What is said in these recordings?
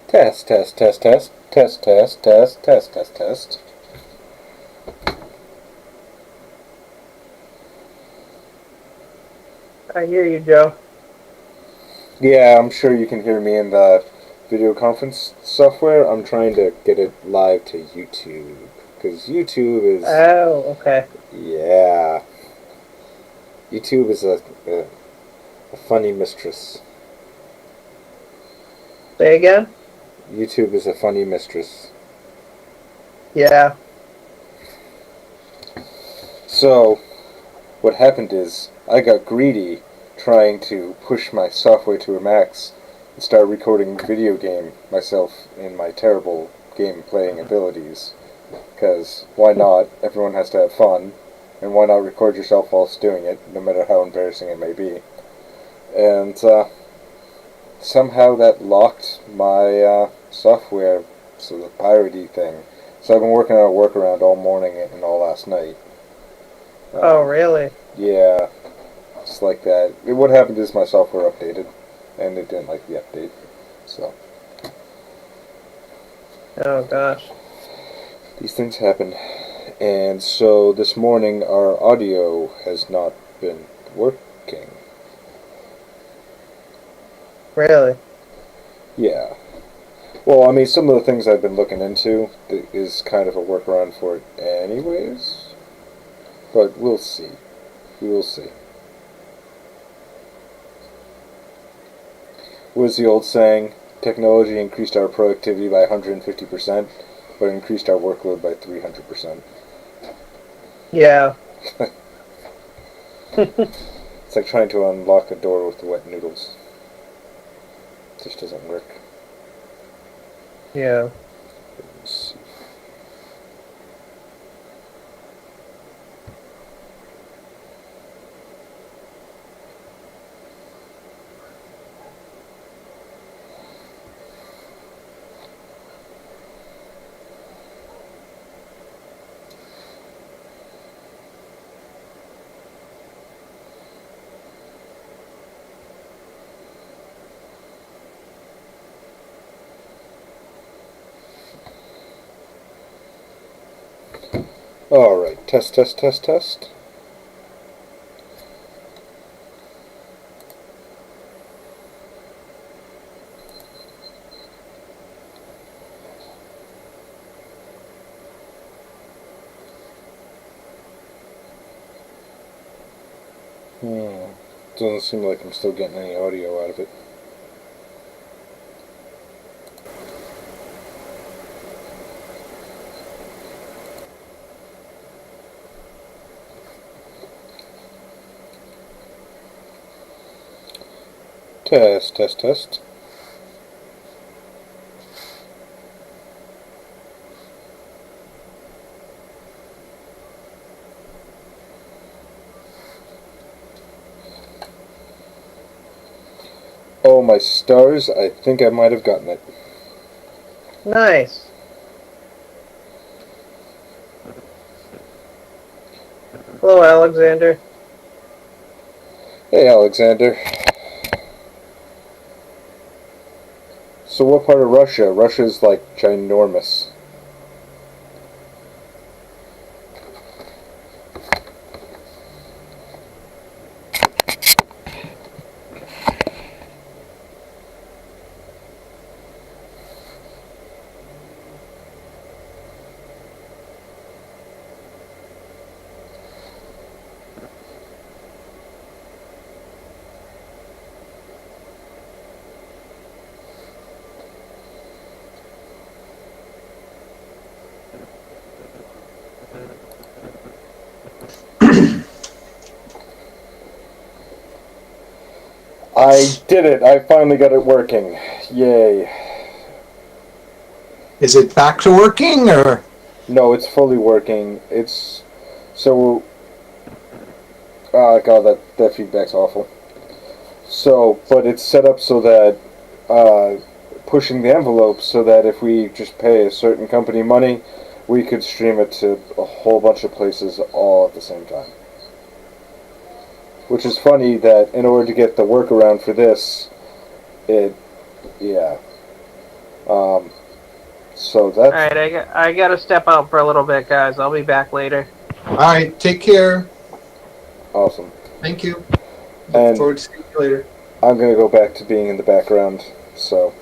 Test, test, test, test, test, test, test, test, test, test. I hear you, Joe. Yeah, I'm sure you can hear me in the video conference software. I'm trying to get it live to YouTube. Because YouTube is, Oh, okay. yeah, YouTube is a funny mistress. Say again? YouTube is a funny mistress. Yeah. So, what happened is, I got greedy trying to push my software to a max and start recording video game myself in my terrible game playing abilities. Because why not? Everyone has to have fun. And why not record yourself whilst doing it, no matter how embarrassing it may be? And somehow that locked my software, so the piratey thing. So I've been working on a workaround all morning and all last night. Oh, Um, really? yeah, just like that. What happened is my software updated, and it didn't like the update. So Oh, gosh. these things happen. And so this morning our audio has not been working. Really? Yeah. Well, I mean, some of the things I've been looking into is kind of a workaround for it, anyways. But we'll see. We will see. What is the old saying? Technology increased our productivity by 150%, but increased our workload by 300%. Yeah. It's like trying to unlock a door with wet noodles. It just doesn't work. Yeah. Let's see. Alright, test, test, test, test. Doesn't seem like I'm still getting any audio out of it. Test, test, test. Oh, my stars, I think I might have gotten it. Nice. Hello, Alexander. Hey, Alexander. So what part of Russia? Russia's like ginormous. I did it! I finally got it working. Yay. Is it back to working or? No, it's fully working. It's so. Oh god, that feedback's awful. So, but it's set up so that pushing the envelope so that if we just pay a certain company money, we could stream it to a whole bunch of places all at the same time. Which is funny that in order to get the workaround for this, it, yeah. So that's Alright, I gotta step out for a little bit, guys. I'll be back later. All right, take care. awesome. Thank you. Look And forward to seeing you later. I'm gonna go back to being in the background. So.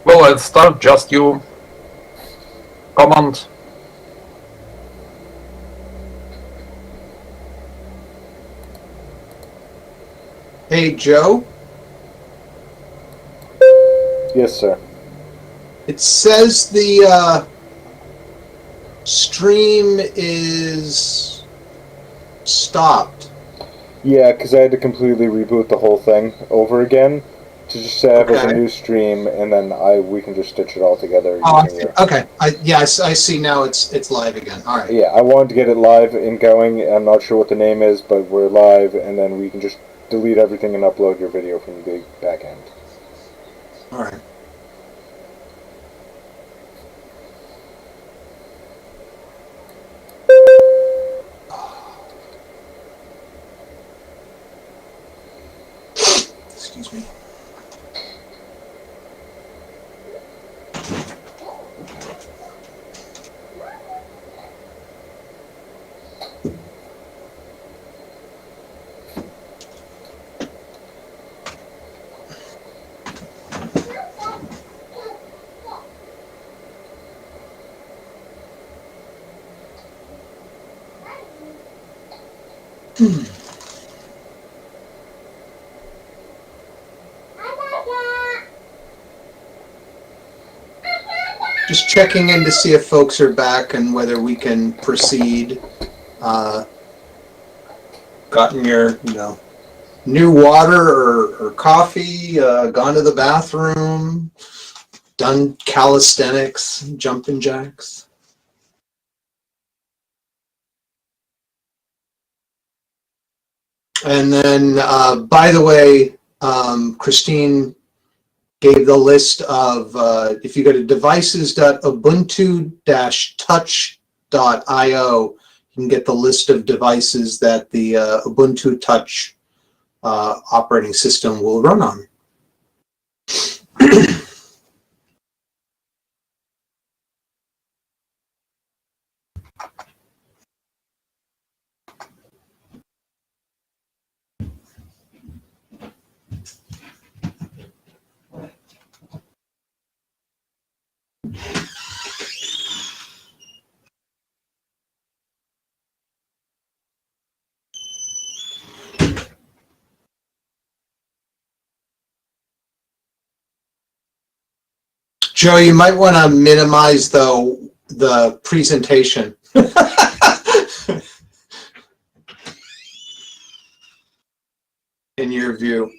Well, let's start. Just you. Command. Hey, Joe. Yes, sir. It says the stream is stopped. Yeah, because I had to completely reboot the whole thing over again to just set up as a Okay. new stream, and then we can just stitch it all together Oh, I using see. your. Okay. I see now. It's live again. All right. Yeah, I wanted to get it live and going. I'm not sure what the name is, but we're live, and then we can just delete everything and upload your video from the back end. All right. Excuse me. Just checking in to see if folks are back and whether we can proceed. Gotten your, new water or coffee, gone to the bathroom, done calisthenics, jumping jacks. And then, by the way, Christine gave the list of, if you go to devices.ubuntu-touch.io, you can get the list of devices that the Ubuntu Touch operating system will run on. Joe, you might want to minimize the presentation. In your view.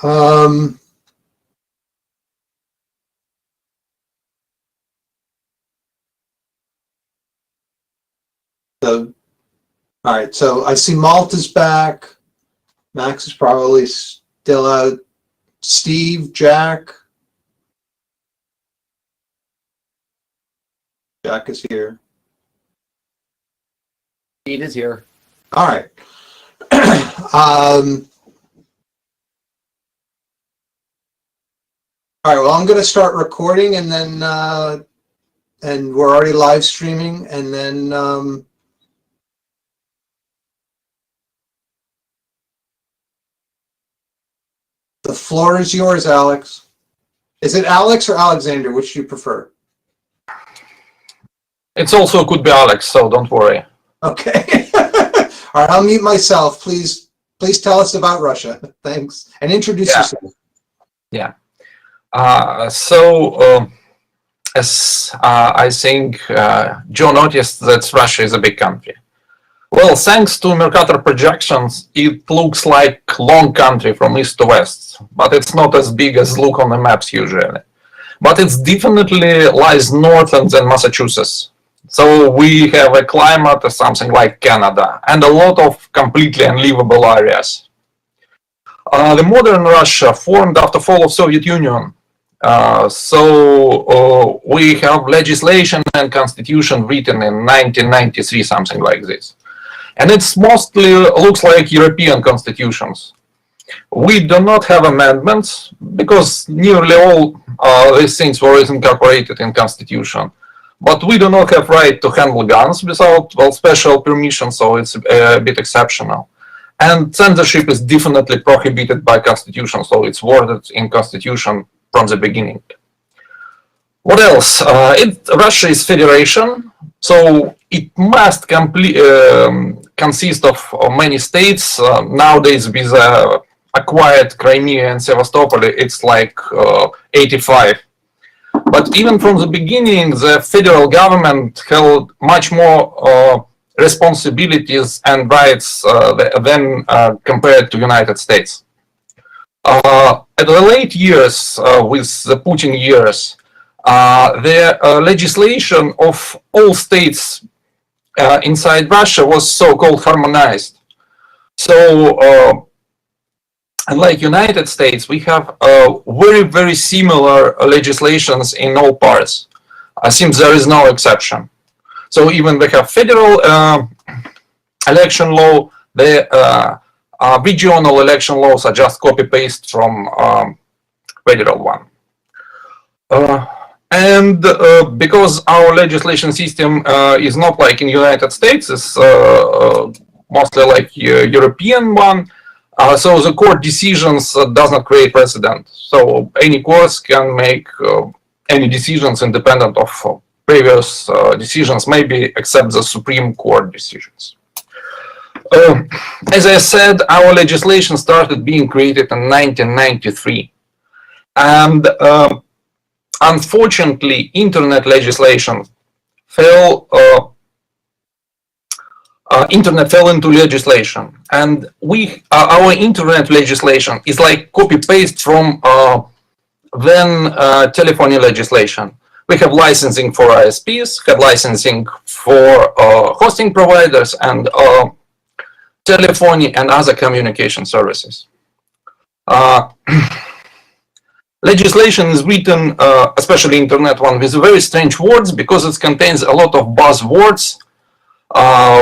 Um, all right, so I see Malta's back. Max is probably still out. Steve, Jack. Jack is here. Pete is here. All right. All right, well, I'm going to start recording, and then and we're already live streaming, and then the floor is yours, Alex. Is it Alex or Alexander? Which do you prefer? It's also could be Alex, so don't worry. Okay. All right, I'll mute myself. Please tell us about Russia. Thanks. And introduce yourself. Yeah. As I think Joe noticed that Russia is a big country. Well, thanks to Mercator projections, it looks like long country from east to west, but it's not as big as look on the maps usually. But it's definitely lies northern than Massachusetts. So we have a climate of something like Canada and a lot of completely unlivable areas. The modern Russia formed after fall of Soviet Union. We have legislation and constitution written in 1993, something like this. And it's mostly looks like European constitutions. We do not have amendments because nearly all these things were incorporated in constitution. But we do not have right to handle guns without special permission, so it's a bit exceptional. And censorship is definitely prohibited by constitution, so it's worded in constitution from the beginning. What else? Russia is federation, so it must consist of many states. Nowadays, with acquired Crimea and Sevastopol, it's like 85. But even from the beginning, the federal government held much more responsibilities and rights than compared to United States. At the late years, with the Putin years, the legislation of all states inside Russia was so-called harmonized. So, unlike United States, we have very, very similar legislations in all parts, since there is no exception. So even we have federal election law, the regional election laws are just copy-paste from federal one. Because our legislation system is not like in United States, it's mostly like European one, so the court decisions does not create precedent. So any courts can make any decisions independent of previous decisions, maybe except the Supreme Court decisions. As I said, our legislation started being created in 1993. And unfortunately, internet legislation fell into legislation, and our internet legislation is like copy-paste from then telephony legislation. We have licensing for ISPs, have licensing for hosting providers, and telephony and other communication services. Legislation is written, especially internet one, with very strange words because it contains a lot of buzzwords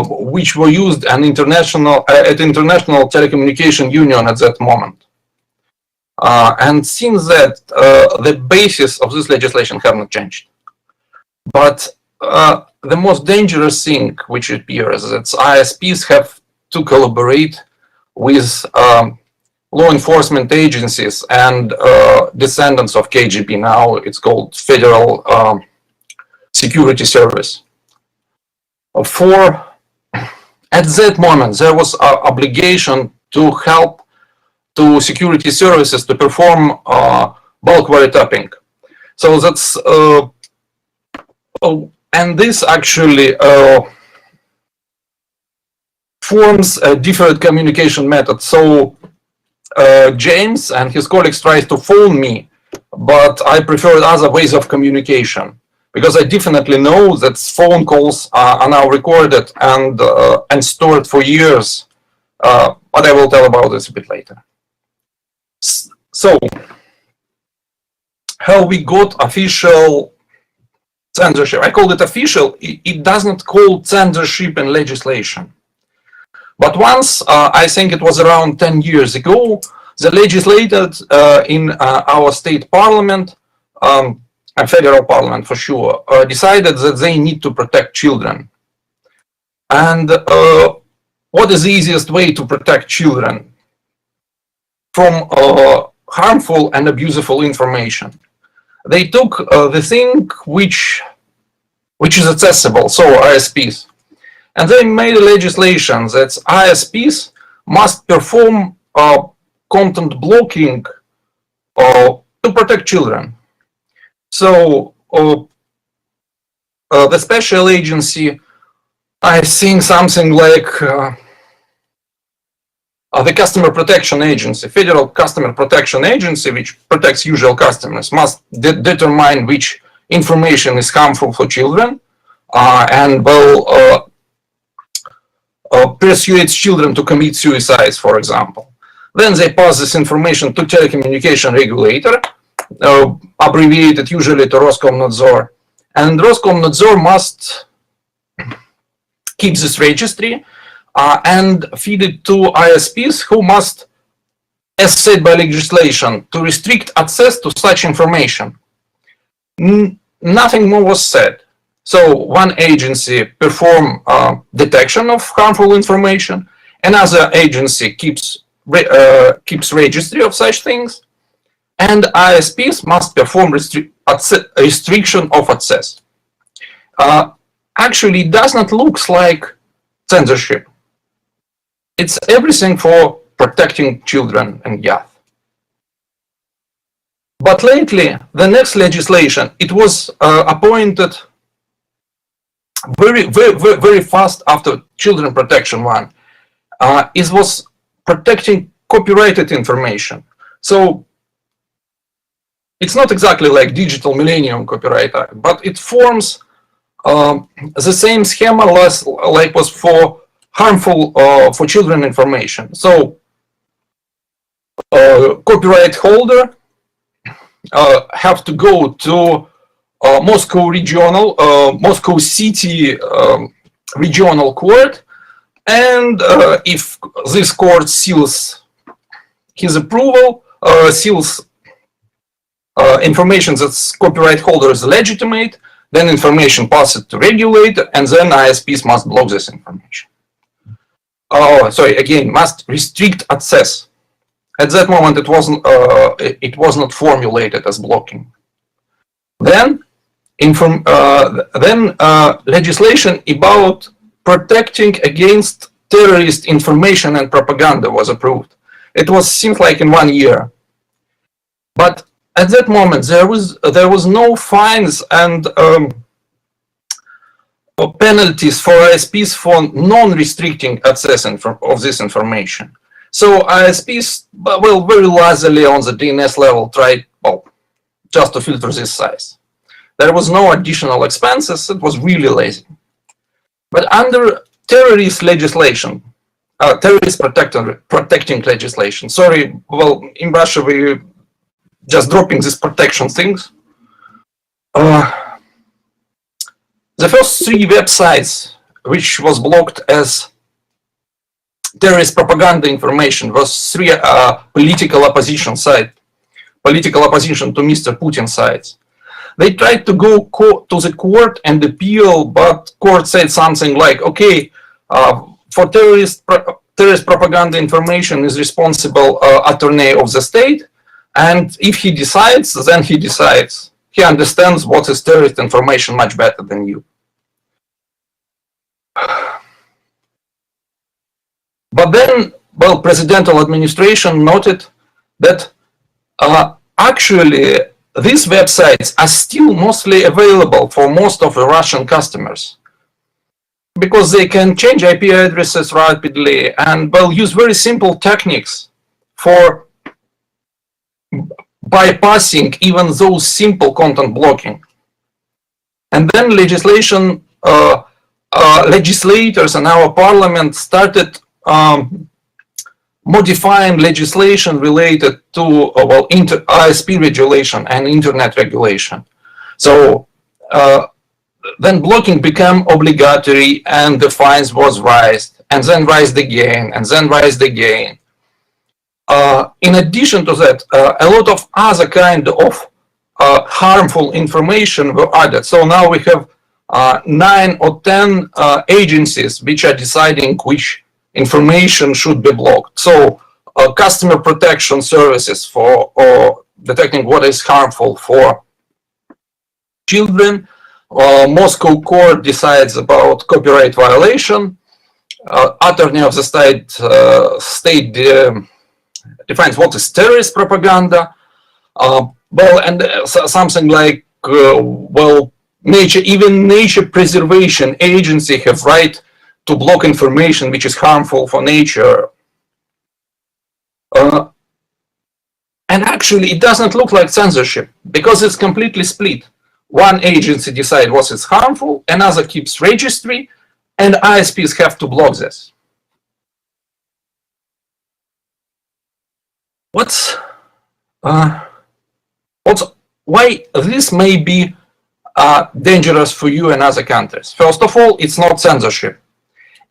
which were used at International Telecommunication Union at that moment. And since that, the basis of this legislation have not changed. But the most dangerous thing which appears is that ISPs have to collaborate with law enforcement agencies and descendants of KGB. Now it's called Federal Security Service. At that moment, there was an obligation to help to security services to perform bulk wiretapping. So that's and this actually forms a different communication method. So James and his colleagues tried to phone me, but I preferred other ways of communication because I definitely know that phone calls are now recorded and stored for years. But I will tell about this a bit later. So, how we got official censorship? I called it official. It does not call censorship in legislation. But once, I think it was around 10 years ago, the legislators in our state parliament, and federal parliament for sure, decided that they need to protect children. And what is the easiest way to protect children from harmful and abuseful information? They took the thing which is accessible, so ISPs. And they made a legislation that ISPs must perform content blocking to protect children. So the special agency, I think something like the Customer Protection Agency, Federal Customer Protection Agency, which protects usual customers, must determine which information is harmful for children and will persuades children to commit suicides, for example. Then they pass this information to telecommunication regulator, abbreviated usually to Roskomnadzor. And Roskomnadzor must keep this registry and feed it to ISPs who must, as said by legislation, to restrict access to such information. Nothing more was said. So one agency performs detection of harmful information, another agency keeps registry of such things, and ISPs must perform restriction of access. Actually, it does not look like censorship. It's everything for protecting children and youth. But lately, the next legislation, it was appointed very fast after children protection one. It was protecting copyrighted information. So it's not exactly like Digital Millennium Copyright Act, but it forms the same schema like was for harmful for children information. So copyright holder have to go to Moscow regional, Moscow city regional court, and if this court seals his approval, seals information that copyright holder is legitimate, then information passes to regulator, and then ISPs must block this information. Sorry, again, must restrict access. At that moment, it was not formulated as blocking. Then legislation about protecting against terrorist information and propaganda was approved. It seems like in 1 year. But at that moment, there was no fines and penalties for ISPs for non-restricting access of this information. So ISPs, well, very lazily on the DNS level tried, well, just to filter this size. There was no additional expenses. It was really lazy. But under terrorist legislation, terrorist protecting legislation, sorry, well, in Russia we just dropping these protection things. The first 3 websites which was blocked as terrorist propaganda information was 3 political opposition sites, political opposition to Mr. Putin sites. They tried to go to the court and appeal, but court said something like, okay, for terrorist propaganda information is responsible attorney of the state, and if he decides, then he decides. He understands what is terrorist information much better than you. But then, well, presidential administration noted that actually these websites are still mostly available for most of the Russian customers because they can change IP addresses rapidly and, well, use very simple techniques for bypassing even those simple content blocking. And then legislators in our parliament started modifying legislation related to ISP regulation and internet regulation. So then blocking became obligatory, and the fines was raised, and then raised again, and then raised again. In addition to that, a lot of other kind of harmful information were added. So now we have 9 or 10 agencies which are deciding which information should be blocked. So customer protection services for detecting what is harmful for children. Moscow court decides about copyright violation. Attorney of the state defines what is terrorist propaganda. Something like nature preservation agency have right to block information which is harmful for nature. And actually, it doesn't look like censorship because it's completely split. One agency decides what is harmful, another keeps registry, and ISPs have to block this. Why this may be dangerous for you and other countries? First of all, it's not censorship.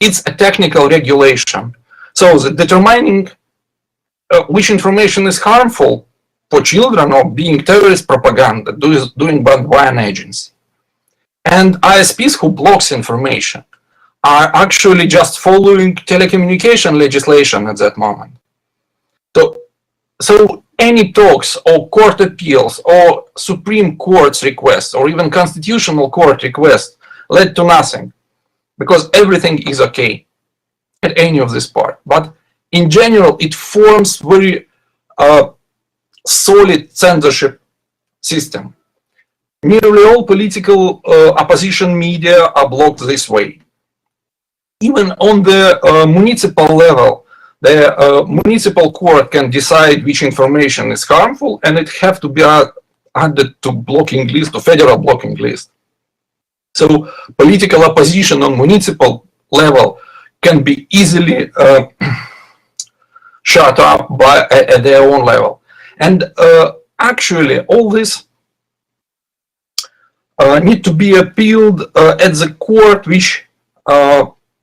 It's a technical regulation. So the determining which information is harmful for children or being terrorist propaganda doing by an agency. And ISPs who blocks information are actually just following telecommunication legislation at that moment. So any talks or court appeals or Supreme Court's requests or even Constitutional Court requests led to nothing, because everything is okay at any of this part. But in general, it forms very solid censorship system. Nearly all political opposition media are blocked this way. Even on the municipal level, the municipal court can decide which information is harmful, and it have to be added to blocking list, to federal blocking list. So political opposition on municipal level can be easily shut up at their own level. And actually, all this need to be appealed at the court which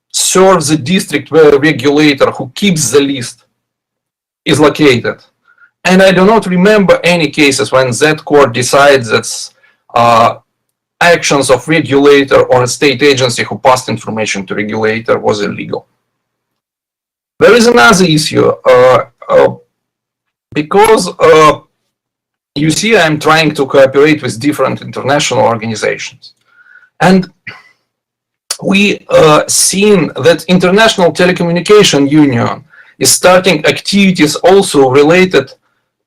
serves the district where the regulator who keeps the list is located. And I do not remember any cases when that court decides that actions of regulator or a state agency who passed information to regulator was illegal. There is another issue. Because you see, I'm trying to cooperate with different international organizations. And we seen that International Telecommunication Union is starting activities also related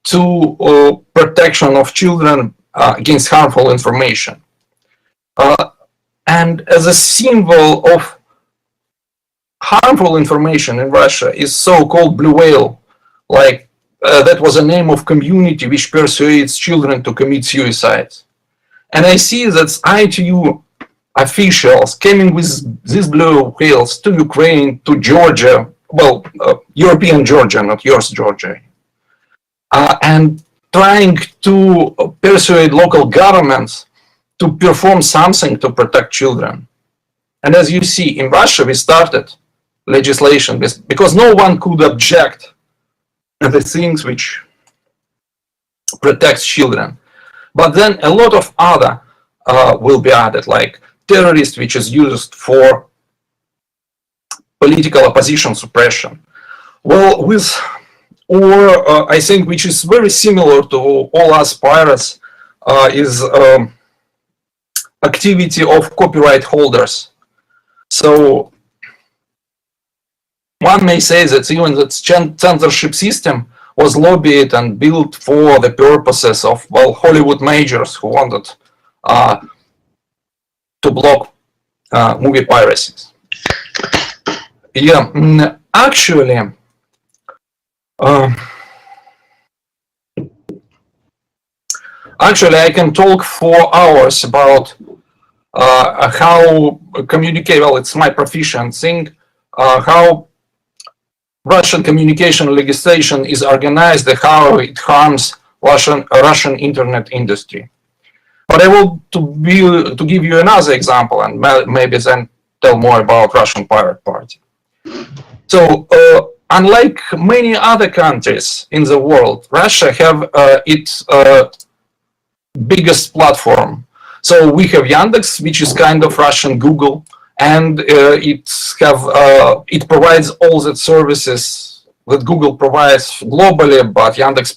to protection of children against harmful information. And as a symbol of harmful information in Russia is so-called blue whale, like that was a name of community which persuades children to commit suicides. And I see that ITU officials coming with these blue whales to Ukraine, to Georgia, well, European Georgia, not yours Georgia, and trying to persuade local governments to perform something to protect children. And as you see, in Russia, we started legislation because no one could object the things which protects children. But then a lot of other will be added, like terrorist, which is used for political opposition suppression. Well, I think which is very similar to all us pirates is activity of copyright holders. So one may say that even that censorship system was lobbied and built for the purposes of, well, Hollywood majors who wanted to block movie piracies. Yeah, actually, Actually, I can talk for hours about how communicate. Well, it's my proficient thing. How Russian communication legislation is organized, and how it harms Russian internet industry. But I will to give you another example, and maybe then tell more about Russian Pirate Party. So, unlike many other countries in the world, Russia have its biggest platform. So we have Yandex, which is kind of Russian Google, and it provides all the services that Google provides globally, but Yandex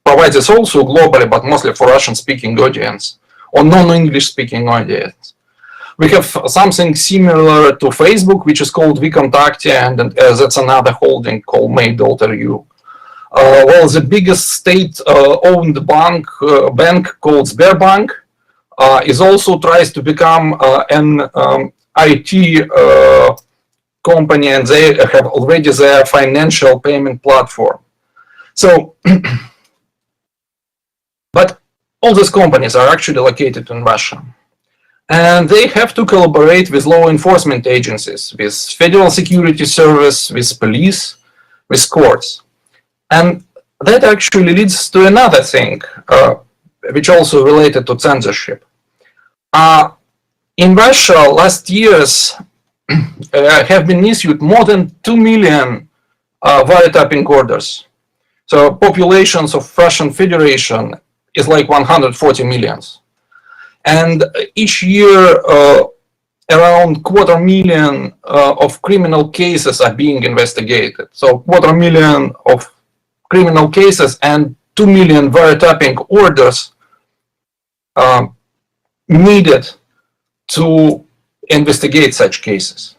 provides it also globally, but mostly for Russian-speaking audience or non-English speaking audience. We have something similar to Facebook, which is called VKontakte, and that's another holding called Mail.ru. Well, the biggest state-owned bank called Sberbank is also tries to become an IT company, and they have already their financial payment platform. So, but all these companies are actually located in Russia. And they have to collaborate with law enforcement agencies, with Federal Security Service, with police, with courts. And that actually leads to another thing, which also related to censorship. In Russia, last years have been issued more than 2 million wiretapping orders. So populations of Russian Federation is like 140 millions. And each year, around 250,000 of criminal cases are being investigated. So 250,000 of criminal cases and 2 million wiretapping orders needed to investigate such cases.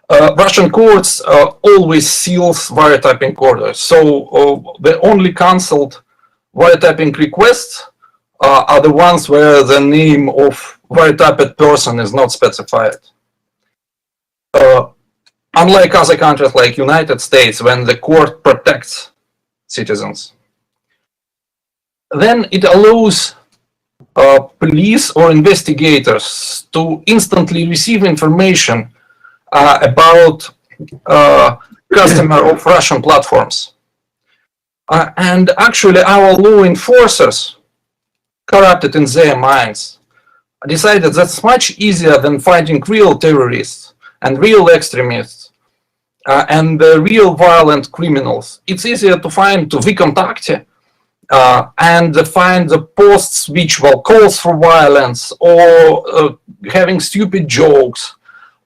Russian courts always seals wiretapping orders. So the only cancelled wiretapping requests are the ones where the name of wiretapped person is not specified. Unlike other countries like United States, when the court protects citizens. Then it allows police or investigators to instantly receive information about customer of Russian platforms. And actually our law enforcers, corrupted in their minds, decided that's much easier than fighting real terrorists and real extremists and real violent criminals. It's easier to find to VKontakte and find the posts which calls for violence or having stupid jokes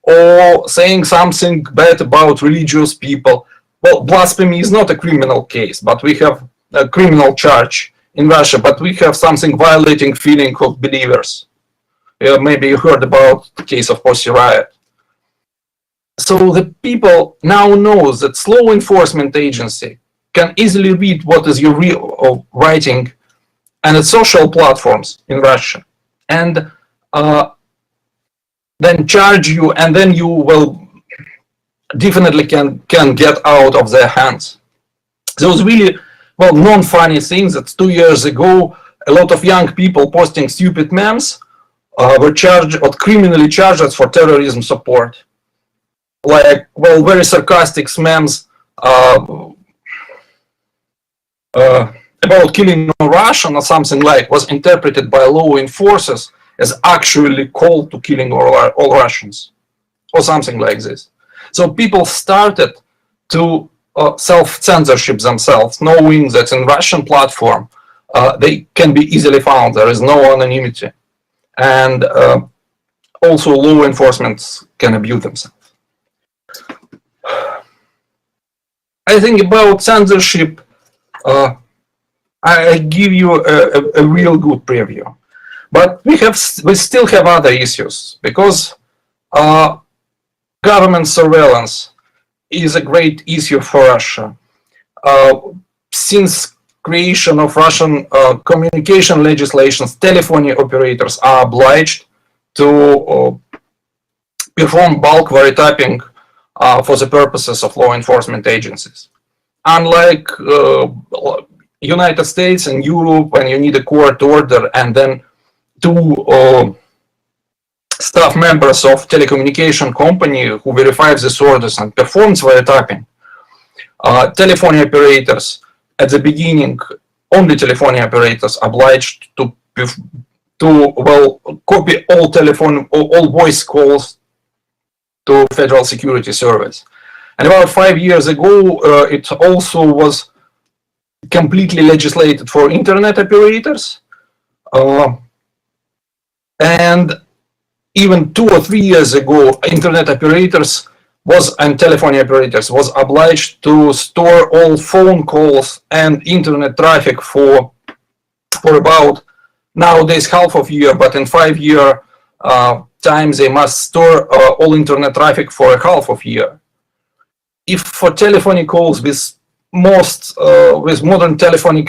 or saying something bad about religious people. Well, blasphemy is not a criminal case, but we have a criminal charge in Russia, but we have something violating feeling of believers. Maybe you heard about the case of Pussy Riot. So the people now know that law enforcement agency can easily read what is your real writing and its social platforms in Russia, and then charge you, and then you will definitely can get out of their hands. Those really non-funny things that 2 years ago a lot of young people posting stupid memes were charged or criminally charged for terrorism support. Like, very sarcastic memes about killing a Russian or something like was interpreted by law enforcers as actually call to killing all Russians or something like this. So people started to self-censorship themselves, knowing that in Russian platform they can be easily found. There is no anonymity, and also law enforcement can abuse themselves. I think about censorship, I give you a real good preview, but we still have other issues, because government surveillance is a great issue for Russia. Since creation of Russian communication legislations, telephony operators are obliged to perform bulk wiretapping for the purposes of law enforcement agencies. Unlike United States and Europe when you need a court order, and then two staff members of telecommunication company who verifies these orders and performs wiretapping. Telephone operators at the beginning, only telephone operators obliged to copy all voice calls to Federal Security Service. And about 5 years ago, it also was completely legislated for internet operators. And even 2 or 3 years ago, internet operators and telephone operators was obliged to store all phone calls and internet traffic for about nowadays half of year, but in 5 year time they must store all internet traffic for a half of year. If for telephony calls with modern telephony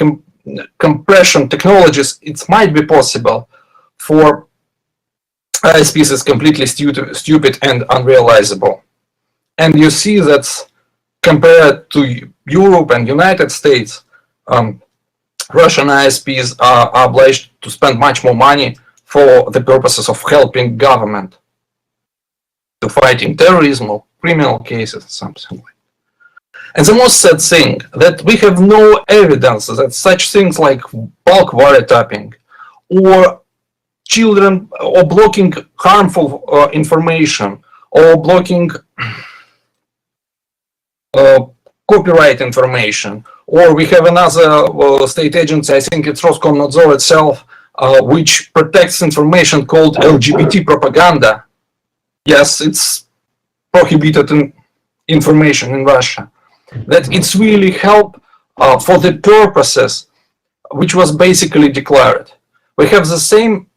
compression technologies, it might be possible. For ISPs, it's completely stupid and unrealizable. And you see that compared to Europe and United States, Russian ISPs are obliged to spend much more money for the purposes of helping government to fighting terrorism or criminal cases, something like that. And the most sad thing that we have no evidence that such things like bulk wiretapping or children or blocking harmful information or blocking copyright information, or we have another state agency, I think it's Roskomnadzor itself, which protects information called LGBT propaganda. Yes, it's prohibited information in Russia. That it's really help for the purposes which was basically declared. We have the same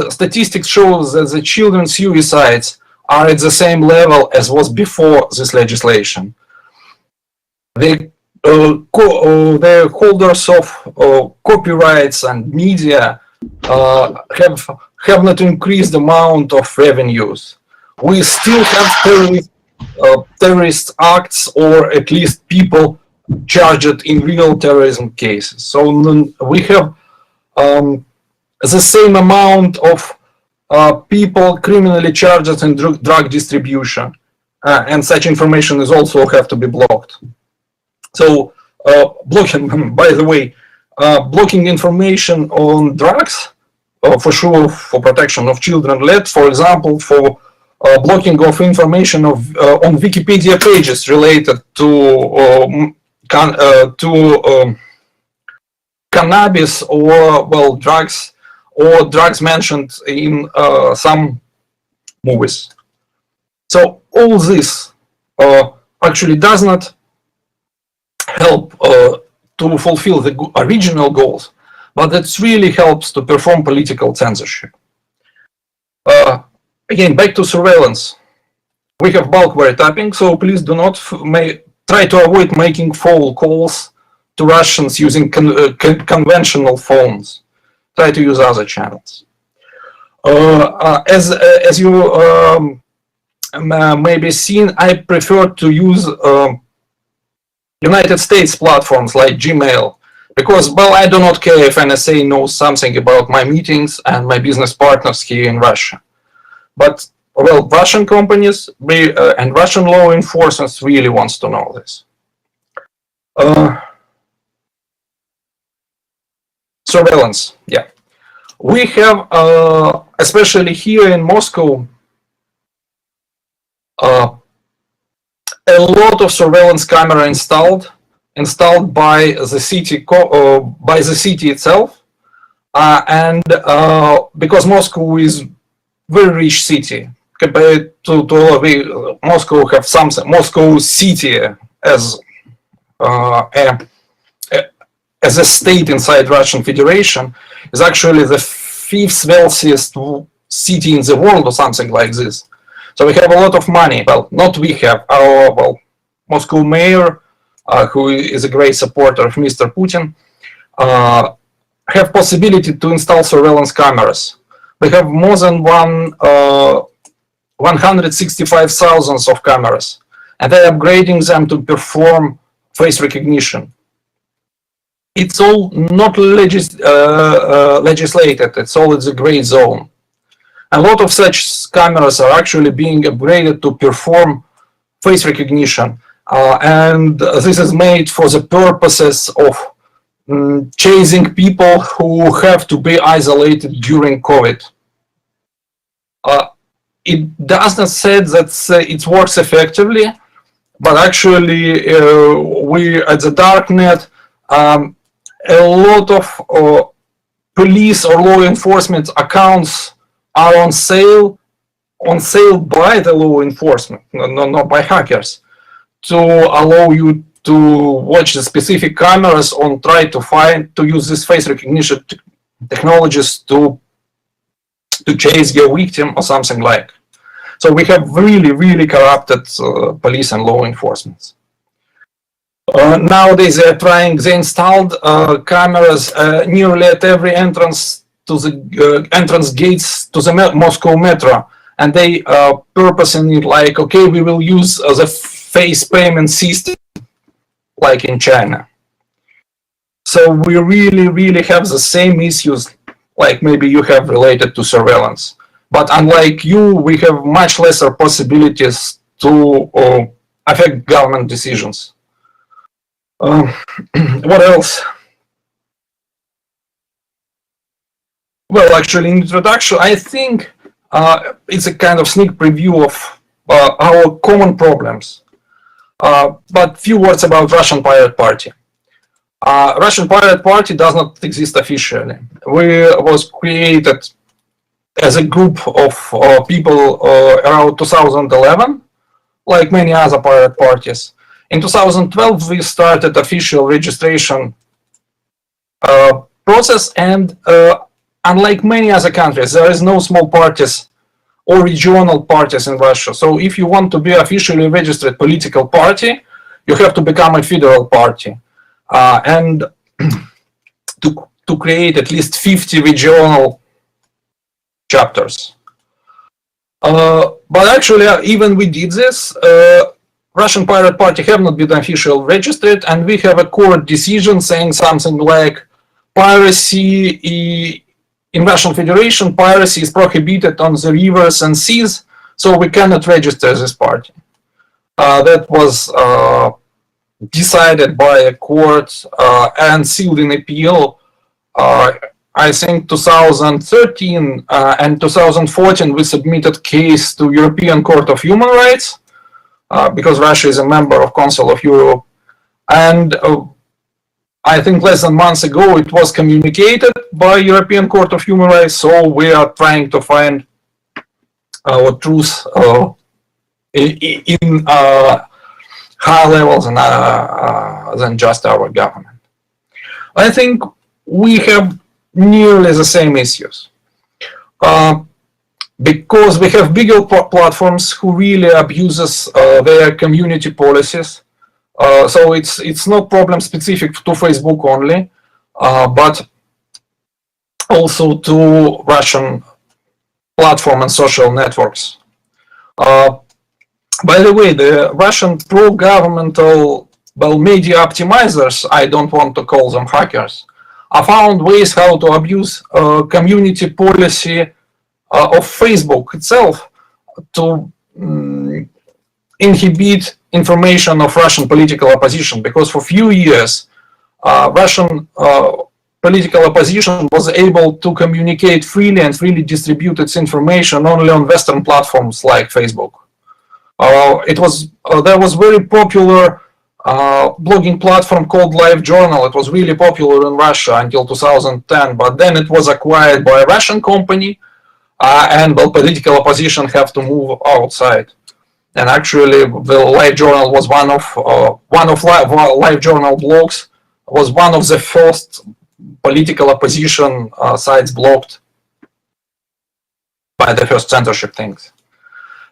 statistics shows that the children's suicides are at the same level as was before this legislation. The holders of copyrights and media have not increased the amount of revenues. We still have terrorist acts, or at least people charged in real terrorism cases. So we have the same amount of people criminally charged in drug distribution, and such information is also have to be blocked. So blocking, by the way, blocking information on drugs, for sure, for protection of children, led, for example, for blocking of information on Wikipedia pages related to cannabis or drugs, or drugs mentioned in some movies. So all this actually does not help to fulfill the original goals, but it really helps to perform political censorship. Again, back to surveillance. We have bulk wiretapping, so please do not try to avoid making phone calls to Russians using conventional phones. Try to use other channels. As you maybe seen, I prefer to use United States platforms like Gmail, because, well, I do not care if NSA knows something about my meetings and my business partners here in Russia. But, well, Russian companies and Russian law enforcement really wants to know this. Surveillance, yeah. We have, especially here in Moscow, a lot of surveillance camera installed by the city itself, and because Moscow is very rich city compared to Moscow have something. Moscow city as a state inside Russian Federation is actually the 5th wealthiest city in the world or something like this. So we have a lot of money. Well, not we have, our Moscow mayor, who is a great supporter of Mr. Putin, have possibility to install surveillance cameras. We have more than 165,000 of cameras, and they're upgrading them to perform face recognition. it's all not legislated. It's all in the gray zone. A lot of such cameras are actually being upgraded to perform face recognition, and this is made for the purposes of chasing people who have to be isolated during COVID. It does not say that it works effectively, but actually we at the darknet, a lot of police or law enforcement accounts are on sale by the law enforcement, not by hackers, to allow you to watch the specific cameras or try to use this face recognition technologies to chase your victim or something like. So we have really corrupted police and law enforcement. Nowadays they installed cameras nearly at every entrance to the entrance gates to the Moscow metro, and they purposing it like, okay, we will use the face payment system like in China. So we really have the same issues like maybe you have related to surveillance. But unlike you, we have much lesser possibilities to affect government decisions. What else? Well, actually, in introduction, I think it's a kind of sneak preview of our common problems. But few words about Russian Pirate Party. Russian Pirate Party does not exist officially. We was created as a group of people around 2011, like many other pirate parties. In 2012, we started official registration process, and unlike many other countries, there is no small parties or regional parties in Russia. So if you want to be officially registered political party, you have to become a federal party. And to create at least 50 regional chapters. But actually, even we did this, Russian Pirate Party have not been officially registered, and we have a court decision saying something like piracy in Russian Federation, piracy is prohibited on the rivers and seas, so we cannot register this party. That was decided by a court and sealed in appeal. I think 2013 and 2014 we submitted case to European Court of Human Rights because Russia is a member of Council of Europe, and I think less than months ago it was communicated by European Court of Human Rights, so we are trying to find our truth in higher levels than just our government. I think we have nearly the same issues because we have bigger platforms who really abuses their community policies. So it's not problem specific to Facebook only, but also to Russian platform and social networks. By the way, the Russian pro-governmental media optimizers, I don't want to call them hackers, found ways how to abuse community policy of Facebook itself to inhibit information of Russian political opposition, because for a few years Russian political opposition was able to communicate freely and freely distribute its information only on Western platforms like Facebook. There was very popular blogging platform called LiveJournal. It was really popular in Russia until 2010, but then it was acquired by a Russian company, and the political opposition have to move outside. And actually, the LiveJournal was one of LiveJournal blogs was one of the first political opposition sites blocked by the first censorship things.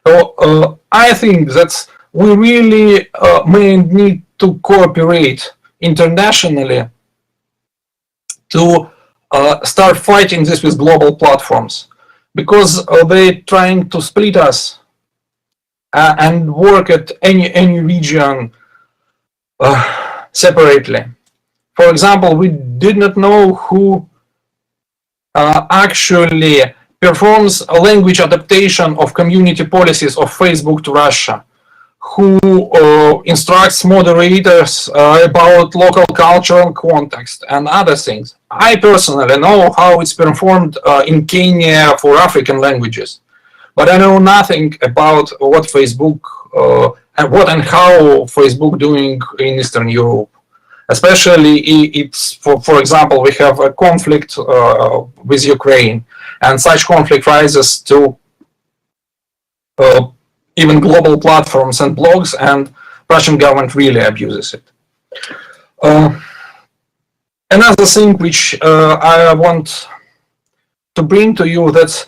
So I think that we really may need to cooperate internationally to start fighting this with global platforms, because they're trying to split us and work at any region separately. For example, we did not know who actually performs a language adaptation of community policies of Facebook to Russia, who instructs moderators about local cultural context and other things. I personally know how it's performed in Kenya for African languages, but I know nothing about what Facebook and what and how Facebook doing in Eastern Europe. Especially, it's for example, we have a conflict with Ukraine, and such conflict rises to even global platforms and blogs, and Russian government really abuses it. Another thing which I want to bring to you that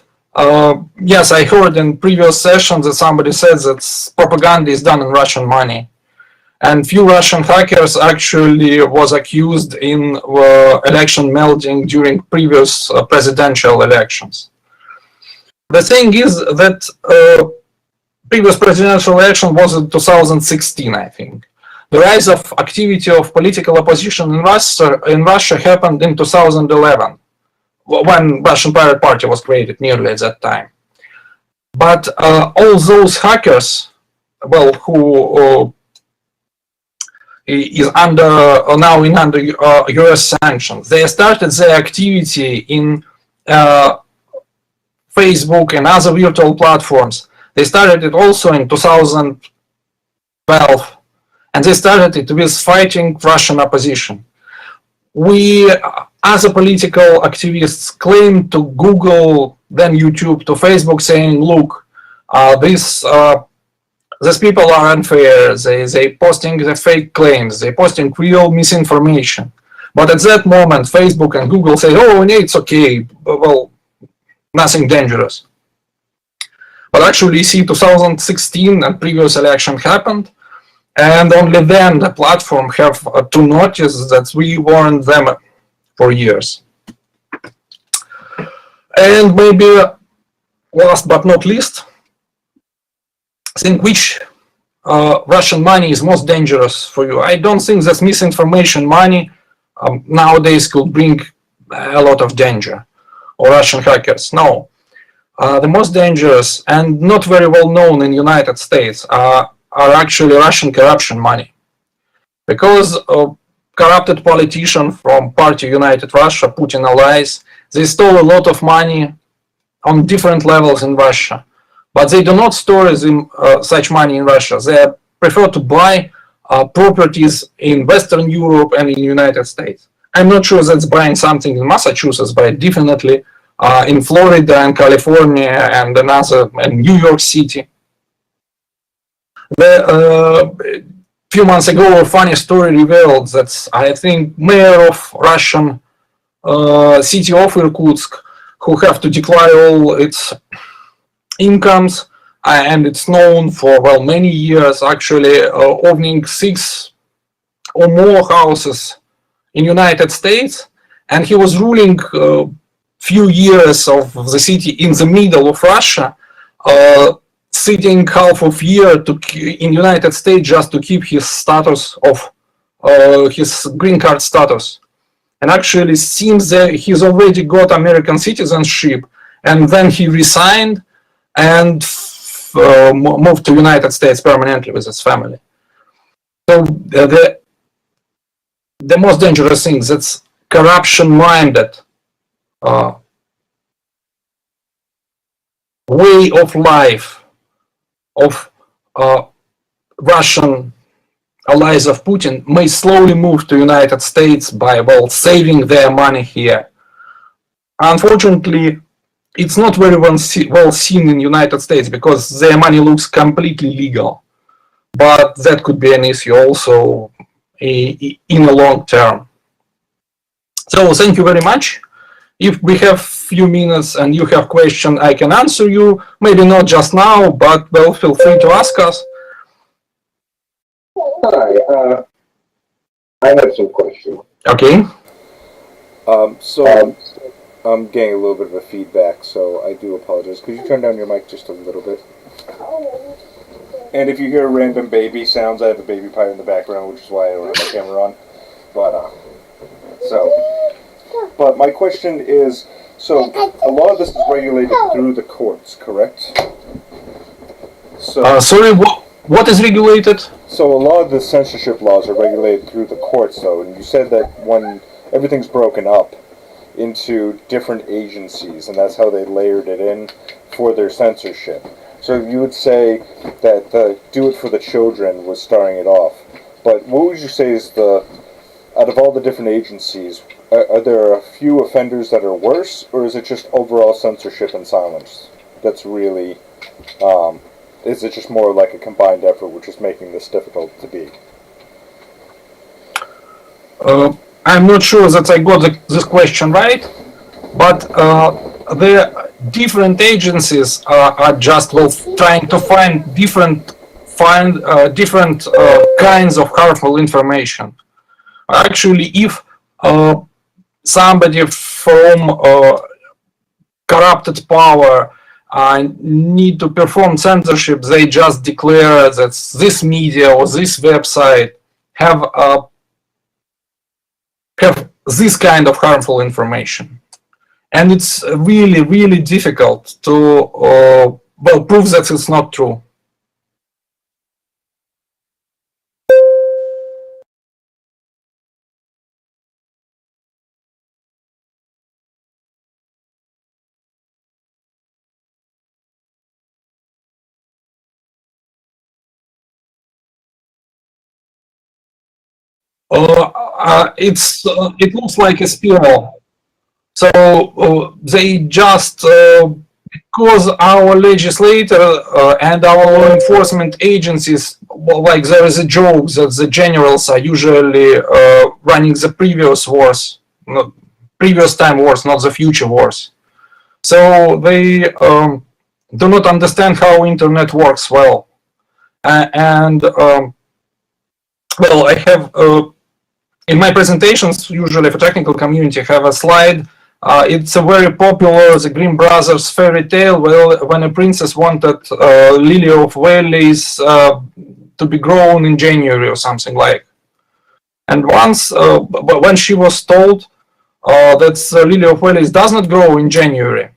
yes, I heard in previous sessions that somebody said that propaganda is done in Russian money. And few Russian hackers actually was accused in election melting during previous presidential elections. The thing is that previous presidential election was in 2016, I think. The rise of activity of political opposition in Russia happened in 2011, when Russian Pirate Party was created nearly at that time. But all those hackers, well, who is now under US sanctions. They started their activity in Facebook and other virtual platforms. They started it also in 2012, and they started it with fighting Russian opposition. We, as a political activists, claim to Google, then YouTube, to Facebook, saying, look, these people are unfair, they posting the fake claims, they posting real misinformation. But at that moment, Facebook and Google say, oh, yeah, it's okay, well, nothing dangerous. But actually, you see, 2016 and previous election happened, and only then the platform have to notice that we warned them for years. And maybe last but not least, I think which Russian money is most dangerous for you. I don't think that misinformation money nowadays could bring a lot of danger, or Russian hackers. No. The most dangerous and not very well known in the United States are actually Russian corruption money. Because corrupted politicians from Party United Russia, Putin allies, they stole a lot of money on different levels in Russia. But they do not store such money in Russia. They prefer to buy properties in Western Europe and in the United States. I'm not sure that's buying something in Massachusetts, but definitely in Florida and California and New York City. A few months ago, a funny story revealed that I think mayor of Russian city of Irkutsk, who have to declare all its incomes, and it's known for, well, many years actually owning 6 or more houses in United States, and he was ruling few years of the city in the middle of Russia, sitting half of year in United States just to keep his status of his green card status. And actually seems that he's already got American citizenship, and then he resigned and moved to United States permanently with his family. So the most dangerous thing that's corruption-minded way of life of Russian allies of Putin may slowly move to United States by, well, saving their money here. Unfortunately, it's not very well seen in United States because their money looks completely legal. But that could be an issue also in the long term. So thank you very much. If we have few minutes and you have questions, I can answer you. Maybe not just now, but well, feel free to ask us. Hi, I have some questions. Okay. So I'm getting a little bit of a feedback, so I do apologize. Could you turn down your mic just a little bit? And if you hear random baby sounds, I have a baby pie in the background, which is why I don't have my camera on. But So, but my question is, so a lot of this is regulated through the courts, correct? So, Sorry, what is regulated? so a lot of the censorship laws are regulated through the courts, though, and you said that when everything's broken up into different agencies, and that's how they layered it in for their censorship. So you would say that the Do It for the Children was starting it off, but what would you say is out of all the different agencies, are there a few offenders that are worse, or is it just overall censorship and silence that's really, is it just more like a combined effort which is making this difficult to be? I'm not sure that I got this question right, but the different agencies are just trying to find different kinds of harmful information. Actually, if somebody from corrupted power need to perform censorship, they just declare that this media or this website have this kind of harmful information. And it's really, really difficult to prove that it's not true. It looks like a spiral. So they just, because our legislator and our law enforcement agencies, well, like there is a joke that the generals are usually running the previous wars, not previous time wars, not the future wars. So they do not understand how internet works well. Well, I have in my presentations, usually for technical community, I have a slide. It's a very popular, the Grimm Brothers fairy tale, when a princess wanted lily of valleys to be grown in January or something like. And once, when she was told that lily of valleys does not grow in January,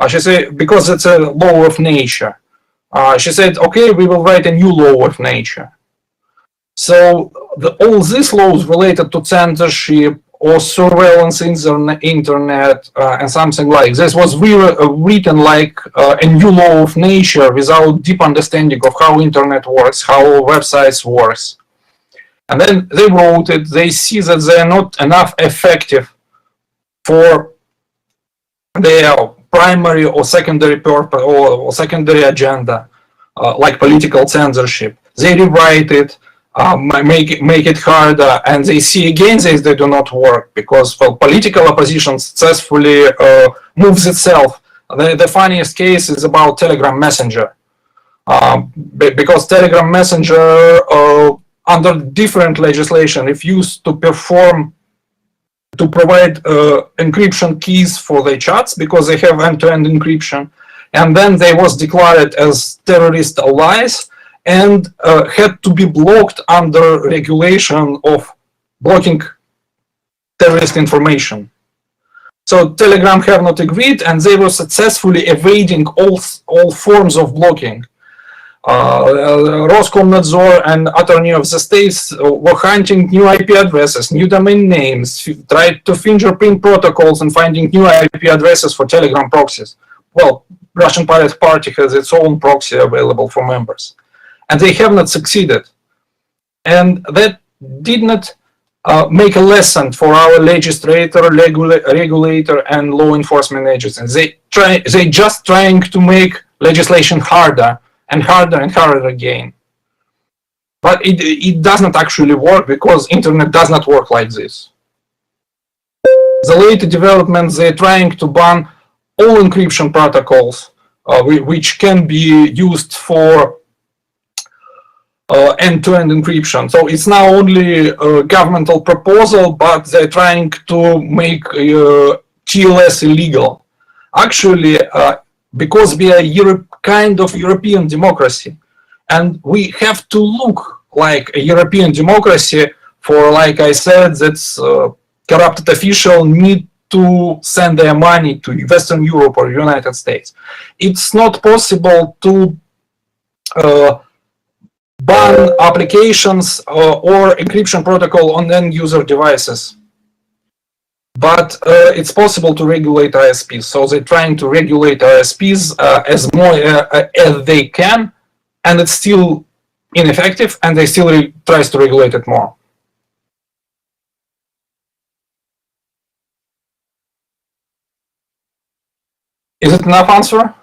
she said, because it's a law of nature. She said, okay, we will write a new law of nature. So all these laws related to censorship or surveillance internet and something like this was written like a new law of nature without deep understanding of how internet works, how websites works. And then they wrote it, they see that they are not enough effective for their primary or secondary purpose or secondary agenda, like political censorship. They rewrite it, make it harder, and they see again they do not work because, well, political opposition successfully moves itself. The funniest case is about Telegram Messenger, because Telegram Messenger under different legislation, if used to provide encryption keys for their chats because they have end-to-end encryption, and then they was declared as terrorist allies and had to be blocked under regulation of blocking terrorist information. So Telegram have not agreed, and they were successfully evading all forms of blocking. Roskomnadzor and Attorney of the States were hunting new IP addresses, new domain names, tried to fingerprint protocols and finding new IP addresses for Telegram proxies. Well, Russian Pirate Party has its own proxy available for members. And they have not succeeded. And that did not make a lesson for our legislator, regulator, and law enforcement agencies. They just trying to make legislation harder and harder and harder again. But it does not actually work because internet does not work like this. The later developments, they're trying to ban all encryption protocols which can be used for end-to-end encryption. So it's now only a governmental proposal, but they're trying to make TLS illegal. Actually, because we are kind of European democracy, and we have to look like a European democracy for, like I said, that's corrupted official need to send their money to Western Europe or United States. It's not possible to ban applications or encryption protocol on end user devices. But it's possible to regulate ISPs. So they're trying to regulate ISPs as more as they can, and it's still ineffective, and they still tries to regulate it more. Is it enough answer?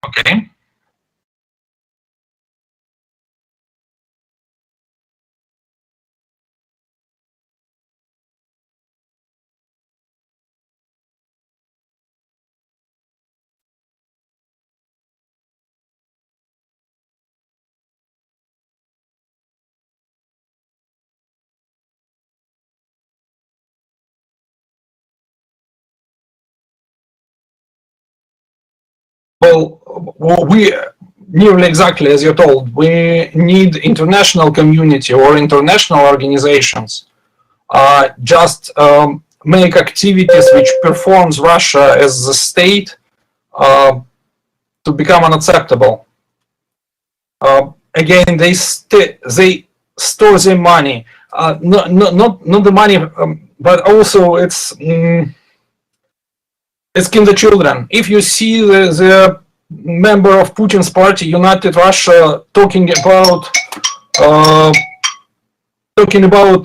Okay. Well, we nearly exactly as you're told. We need international community or international organizations just make activities which performs Russia as a state to become unacceptable. Again, they store their money, not the money, but also it's kinder children. If you see the member of Putin's party, United Russia, talking about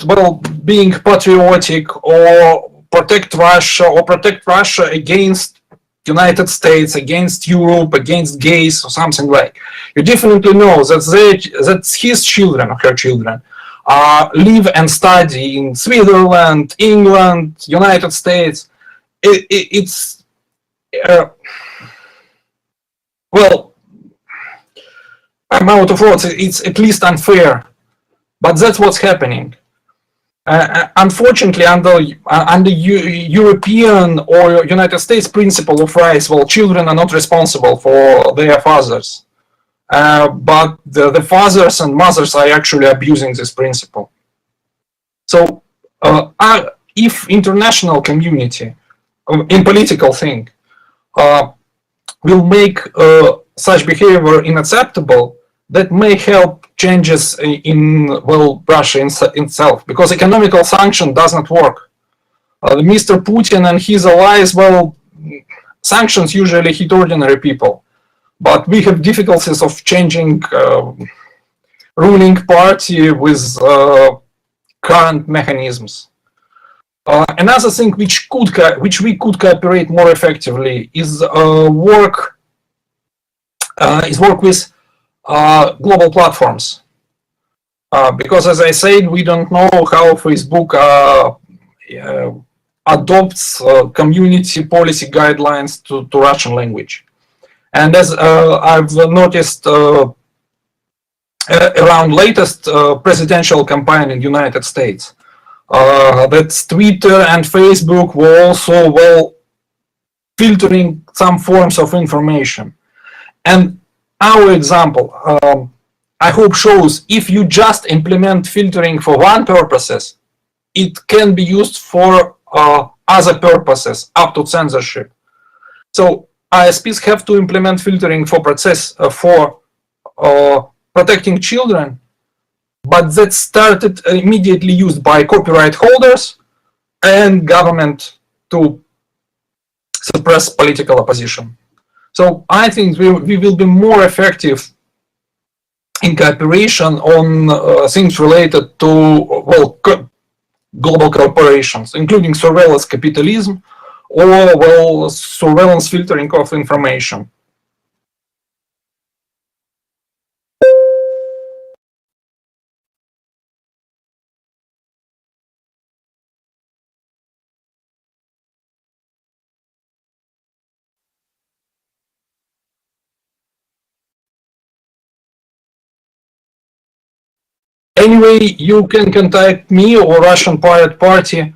well being patriotic or protect Russia against United States, against Europe, against gays or something like, you definitely know that his children or her children live and study in Switzerland, England, United States. It's well, I'm out of words. It's at least unfair, but that's what's happening. Unfortunately, under European or United States principle of rights, well, children are not responsible for their fathers, but the fathers and mothers are actually abusing this principle. So, if international community in political thing will make such behavior unacceptable, that may help changes in well Russia itself, because economical sanction does not work. Mr. Putin and his allies, well, sanctions usually hit ordinary people, but we have difficulties of changing ruling party with current mechanisms. Another thing which we could cooperate more effectively is work with global platforms, because as I said, we don't know how Facebook adopts community policy guidelines to Russian language, and as I've noticed around latest presidential campaign in the United States, that Twitter and Facebook were also well filtering some forms of information. And our example, I hope, shows if you just implement filtering for one purposes, it can be used for other purposes, up to censorship. So ISPs have to implement filtering for protecting children, but that started immediately used by copyright holders and government to suppress political opposition. So I think we will be more effective in cooperation on things related to well global corporations, including surveillance capitalism or well surveillance filtering of information. Anyway, you can contact me or Russian Pirate Party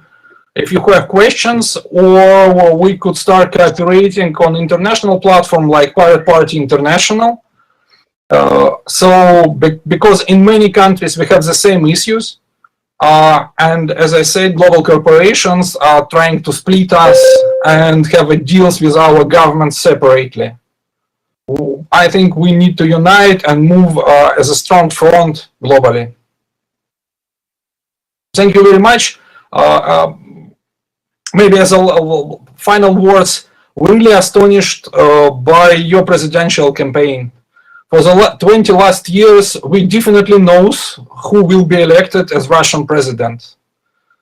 if you have questions, or we could start cooperating on international platform like Pirate Party International. Because in many countries we have the same issues, and as I said, global corporations are trying to split us and have deals with our governments separately. I think we need to unite and move as a strong front globally. Thank you very much. Maybe as a final words, we're really astonished by your presidential campaign. For the 20 last years, we definitely know who will be elected as Russian president.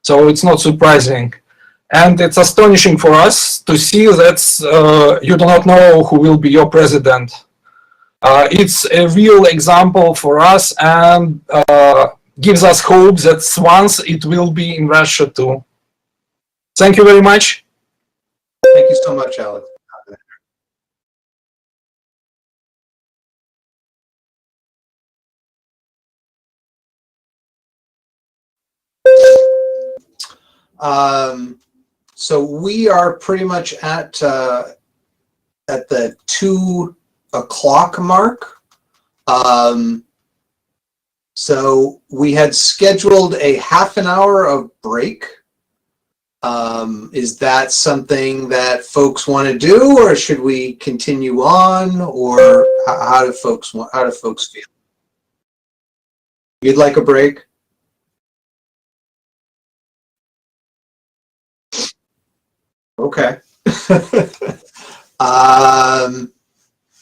So it's not surprising. And it's astonishing for us to see that you do not know who will be your president. It's a real example for us and gives us hope that once it will be in Russia too. Thank you very much. Thank you so much, Alex. So we are pretty much at the 2 o'clock mark. So we had scheduled a half an hour of break. Is that something that folks want to do, or should we continue on, or how do folks feel? You'd like a break? Okay.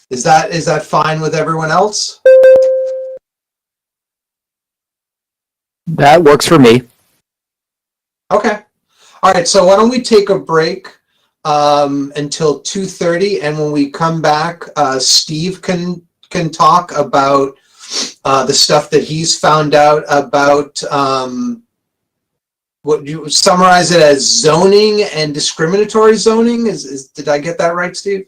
Is that fine with everyone else? That works for me. Okay. All right. So why don't we take a break until 2:30, and when we come back, Steve can talk about the stuff that he's found out about. What you summarize it as zoning and discriminatory zoning? Did I get that right, Steve?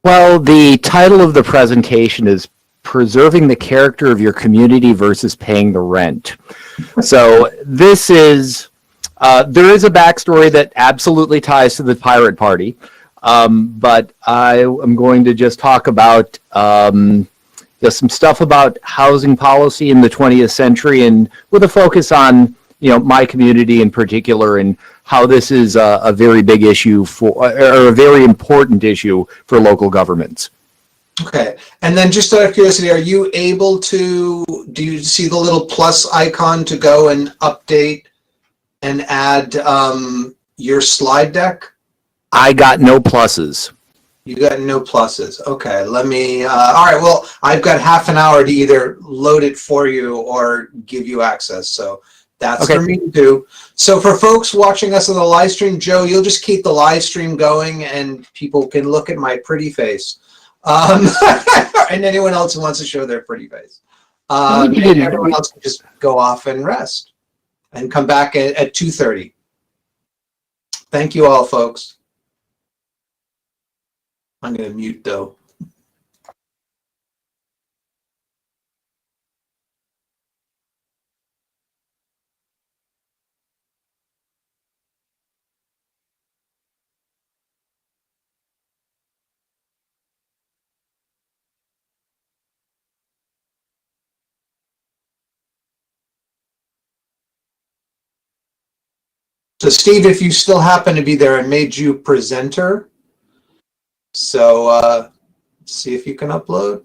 Well, the title of the presentation is Preserving the Character of Your Community versus Paying the Rent. So this is, there is a backstory that absolutely ties to the Pirate Party, but I am going to just talk about just some stuff about housing policy in the 20th century, and with a focus on my community in particular, and how this is a very big issue or a very important issue for local governments. Okay. And then just out of curiosity, are you able to, do you see the little plus icon to go and update and add your slide deck? I got no pluses. You got no pluses. Okay. Let me, all right. Well, I've got half an hour to either load it for you or give you access. So that's okay for me to do. So for folks watching us on the live stream, Joe, you'll just keep the live stream going and people can look at my pretty face. And anyone else who wants to show their pretty face. And everyone else can just go off and rest and come back at 2:30. Thank you all, folks. I'm going to mute though. So Steve, if you still happen to be there, I made you presenter. So see if you can upload.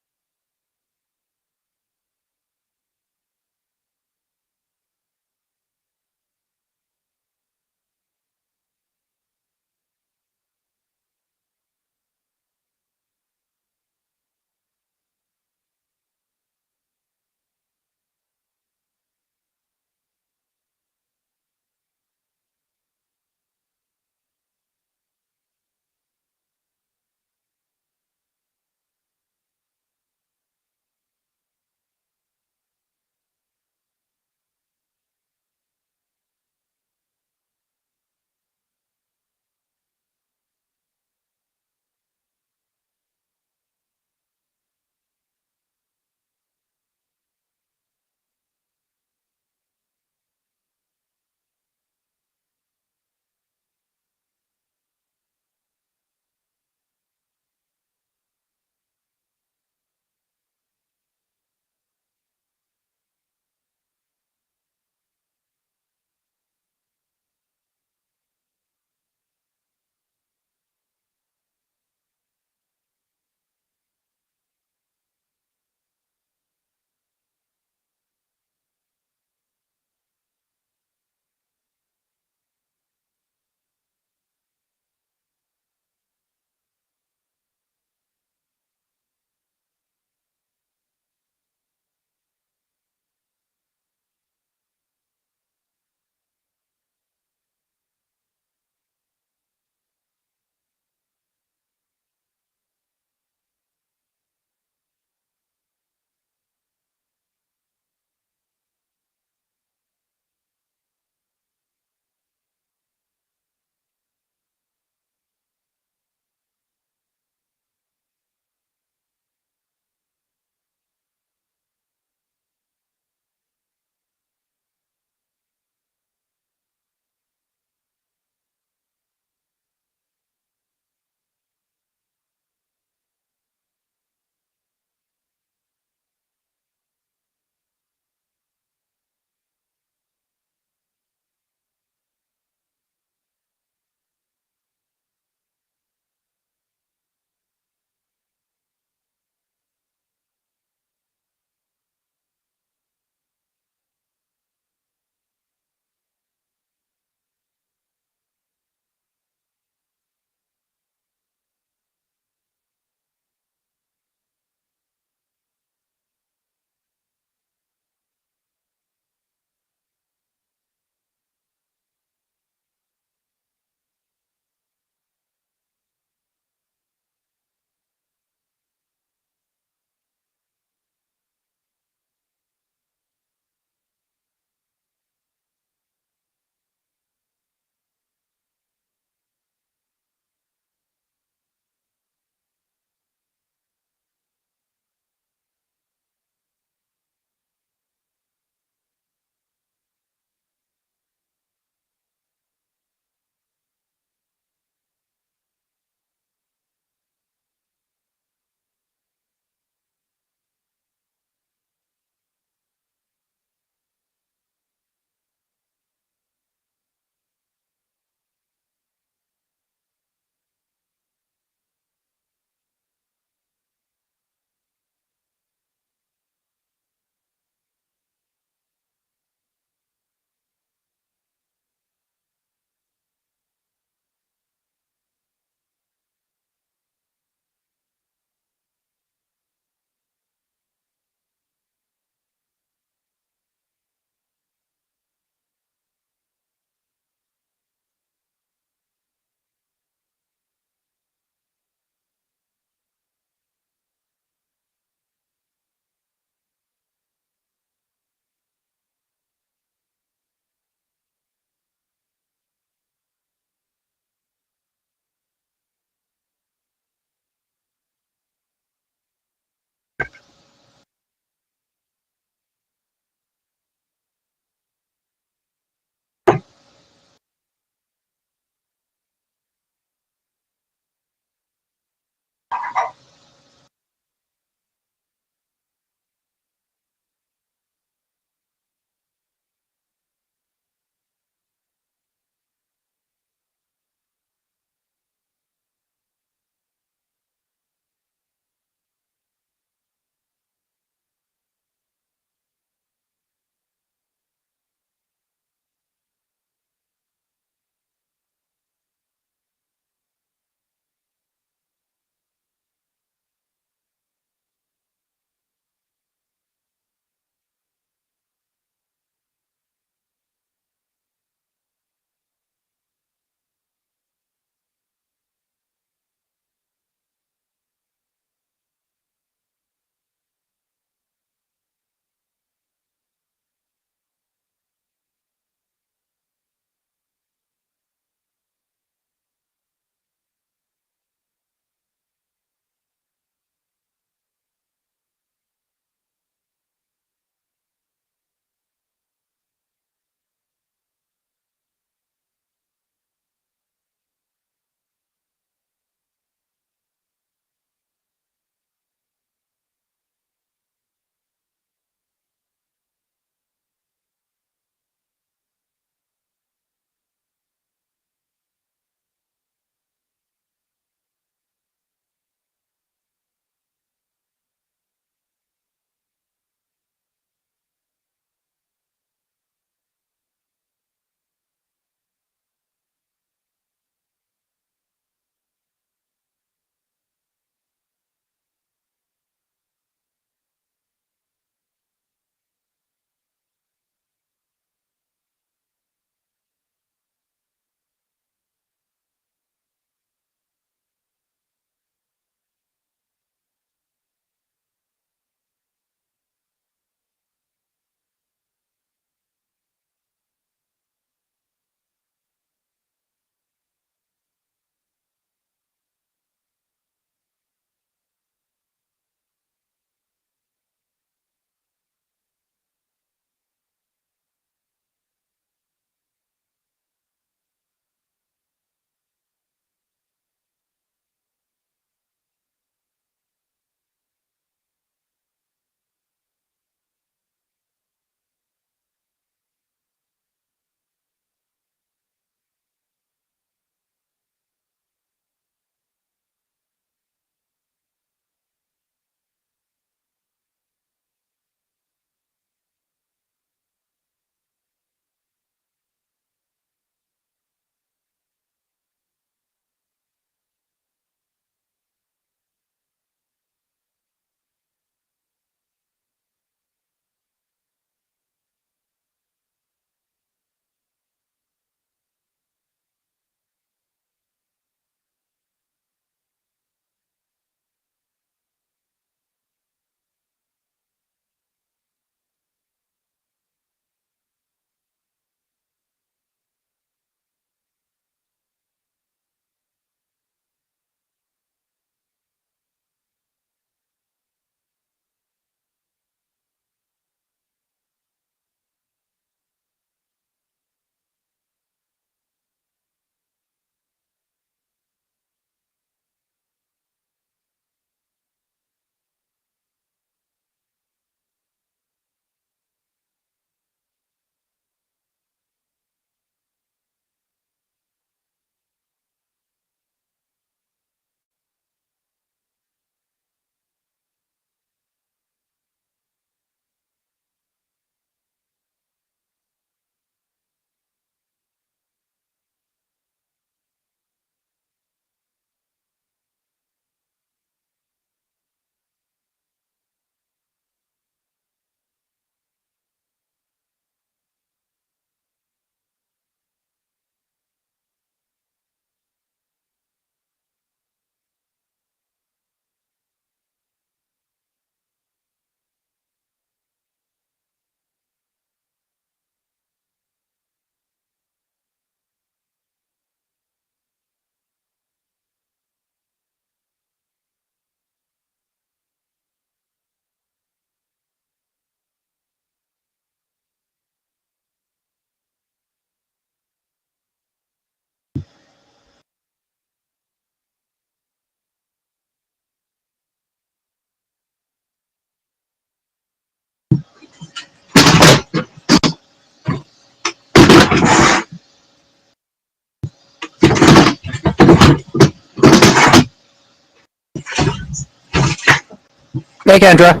Hey, Kendra.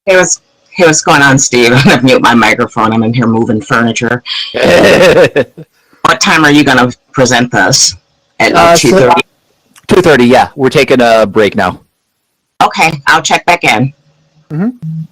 Hey, what's going on, Steve? I'm gonna mute my microphone. I'm in here moving furniture. What time are you gonna present this? At like 2:30? 2:30, yeah. We're taking a break now. Okay, I'll check back in. Mm-hmm.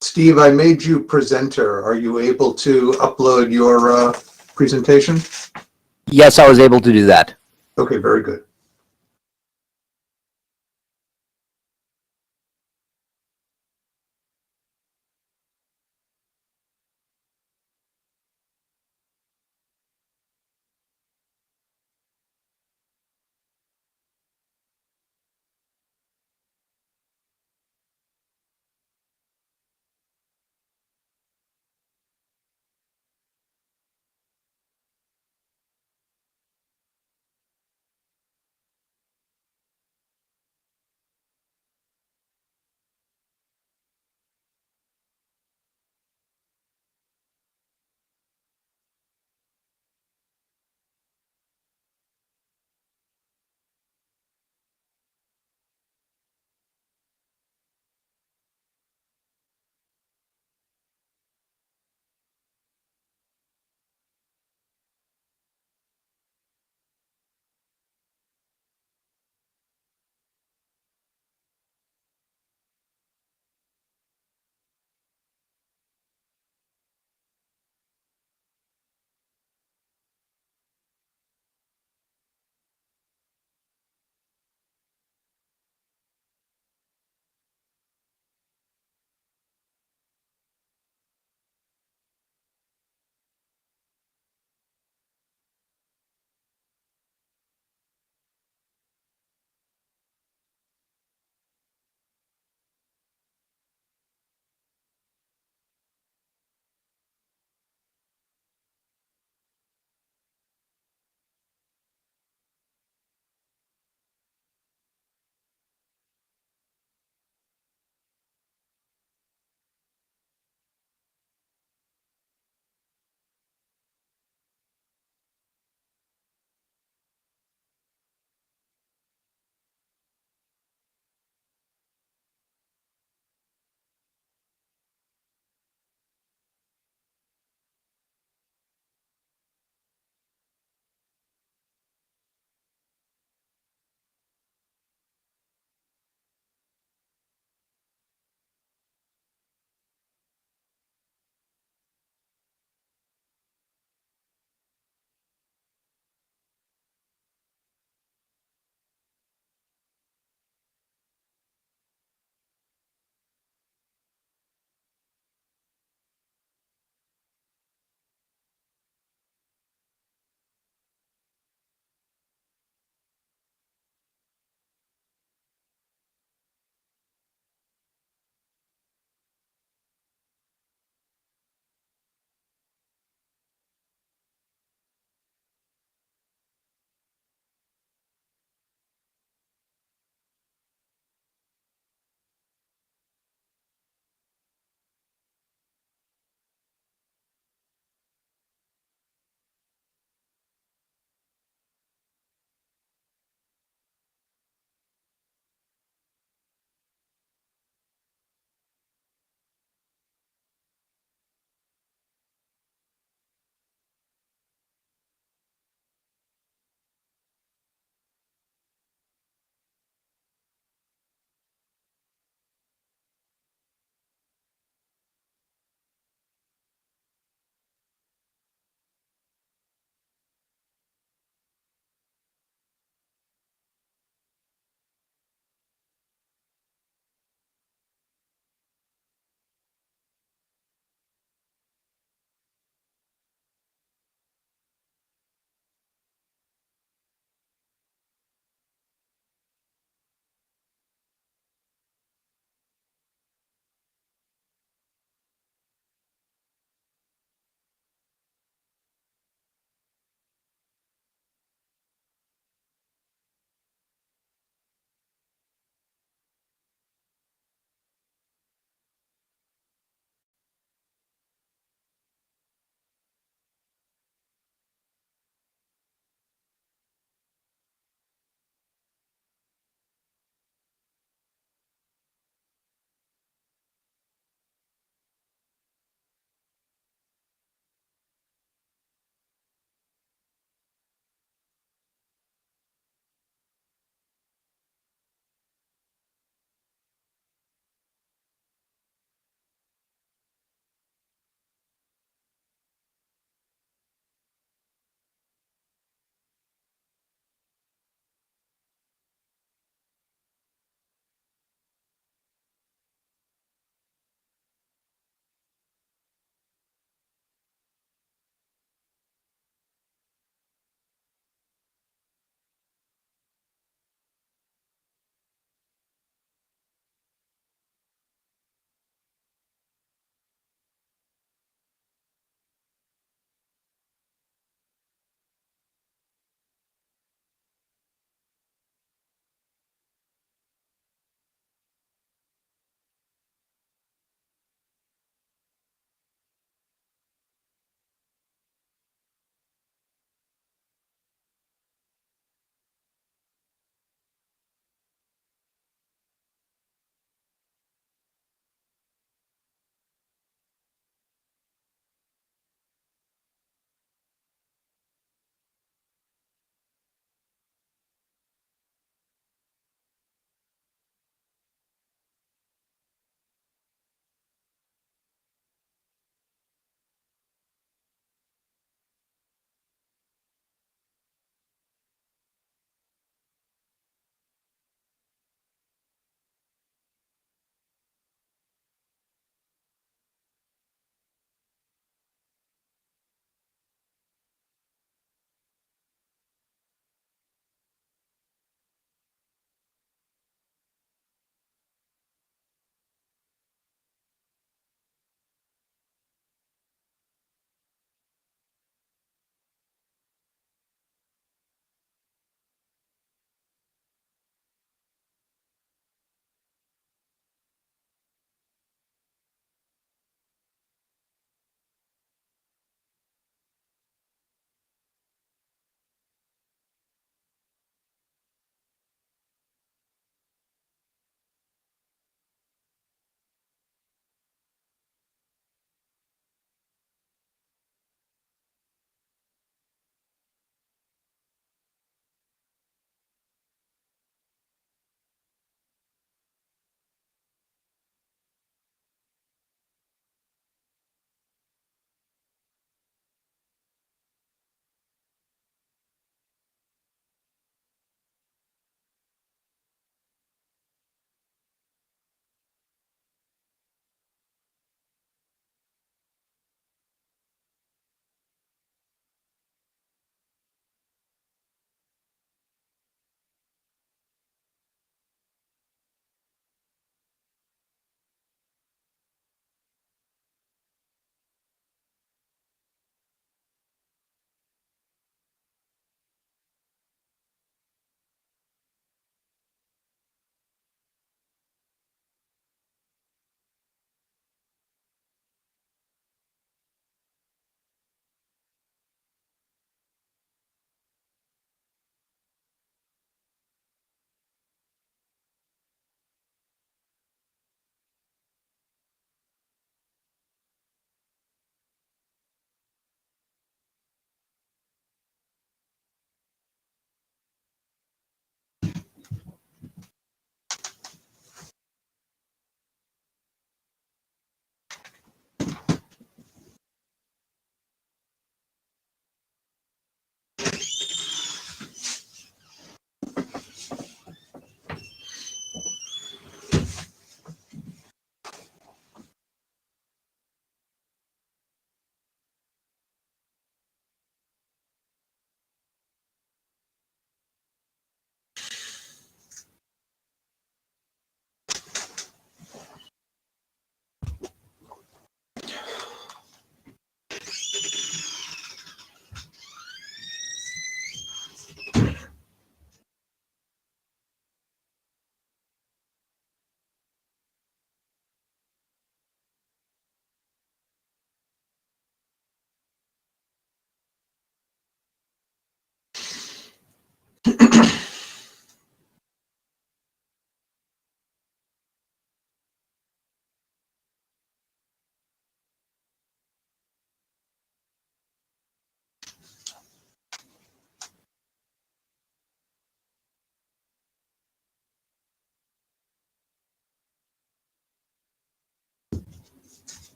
Steve, I made you presenter. Are you able to upload your presentation? Yes, I was able to do that. Okay, very good.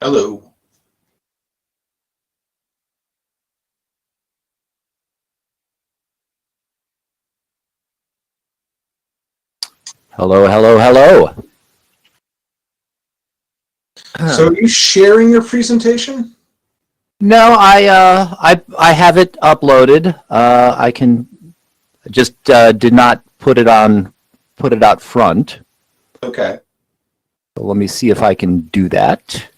Hello. Hello, hello, hello. So are you sharing your presentation? No, I have it uploaded. I can just did not put it out front. Okay. So let me see if I can do that.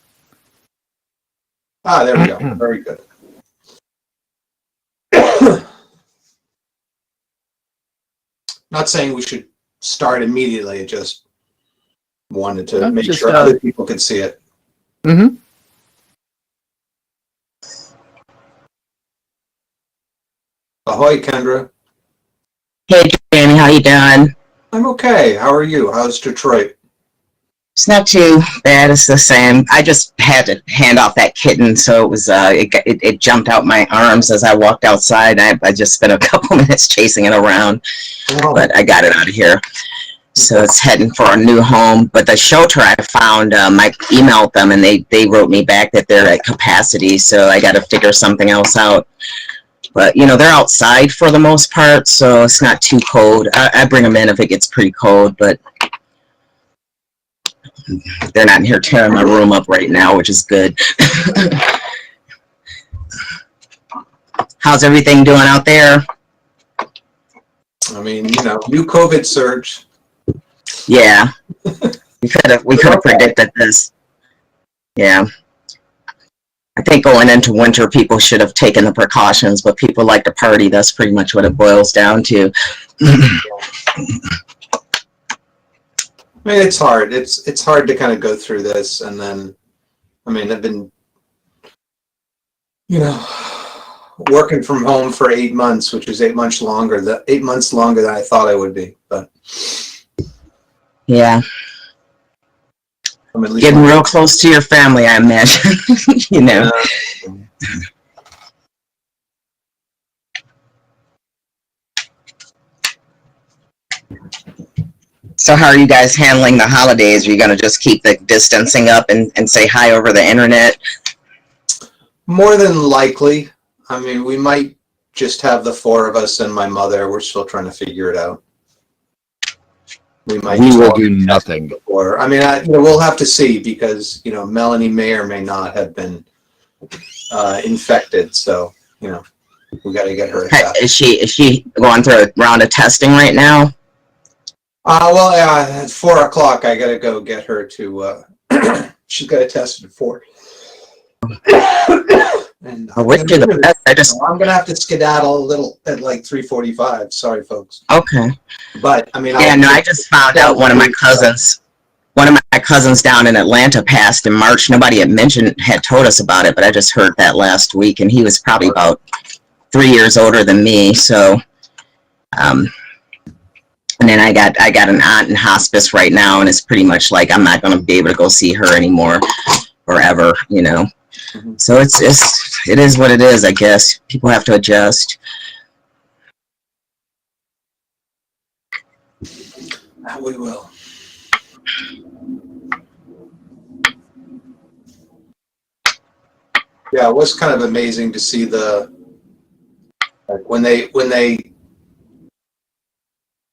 Ah, there we go. Very good. Not saying we should start immediately, just wanted to I'm make just, sure other people could see it. Mm-hmm. Ahoy, Kendra. Hey, Jamie, how you doing? I'm okay. How are you? How's Detroit? It's not too bad. It's the same. I just had to hand off that kitten, so it was it jumped out my arms as I walked outside. I just spent a couple minutes chasing it around, but I got it out of here. So it's heading for a new home. But the shelter I found, I emailed them and they wrote me back that they're at capacity. So I got to figure something else out. But you know they're outside for the most part, so it's not too cold. I bring them in if it gets pretty cold, but they're not in here tearing my room up right now, which is good. How's everything doing out there? I mean, you know, new COVID surge. Yeah, we could have predicted this. Yeah, I think going into winter, people should have taken the precautions, but people like to party. That's pretty much what it boils down to. I mean, it's hard. It's hard to kind of go through this, and then, I mean, I've been, you know, working from home for 8 months, which is 8 months longer. 8 months longer than I thought I would be, but Yeah, I'm at least getting real close to your family, I imagine. You know. So how are you guys handling the holidays? Are you going to just keep the distancing up and say hi over the internet? More than likely. I mean, we might just have the 4 of us and my mother. We're still trying to figure it out. We will do nothing. Before. I mean, you know, we'll have to see because, you know, Melanie may or may not have been infected. So, you know, we got to get her. Is she going through a round of testing right now? Well, at 4 o'clock, I got to go get her to, she's got to test at 4. And I wish you the best. I'm going to have to skedaddle a little at like 3:45. Sorry, folks. Okay. But, I mean, yeah, I just found out one of my cousins down in Atlanta passed in March. Nobody had told us about it, but I just heard that last week, and he was probably about 3 years older than me. So, and then I got an aunt in hospice right now, and it's pretty much like I'm not going to be able to go see her anymore forever, you know. Mm-hmm. So it is what it is, I guess. People have to adjust. We will. Yeah, it was kind of amazing to see when they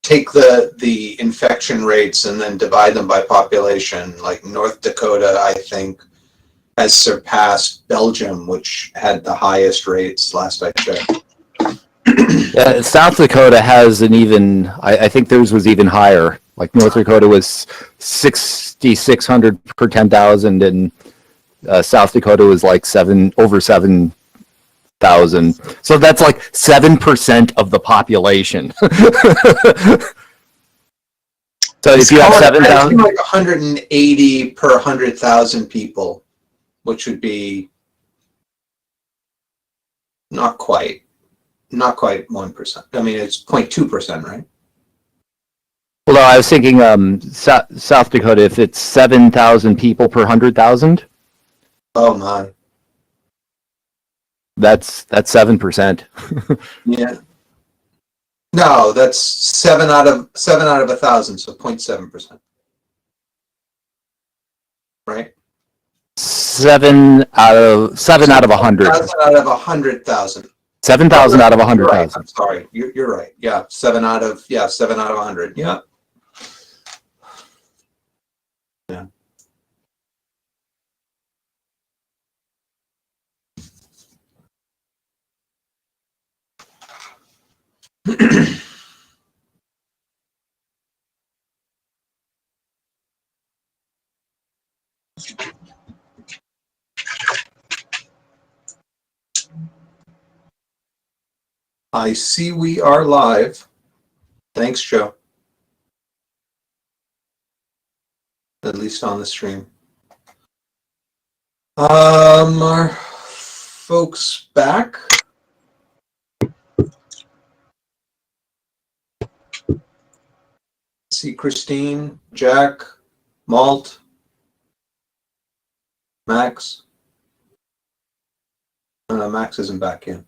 take the infection rates and then divide them by population. Like North Dakota, I think, has surpassed Belgium, which had the highest rates last I checked. Yeah, South Dakota has an even. I think theirs was even higher. Like North Dakota was 6,600 per 10,000, and South Dakota was like over 7 So that's like 7% of the population. So if you have 7,000, like 180 per 100,000 people, which would be not quite 1%. I mean, it's 0.2%, right? well, no, I was thinking South Dakota, if it's 7,000 people per 100,000, Oh my. that's 7%. Yeah. No, that's 7 out of 1,000, so 0.7%. Right? 7 out of 100. 7,000 out of 100,000. 7,000 out of You're right. 100,000. I'm sorry. You're right. Yeah, 7 out of 100. Yeah. Yeah. I see we are live. Thanks, Joe. At least on the stream. Are folks back? See Christine, Jack, Malt, Max. No, Max isn't back yet.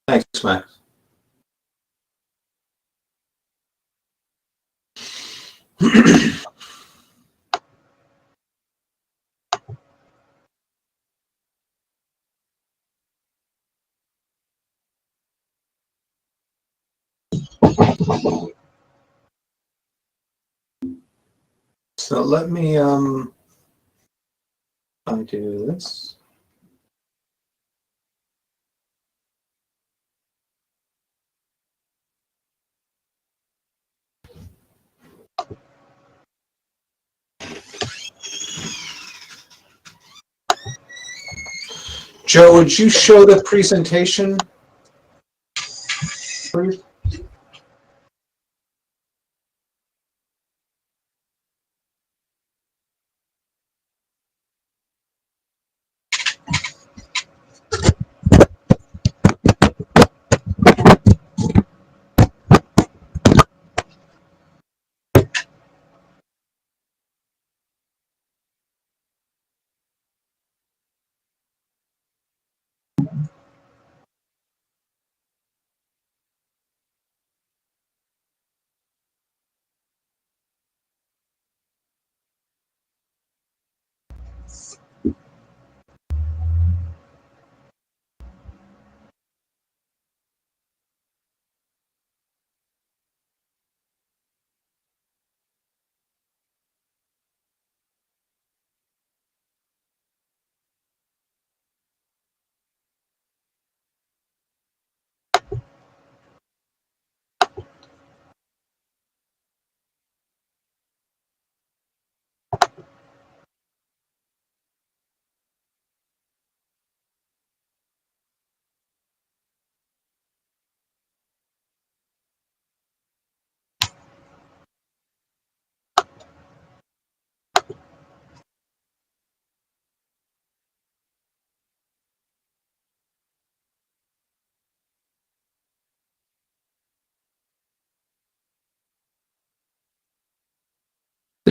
Thanks, Max. So let me undo this. Joe, would you show the presentation, please?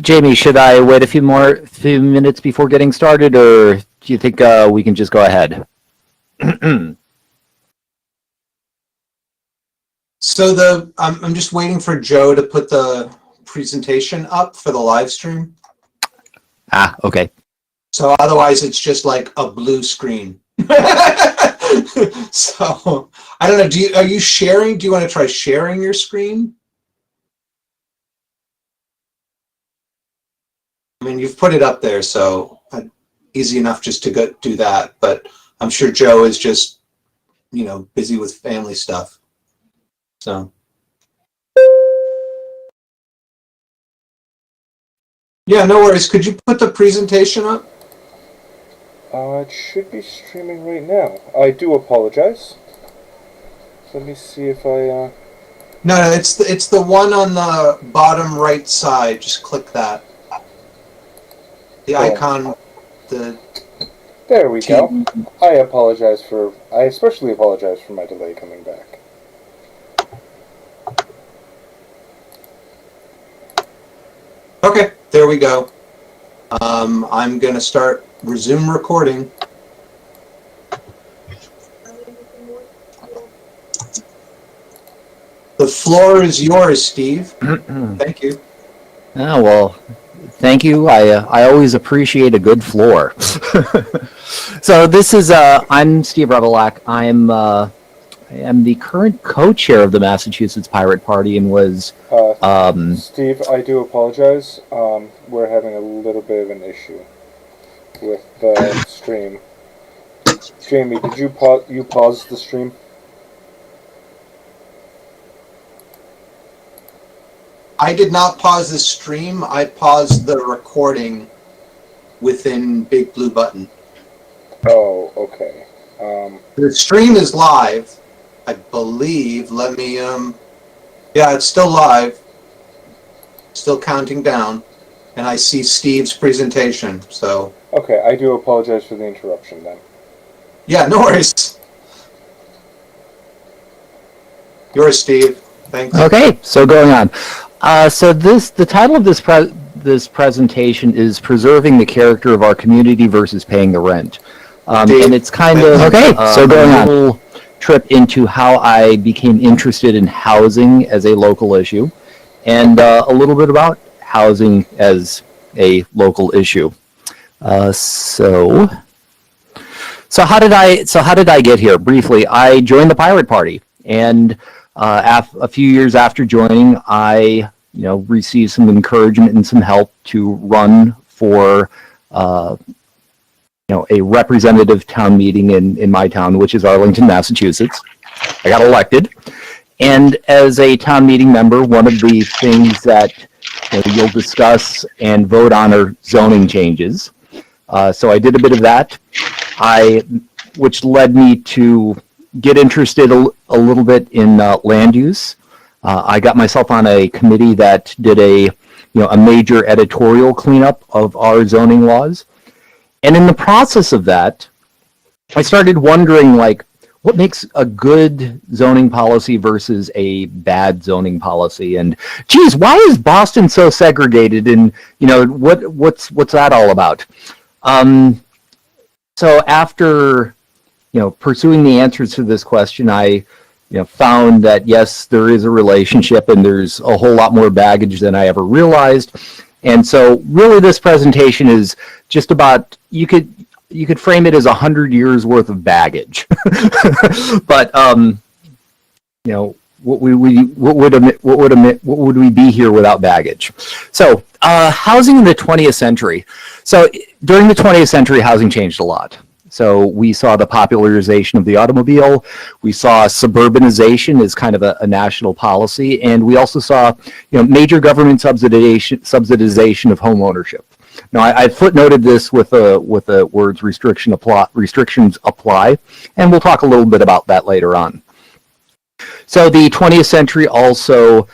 Jamie, should I wait a few minutes before getting started, or do you think we can just go ahead? So I'm just waiting for Joe to put the presentation up for the live stream. Ah, okay. So otherwise it's just like a blue screen. So I don't know. Are you sharing? Do you want to try sharing your screen? I mean, you've put it up there, so easy enough just to go do that. But I'm sure Joe is just, busy with family stuff. So. Yeah, no worries. Could you put the presentation up? It should be streaming right now. I do apologize. Let me see if I, No, it's the one on the bottom right side. Just click that. The icon, the... There we go. I especially apologize for my delay coming back. Okay, there we go. I'm going to resume recording. The floor is yours, Steve. Thank you. Oh, well, thank you. I always appreciate a good floor. So this is, I'm Steve Revelak. I am the current co-chair of the Massachusetts Pirate Party and was... Steve, I do apologize. We're having a little bit of an issue with the stream. Jamie, did you pause the stream? I did not pause the stream. I paused the recording within Big Blue Button. Oh, okay. The stream is live, I believe. Let me, yeah, it's still live. Still counting down. And I see Steve's presentation, so. Okay, I do apologize for the interruption then. Yeah, no worries. Yours, Steve. Thanks. Okay, so going on. The title of this presentation is Preserving the Character of Our Community versus Paying the Rent. And it's kind of a little trip into how I became interested in housing as a local issue, and a little bit about housing as a local issue. So how did I get here? Briefly, I joined the Pirate Party, and a few years after joining, I received some encouragement and some help to run for a representative town meeting in my town, which is Arlington, Massachusetts. I got elected, and as a town meeting member, one of the things that you'll discuss and vote on are zoning changes. So I did a bit of that, which led me to get interested a little bit in land use. I got myself on a committee that did a major editorial cleanup of our zoning laws. And in the process of that, I started wondering, what makes a good zoning policy versus a bad zoning policy? And geez, why is Boston so segregated? And what's that all about? So after pursuing the answers to this question, I found that yes, there is a relationship, and there's a whole lot more baggage than I ever realized. And so really this presentation is just about, you could frame it as 100 years worth of baggage. But what would we be here without baggage? So housing in the 20th century. So during the 20th century, housing changed a lot. So we saw the popularization of the automobile. We saw suburbanization as kind of a national policy, and we also saw major government subsidization of home ownership. Now I footnoted this with the words restrictions apply, and we'll talk a little bit about that later on. So the 20th century also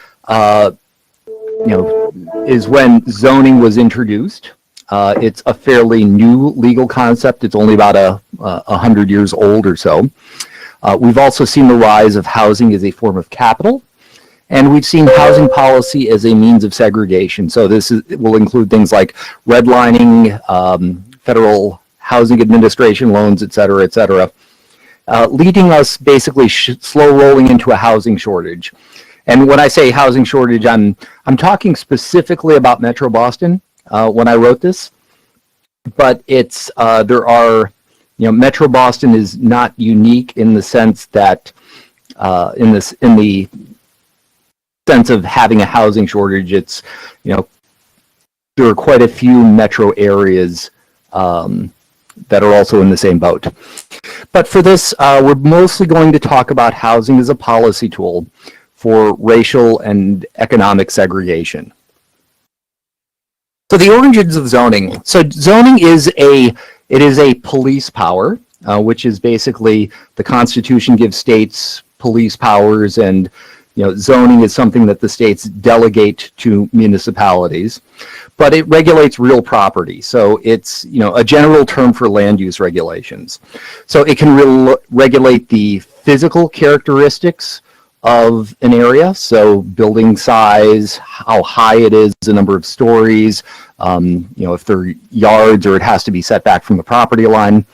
is when zoning was introduced. It's a fairly new legal concept. It's only about 100 years old or so. We've also seen the rise of housing as a form of capital, and we've seen housing policy as a means of segregation. So it will include things like redlining, federal housing administration loans, et cetera, leading us basically slow rolling into a housing shortage. And when I say housing shortage, I'm talking specifically about Metro Boston. When I wrote this, but it's Metro Boston is not unique in the sense that in the sense of having a housing shortage. It's there are quite a few metro areas that are also in the same boat. But for this, we're mostly going to talk about housing as a policy tool for racial and economic segregation. So the origins of zoning. So zoning is a police power, which is basically the Constitution gives states police powers, and zoning is something that the states delegate to municipalities. But it regulates real property, so it's a general term for land use regulations. So it can regulate the physical characteristics of an area, so building size, how high it is, the number of stories, if they're yards or it has to be set back from the property line.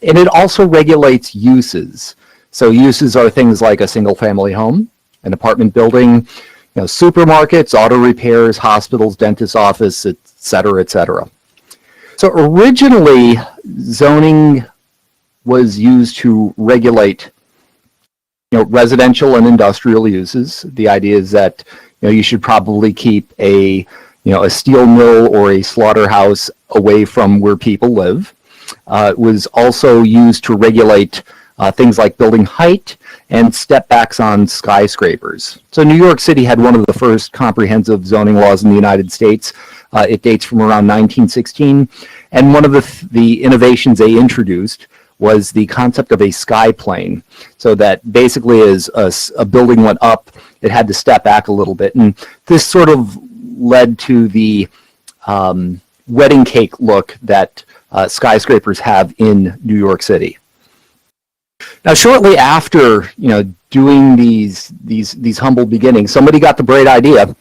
And it also regulates uses. So uses are things like a single-family home, an apartment building, supermarkets, auto repairs, hospitals, dentist's office, et cetera, et cetera. So originally, zoning was used to regulate residential and industrial uses. The idea is that you should probably keep a steel mill or a slaughterhouse away from where people live. It was also used to regulate things like building height and step backs on skyscrapers. So New York City had one of the first comprehensive zoning laws in the United States. It dates from around 1916, and one of the innovations they introduced was the concept of a sky plane. So that basically as a building went up, it had to step back a little bit. And this sort of led to the wedding cake look that skyscrapers have in New York City. Now, shortly after, doing these humble beginnings, somebody got the bright idea,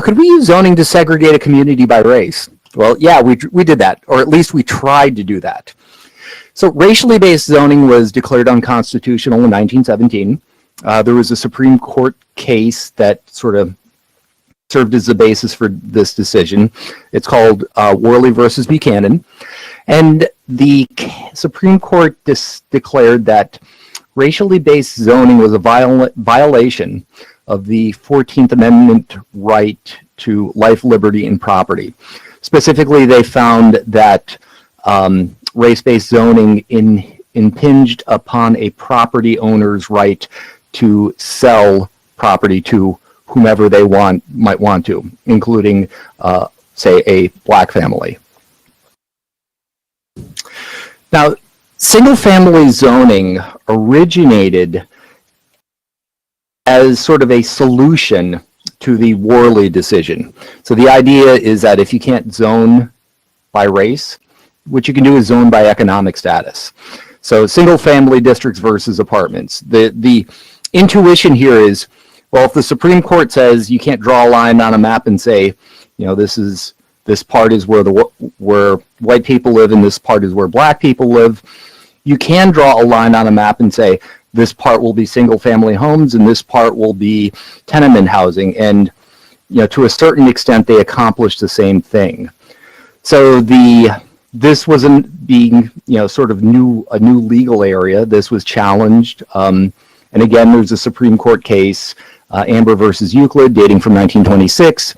could we use zoning to segregate a community by race? Well, yeah, we did that, or at least we tried to do that. So racially based zoning was declared unconstitutional in 1917. There was a Supreme Court case that sort of served as the basis for this decision. It's called Worley versus Buchanan. And the Supreme Court declared that racially based zoning was a violation of the 14th Amendment right to life, liberty, and property. Specifically, they found that race-based zoning impinged upon a property owner's right to sell property to whomever they might want to, including, say, a black family. Now, single-family zoning originated as sort of a solution to the Worley decision. So the idea is that if you can't zone by race, what you can do is zone by economic status. So single-family districts versus apartments. The intuition here is, well, if the Supreme Court says you can't draw a line on a map and say, this part is where white people live and this part is where black people live, you can draw a line on a map and say this part will be single-family homes and this part will be tenement housing. And to a certain extent, they accomplish the same thing. So this wasn't being sort of a new legal area. This was challenged, and again, there's a Supreme Court case, Amber versus Euclid, dating from 1926,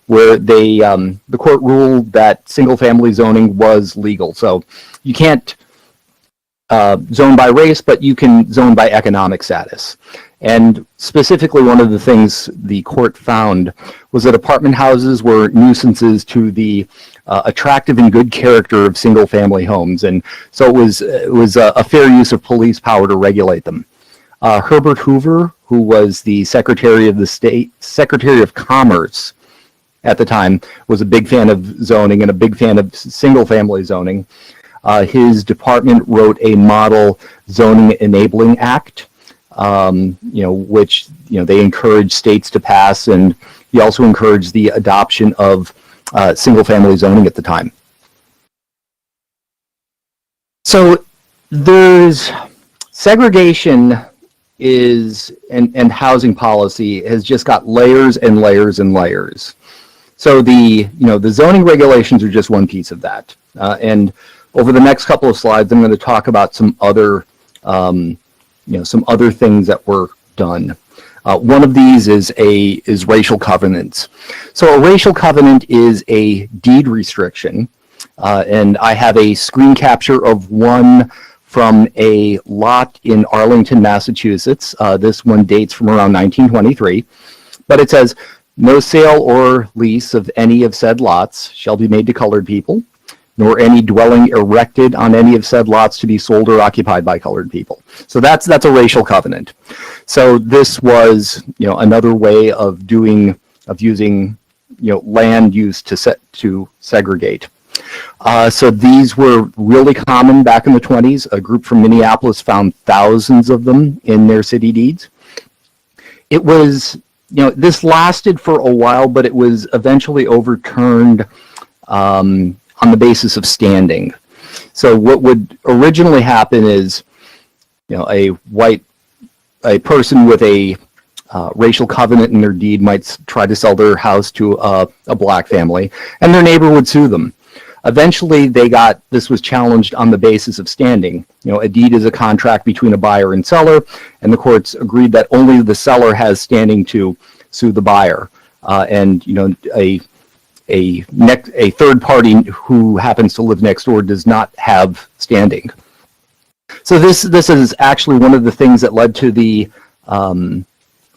where the court ruled that single-family zoning was legal. So you can't zone by race, but you can zone by economic status. And specifically, one of the things the court found was that apartment houses were nuisances to the attractive and good character of single-family homes, and so it was a fair use of police power to regulate them. Herbert Hoover, who was the Secretary of Commerce at the time, was a big fan of zoning and a big fan of single-family zoning. His department wrote a model zoning enabling act, which they encouraged states to pass, and he also encouraged the adoption of single-family zoning at the time. So there's segregation and housing policy has just got layers and layers and layers. So the zoning regulations are just one piece of that, and over the next couple of slides, I'm going to talk about some other things that were done. One of these is racial covenants. So a racial covenant is a deed restriction, and I have a screen capture of one from a lot in Arlington, Massachusetts. This one dates from around 1923, but it says, "No sale or lease of any of said lots shall be made to colored people, nor any dwelling erected on any of said lots to be sold or occupied by colored people." So that's a racial covenant. So this was, another way of using, land use to segregate. So these were really common back in the 20s. A group from Minneapolis found thousands of them in their city deeds. It was, this lasted for a while, but it was eventually overturned on the basis of standing. So what would originally happen is, a person with a racial covenant in their deed might try to sell their house to a black family, and their neighbor would sue them. Eventually, this was challenged on the basis of standing. A deed is a contract between a buyer and seller, and the courts agreed that only the seller has standing to sue the buyer, and a third party who happens to live next door does not have standing. So this is actually one of the things that led to the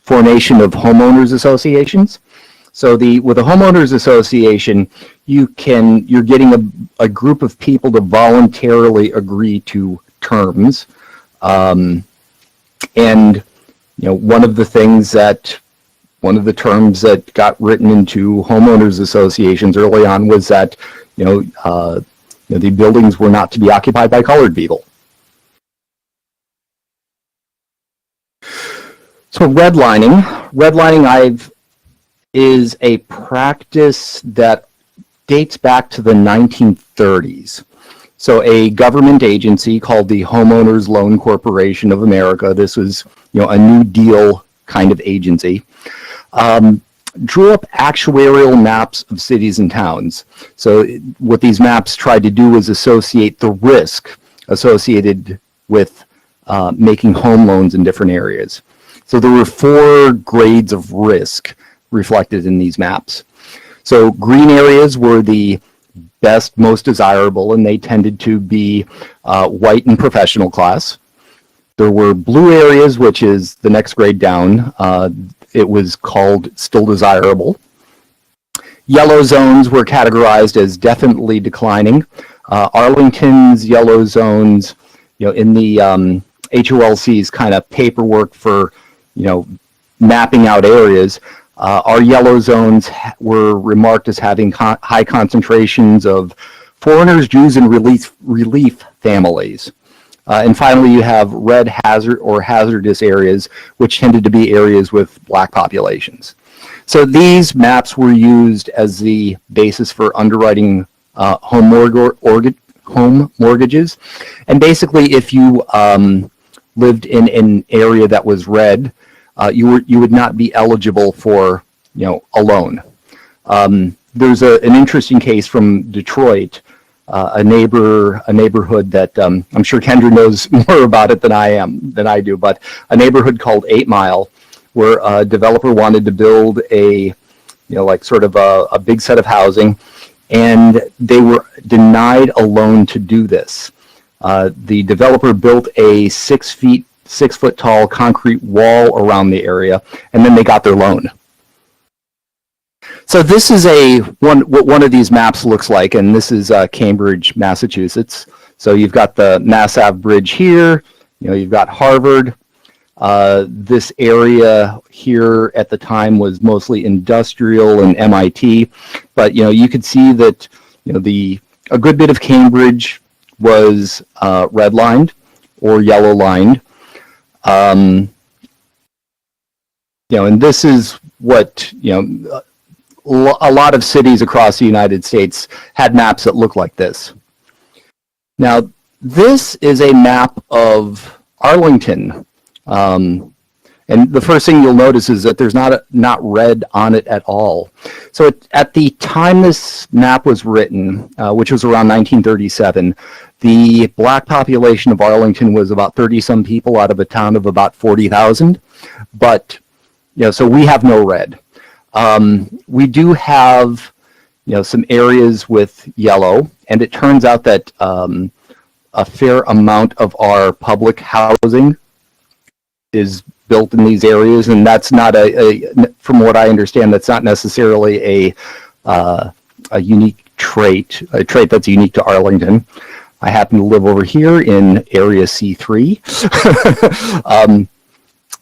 formation of homeowners associations. So with a homeowners association, you're getting a group of people to voluntarily agree to terms, and one of the terms that got written into homeowners associations early on was that the buildings were not to be occupied by colored people. So redlining is a practice that dates back to the 1930s. So a government agency called the Homeowners Loan Corporation of America, this was a New Deal kind of agency, drew up actuarial maps of cities and towns. So what these maps tried to do was associate the risk associated with making home loans in different areas. So there were 4 grades of risk reflected in these maps. So green areas were the best, most desirable, and they tended to be white and professional class. There were blue areas, which is the next grade down. It was called still desirable. Yellow zones were categorized as definitely declining. Arlington's yellow zones, in the HOLC's kind of paperwork for, mapping out areas, our yellow zones were remarked as having high concentrations of foreigners, Jews, and relief families. And finally, you have red hazard or hazardous areas, which tended to be areas with black populations. So these maps were used as the basis for underwriting home mortgages. And basically, if you lived in an area that was red, you would not be eligible for a loan. There's an interesting case from Detroit, a neighborhood that I'm sure Kendra knows more about it than I do, but a neighborhood called 8 Mile, where a developer wanted to build a sort of a big set of housing, and they were denied a loan to do this. The developer built a 6 foot tall concrete wall around the area, and then they got their loan. So this is what one of these maps looks like, and this is Cambridge, Massachusetts. So you've got the Mass Ave Bridge here, you've got Harvard. This area here at the time was mostly industrial and MIT, but you could see that a good bit of Cambridge was redlined or yellow lined. And this is what a lot of cities across the United States had maps that look like this. Now, this is a map of Arlington. And the first thing you'll notice is that there's not red on it at all. So at the time this map was written, which was around 1937, the black population of Arlington was about 30-some people out of a town of about 40,000. But, so we have no red. We do have, some areas with yellow, and it turns out that a fair amount of our public housing is built in these areas, and that's not from what I understand, that's not necessarily a unique trait, a trait that's unique to Arlington. I happen to live over here in Area C3,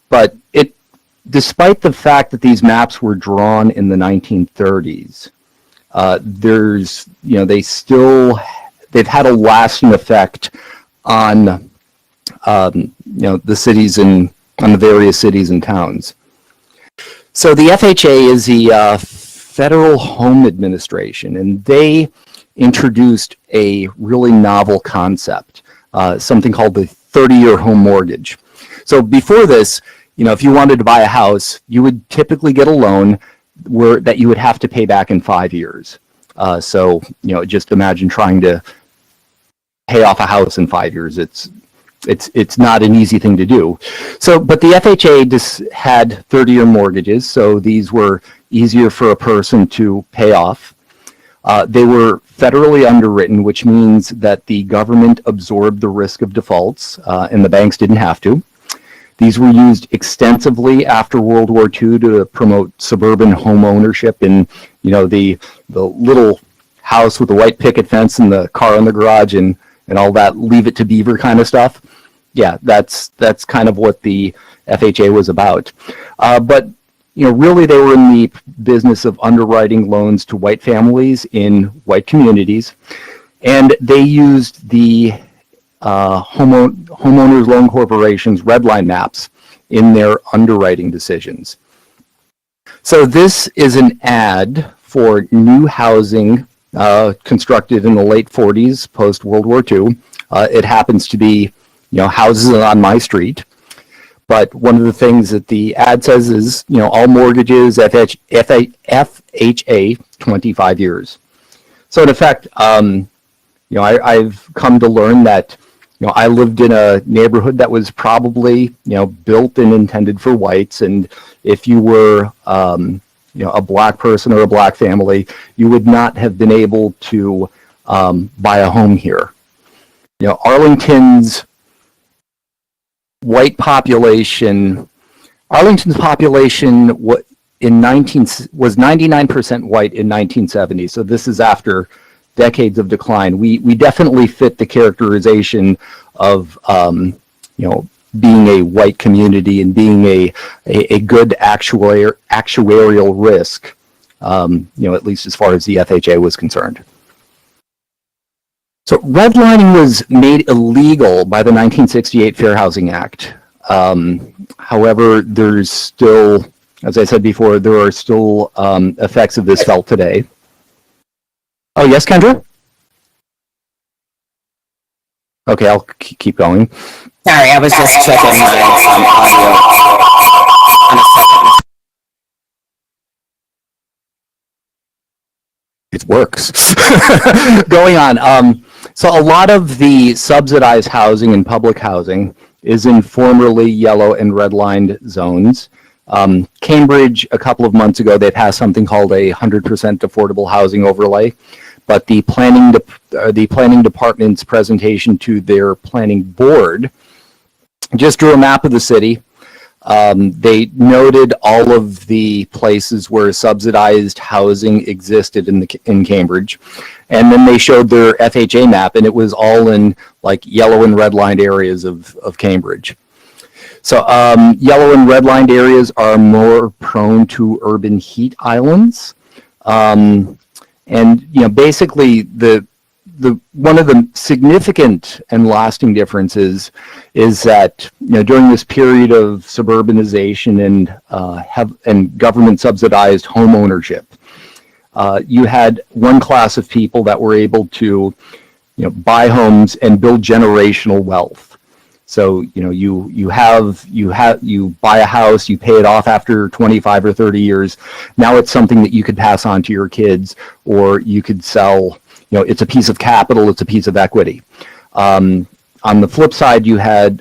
but despite the fact that these maps were drawn in the 1930s, they've had a lasting effect on the cities and on the various cities and towns. So the FHA is the Federal Home Administration, and they introduced a really novel concept, something called the 30-year home mortgage. So before this, if you wanted to buy a house, you would typically get a loan that you would have to pay back in 5 years. So just imagine trying to pay off a house in 5 years. It's not an easy thing to do. So, but the FHA just had 30-year mortgages, so these were easier for a person to pay off. They were federally underwritten, which means that the government absorbed the risk of defaults, and the banks didn't have to. These were used extensively after World War II to promote suburban home ownership in, the little house with the white picket fence and the car in the garage and all that Leave It to Beaver kind of stuff. Yeah, that's kind of what the FHA was about. But really they were in the business of underwriting loans to white families in white communities, and they used the Homeowners Loan Corporation's red line maps in their underwriting decisions. So this is an ad for new housing constructed in the late 40s, post World War II. It happens to be, houses on my street. But one of the things that the ad says is, all mortgages, FHA, 25 years. So in effect, I've come to learn that, I lived in a neighborhood that was probably, built and intended for whites. And if you were, a black person or a black family, you would not have been able to buy a home here. Arlington's population was 99% white in 1970. So this is after decades of decline. We definitely fit the characterization of being a white community and being a good actuarial risk, at least as far as the FHA was concerned. So redlining was made illegal by the 1968 Fair Housing Act. However, there's still, as I said before, there are still effects of this felt today. Oh, yes, Kendra? Okay, I'll keep going. Sorry, I was just checking my audio on a second. It works. Going on. So a lot of the subsidized housing and public housing is in formerly yellow and redlined zones. Cambridge, a couple of months ago, they passed something called a 100% affordable housing overlay. But the planning department's presentation to their planning board just drew a map of the city. They noted all of the places where subsidized housing existed in Cambridge, and then they showed their FHA map, and it was all in like yellow and redlined areas of Cambridge. So yellow and redlined areas are more prone to urban heat islands. And basically the one of the significant and lasting differences is that during this period of suburbanization and government subsidized home ownership, you had one class of people that were able to buy homes and build generational wealth. So you buy a house, you pay it off after 25 or 30 years. Now it's something that you could pass on to your kids, or you could sell. It's a piece of capital, it's a piece of equity. On the flip side, you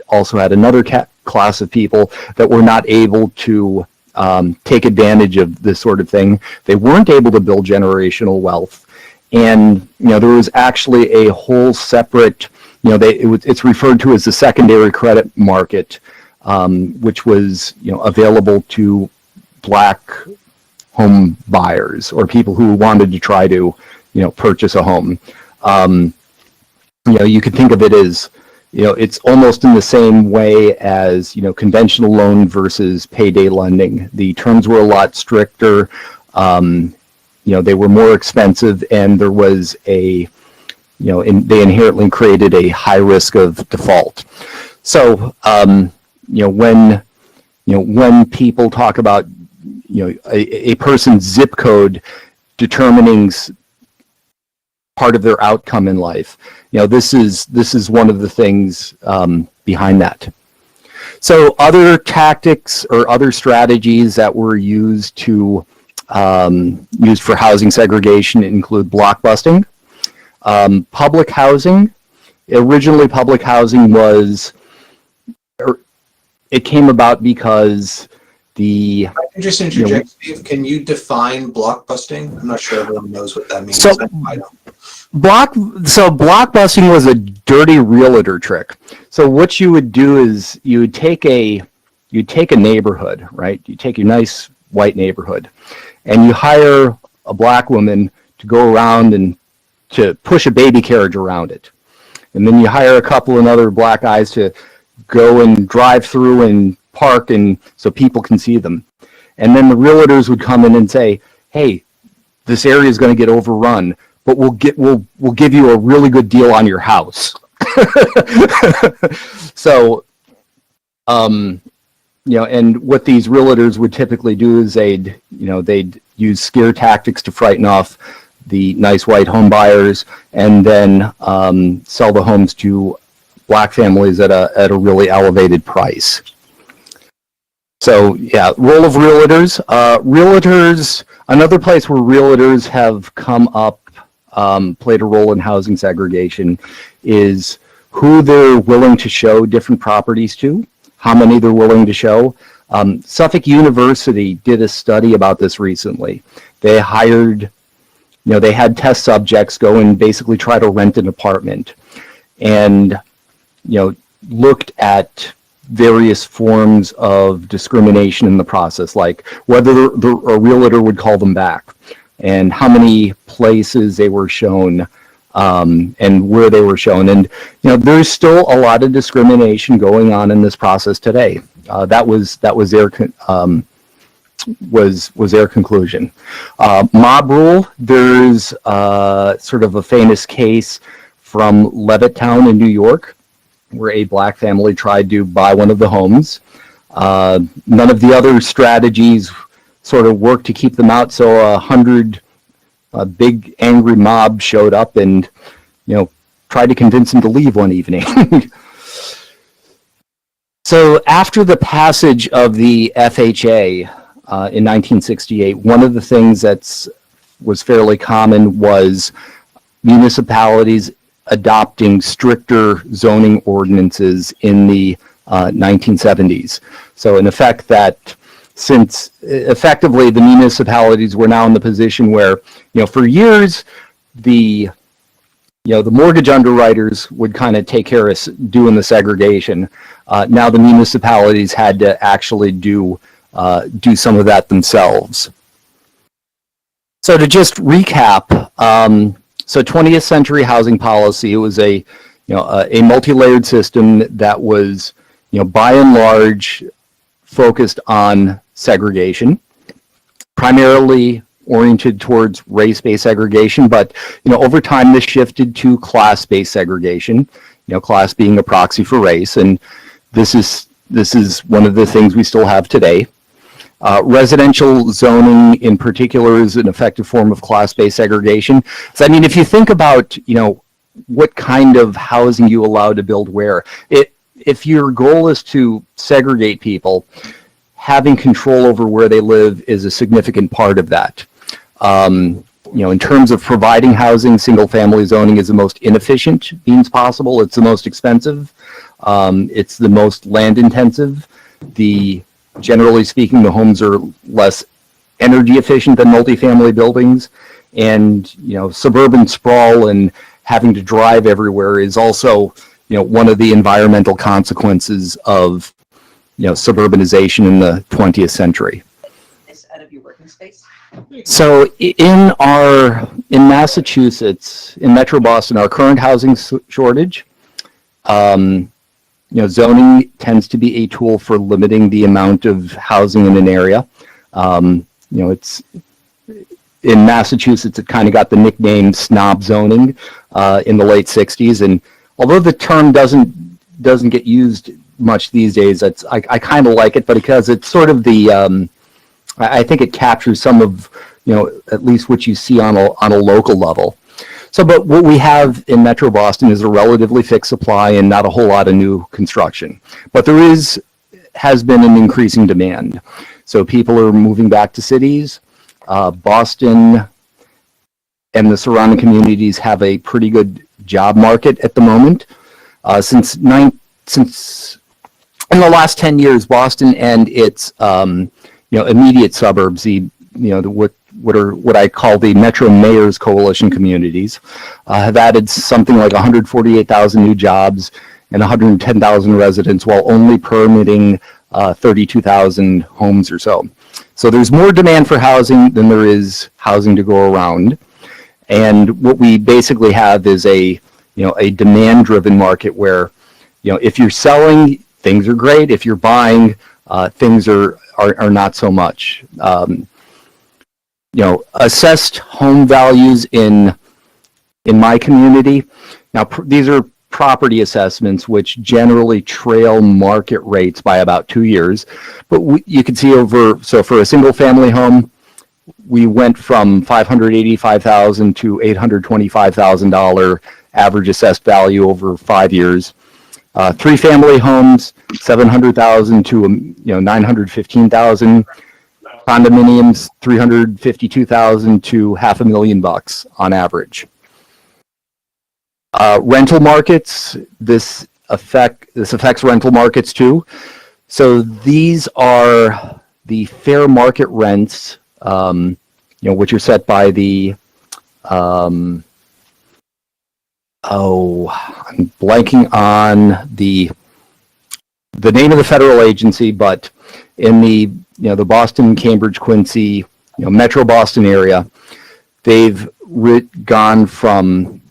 also had another class of people that were not able to take advantage of this sort of thing. They weren't able to build generational wealth, and there was actually a whole separate it's referred to as the secondary credit market, which was available to black home buyers or people who wanted to try to purchase a home. You could think of it as it's almost in the same way as conventional loan versus payday lending. The terms were a lot stricter. They were more expensive, and there was they inherently created a high risk of default. So when people talk about a person's zip code determining part of their outcome in life, this is one of the things behind that. So other tactics or other strategies that were used for housing segregation include blockbusting, public housing. Originally, public housing it came about because I can just interject, Steve. Can you define blockbusting? I'm not sure everyone knows what that means. So, I don't. Blockbusting was a dirty realtor trick. So what you would do is you'd take a neighborhood, right? You take your nice white neighborhood, and you hire a black woman to go around and to push a baby carriage around it. And then you hire a couple of other black guys to go and drive through and park, and so people can see them. And then the realtors would come in and say, hey, this area is going to get overrun, but we'll give you a really good deal on your house. So, and what these realtors would typically do is they'd use scare tactics to frighten off the nice white home buyers, and then sell the homes to black families at a really elevated price. So yeah, role of realtors. Another place where realtors have come up, played a role in housing segregation, is who they're willing to show different properties to, how many they're willing to show. Suffolk University did a study about this recently. They hired, they had test subjects go and basically try to rent an apartment, and looked at various forms of discrimination in the process, like whether a realtor would call them back, and how many places they were shown, and where they were shown. And there's still a lot of discrimination going on in this process today. That was their conclusion. Mob rule. There's sort of a famous case from Levittown in New York, where a black family tried to buy one of the homes. None of the other strategies sort of worked to keep them out, so 100 big angry mob showed up and tried to convince them to leave one evening. So after the passage of the FHA in 1968, one of the things that was fairly common was municipalities adopting stricter zoning ordinances in the 1970s. So in effect, since effectively the municipalities were now in the position where, for years, the mortgage underwriters would kind of take care of doing the segregation. Now the municipalities had to actually do some of that themselves. So to just recap, so 20th century housing policy, it was a multi-layered system that was, by and large, focused on segregation, primarily oriented towards race-based segregation, but over time this shifted to class-based segregation, class being a proxy for race, and this is one of the things we still have today. Residential zoning in particular is an effective form of class-based segregation. So I mean, if you think about what kind of housing you allow to build where, if your goal is to segregate people, having control over where they live is a significant part of that. In terms of providing housing, single-family zoning is the most inefficient means possible. It's the most expensive. It's the most land-intensive. Generally speaking, the homes are less energy efficient than multifamily buildings, and suburban sprawl and having to drive everywhere is also one of the environmental consequences of, suburbanization in the 20th century. Out of your working space? So in Massachusetts, in Metro Boston, our current housing shortage, zoning tends to be a tool for limiting the amount of housing in an area. It's in Massachusetts, it kind of got the nickname snob zoning in the late 60s. And although the term doesn't get used much these days, I kind of like it, but because it's sort of the, I think it captures some of, at least what you see on a local level. So, but what we have in Metro Boston is a relatively fixed supply and not a whole lot of new construction. But there has been an increasing demand. So people are moving back to cities. Boston and the surrounding communities have a pretty good job market at the moment. Since in the last 10 years, Boston and its immediate suburbs, what I call the Metro Mayors Coalition communities, have added something like 148,000 new jobs and 110,000 residents, while only permitting 32,000 homes or so. So there's more demand for housing than there is housing to go around. And what we basically have is a demand-driven market where, if you're selling, things are great. If you're buying, things are not so much. Assessed home values in my community. Now, these are property assessments, which generally trail market rates by about 2 years. But you can see so for a single family home, we went from $585,000 to $825,000 average assessed value over 5 years. 3 family homes, $700,000 to $915,000. Condominiums, $352,000 to $500,000 on average. Rental markets, this affects rental markets too. So these are the fair market rents, which are set by the I'm blanking on the name of the federal agency, but in the Boston, Cambridge, Quincy, Metro Boston area, they've gone from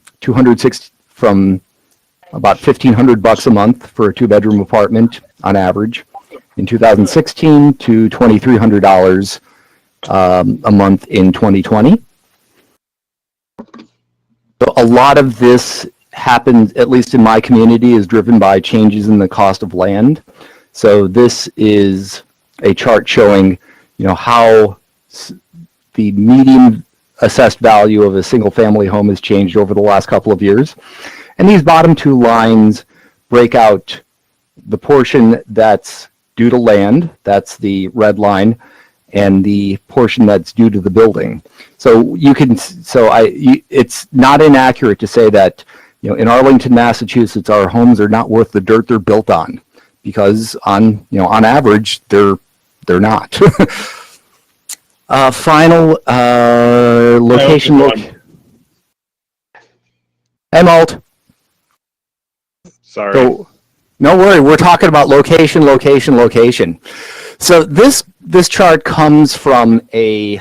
about $1,500 a month for a 2-bedroom apartment on average in 2016 to $2,300 a month in 2020. So a lot of this happens, at least in my community, is driven by changes in the cost of land. So this is a chart showing, how the median assessed value of a single family home has changed over the last couple of years. And these bottom 2 lines break out the portion that's due to land, that's the red line, and the portion that's due to the building. So it's not inaccurate to say that, in Arlington, Massachusetts, our homes are not worth the dirt they're built on, because on average, they're not. Final location. Hey, Malt. Sorry. So, no worry. We're talking about location. So this chart comes from the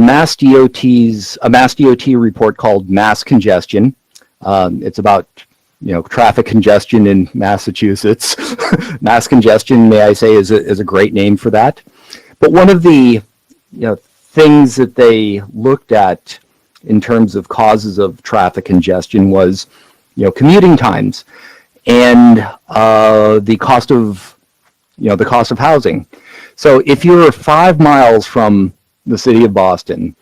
Mass DOT report called Mass Congestion. It's about traffic congestion in Massachusetts. Mass congestion, may I say, is a great name for that. But one of the things that they looked at in terms of causes of traffic congestion was commuting times and the cost of housing. So if you're 5 miles from the city of Boston,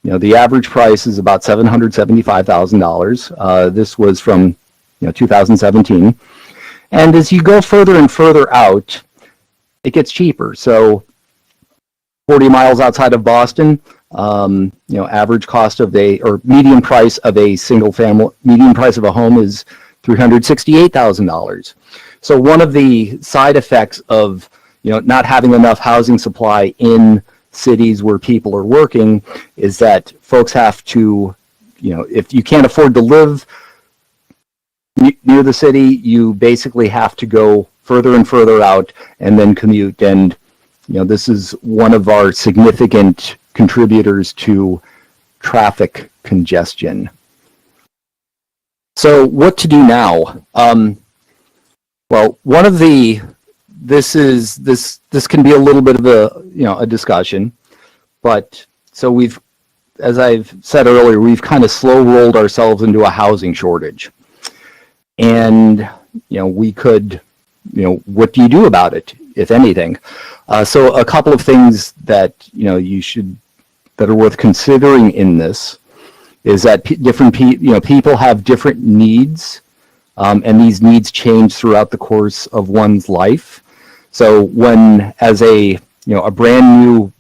the average price is about $775,000. This was from 2017. And as you go further and further out, it gets cheaper. So 40 miles outside of Boston, average cost of median price of a single family, median price of a home is $368,000. So one of the side effects of not having enough housing supply in cities where people are working is that folks have to, if you can't afford to live near the city, you basically have to go further and further out and then commute. And this is one of our significant contributors to traffic congestion. So what to do now? Well, one of this can be a little bit of a discussion, but so as I've said earlier, we've kind of slow rolled ourselves into a housing shortage. And, we could, what do you do about it, if anything? So a couple of things that, that are worth considering in this is that people have different needs, and these needs change throughout the course of one's life. So when, as a brand new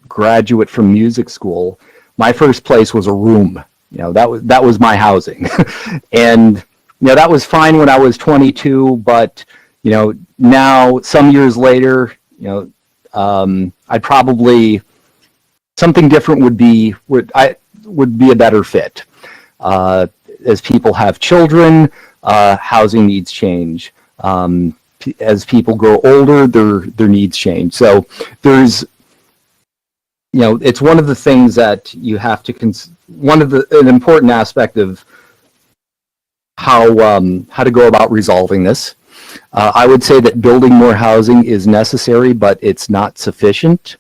graduate from music school, my first place was a room. That was my housing. And that was fine when I was 22, but now some years later, I'd probably, something different would be a better fit. As people have children, housing needs change. As people grow older, their needs change. So there's, it's one of the things that you have to an important aspect of how to go about resolving this. I would say that building more housing is necessary, but it's not sufficient,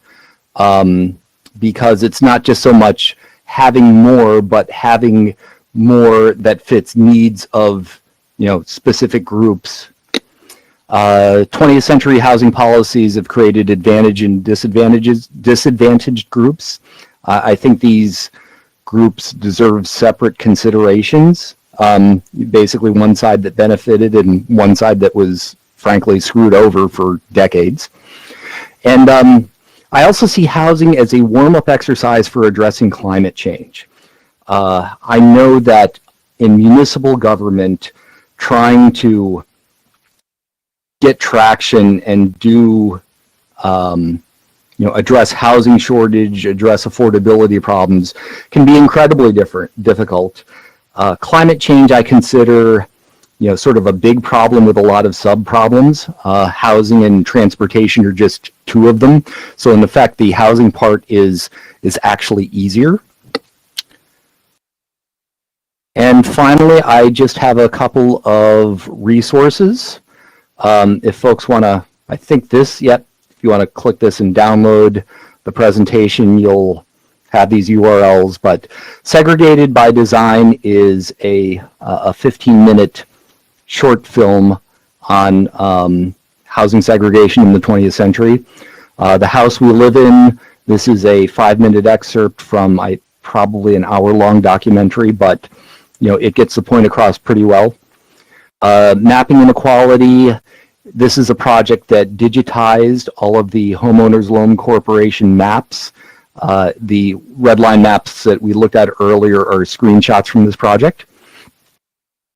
because it's not just so much having more, but having more that fits needs of specific groups. 20th century housing policies have created advantage and disadvantaged groups. I think these groups deserve separate considerations. Basically one side that benefited and one side that was frankly screwed over for decades. And I also see housing as a warm-up exercise for addressing climate change. I know that in municipal government, trying to get traction and do, address housing shortage, address affordability problems can be incredibly difficult. Climate change, I consider, sort of a big problem with a lot of sub-problems. Housing and transportation are just two of them. So in effect, the housing part is actually easier. And finally, I just have a couple of resources. If folks want to, I think this, if you want to click this and download the presentation, you'll have these URLs, but Segregated by Design is a 15-minute short film on housing segregation in the 20th century. The House We Live In, this is a 5-minute excerpt from probably an hour-long documentary, but it gets the point across pretty well. Mapping Inequality, this is a project that digitized all of the Homeowners Loan Corporation maps. The red line maps that we looked at earlier are screenshots from this project.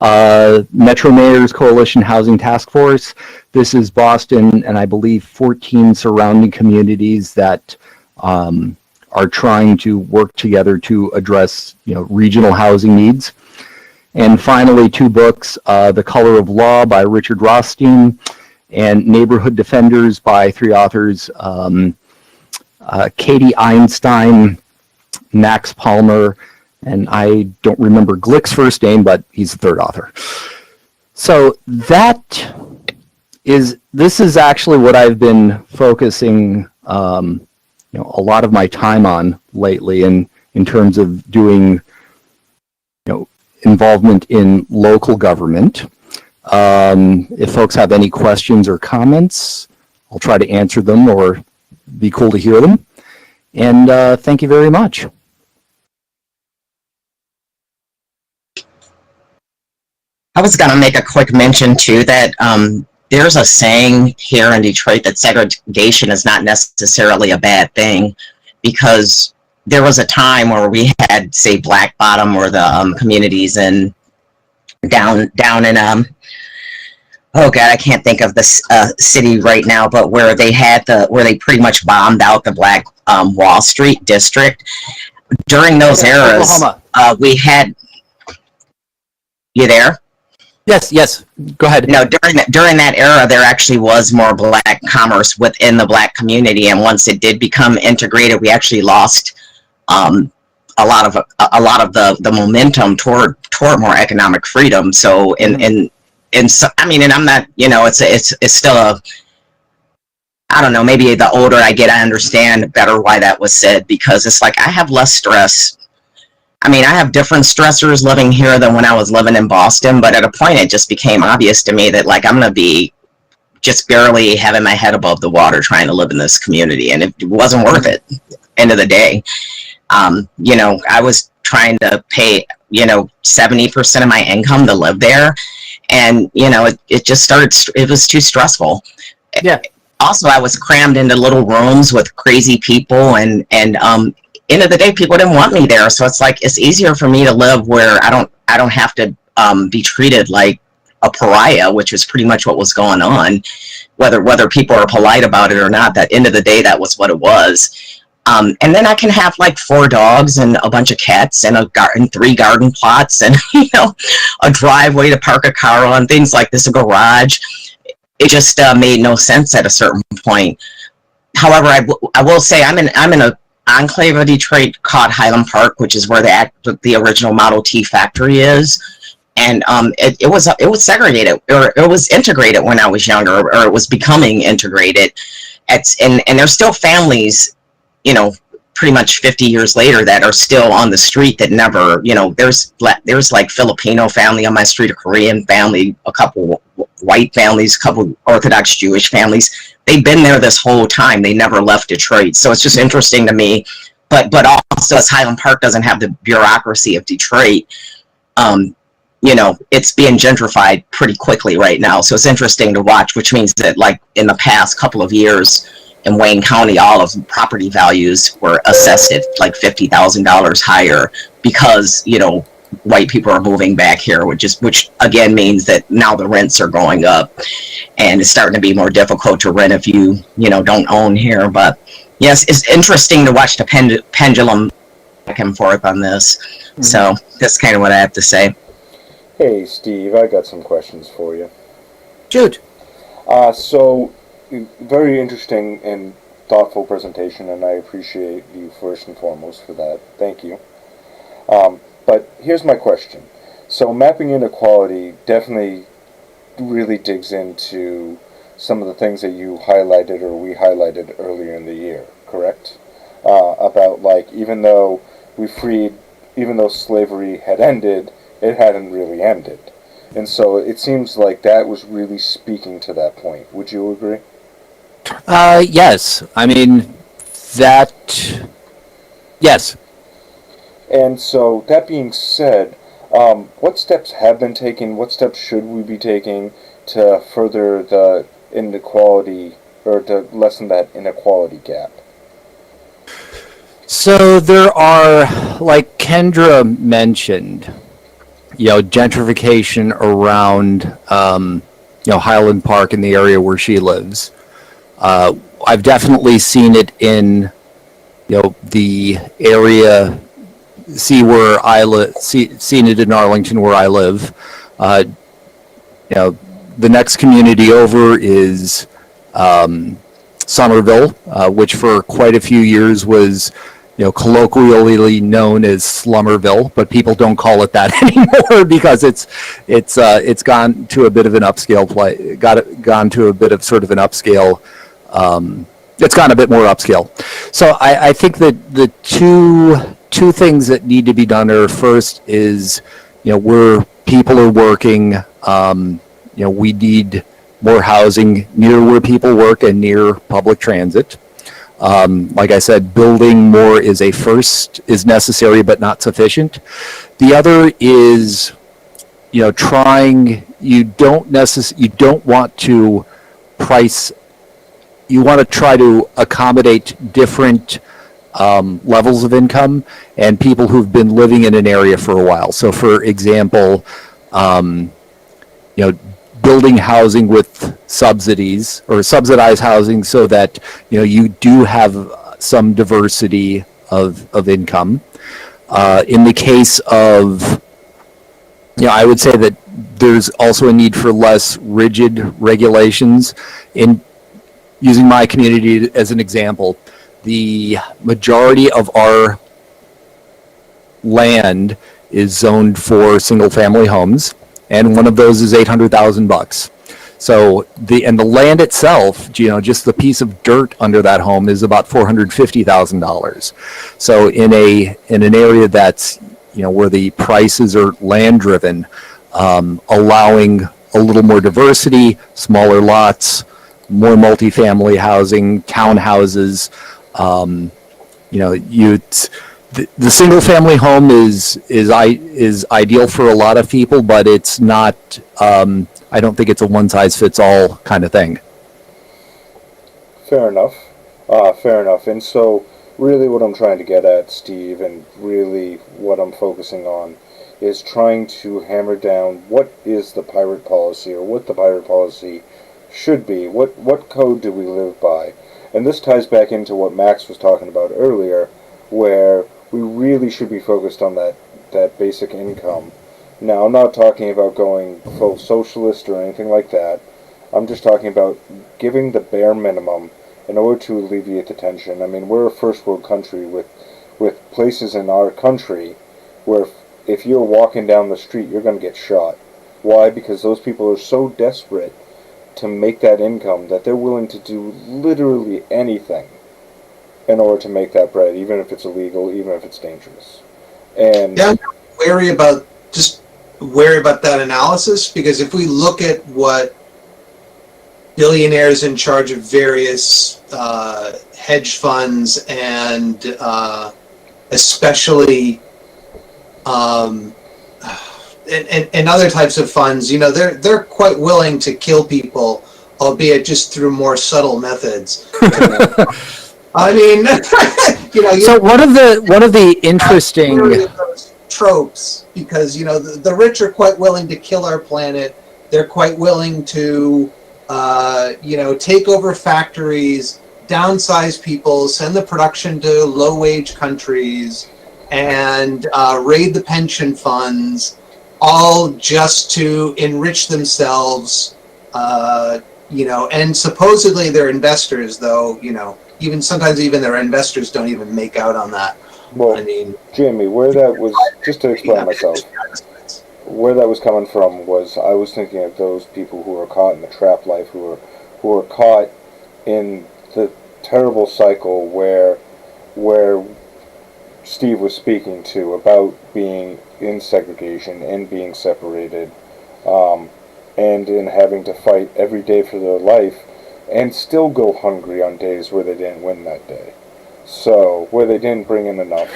Metro Mayors Coalition Housing Task Force. This is Boston and I believe 14 surrounding communities that are trying to work together to address regional housing needs. And finally, 2 books, The Color of Law by Richard Rothstein and Neighborhood Defenders by 3 authors, Katie Einstein, Max Palmer, and I don't remember Glick's first name, but he's the 3rd author. So this is actually what I've been focusing a lot of my time on lately in terms of doing involvement in local government. If folks have any questions or comments, I'll try to answer them or be cool to hear them. And thank you very much. I was going to make a quick mention too that there's a saying here in Detroit that segregation is not necessarily a bad thing, because there was a time where we had, say, Black Bottom or the communities in down in oh god, I can't think of this city right now, but where they had where they pretty much bombed out the Black Wall Street district. During those eras, we had, you there? Yes. Go ahead. No, during that era, there actually was more black commerce within the black community, and once it did become integrated, we actually lost a lot of the momentum toward more economic freedom. So so, I mean, and I'm not, it's still I don't know, maybe the older I get, I understand better why that was said, because it's like I have less stress. I mean, I have different stressors living here than when I was living in Boston, but at a point it just became obvious to me that like I'm going to be just barely having my head above the water trying to live in this community, and it wasn't worth it. End of the day, I was trying to pay 70% of my income to live there, and it just started. It was too stressful. Yeah. Also, I was crammed into little rooms with crazy people, and end of the day, people didn't want me there. So it's like it's easier for me to live where I don't have to be treated like a pariah, which is pretty much what was going on. Whether people are polite about it or not, at the end of the day, that was what it was. And then I can have like 4 dogs and a bunch of cats and 3 garden plots and a driveway to park a car on, things like this, a garage. It just made no sense at a certain point. However, I will say I'm in a enclave of Detroit called Highland Park, which is where the original Model T factory is. And it was segregated, or it was integrated when I was younger, or it was becoming integrated. And there's still families, pretty much 50 years later that are still on the street that never, there's like Filipino family on my street, a Korean family, a couple white families, a couple Orthodox Jewish families. They've been there this whole time. They never left Detroit. So it's just interesting to me. But also, as Highland Park doesn't have the bureaucracy of Detroit, it's being gentrified pretty quickly right now. So it's interesting to watch, which means that like in the past couple of years in Wayne County, all of the property values were assessed at like $50,000 higher because, white people are moving back here, which again means that now the rents are going up and it's starting to be more difficult to rent if you don't own here. But yes, it's interesting to watch the pendulum back and forth on this. Mm-hmm. So that's kind of what I have to say. Hey Steve, I got some questions for you. Shoot. So very interesting and thoughtful presentation, and I appreciate you first and foremost for that. Thank you. But here's my question. So mapping inequality definitely really digs into some of the things that you highlighted or we highlighted earlier in the year, correct? About like even though slavery had ended, it hadn't really ended. And so it seems like that was really speaking to that point. Would you agree? Yes. I mean, yes. And so, that being said, what steps have been taken, what steps should we be taking to further the inequality, or to lessen that inequality gap? So there are, like Kendra mentioned, gentrification around, Highland Park in the area where she lives. I've definitely seen it in, the area. Seen it in Arlington where I live. The next community over is Somerville, which for quite a few years was, colloquially known as Slummerville, but people don't call it that anymore because it's gone to a bit of an upscale gone to a bit of sort of an upscale. It's gone a bit more upscale. So I think that the two things that need to be done are, first is, where people are working, we need more housing near where people work and near public transit. Like I said, building more is necessary but not sufficient. The other is, you don't want to price, you want to try to accommodate different levels of income and people who've been living in an area for a while. So for example, building housing with subsidies or subsidized housing so that, you do have some diversity of income. In the case of, I would say that there's also a need for less rigid regulations. In using my community as an example, the majority of our land is zoned for single-family homes, and one of those is $800,000. So the land itself, just the piece of dirt under that home is about $450,000. So in an area that's where the prices are land driven, allowing a little more diversity, smaller lots, more multifamily housing, townhouses. The single family home is ideal for a lot of people, but it's not. I don't think it's a one size fits all kind of thing. Fair enough. Fair enough. And so, really, what I'm trying to get at, Steve, and really what I'm focusing on, is trying to hammer down what is the pirate policy, or what the pirate policy should be. What code do we live by? And this ties back into what Max was talking about earlier, where we really should be focused on that basic income. Now, I'm not talking about going full socialist or anything like that. I'm just talking about giving the bare minimum in order to alleviate the tension. I mean, we're a first world country with places in our country where if you're walking down the street, you're going to get shot. Why? Because those people are so desperate to make that income that they're willing to do literally anything in order to make that bread, even if it's illegal, even if it's dangerous. And yeah, I'm wary about that analysis, because if we look at what billionaires in charge of various hedge funds and especially and other types of funds, they're quite willing to kill people, albeit just through more subtle methods. I mean, So one of the interesting tropes, because the rich are quite willing to kill our planet. They're quite willing to take over factories, downsize people, send the production to low-wage countries, and raid the pension funds, all just to enrich themselves. And supposedly they're investors, though. Sometimes even their investors don't even make out on that. well, I mean, Jamie, where that was, just to explain myself, where that was coming from was I was thinking of those people who are caught in the trap life, who are caught in the terrible cycle where Steve was speaking to, about being in segregation and being separated, and in having to fight every day for their life, and still go hungry on days where they didn't win that day. So, where they didn't bring in enough,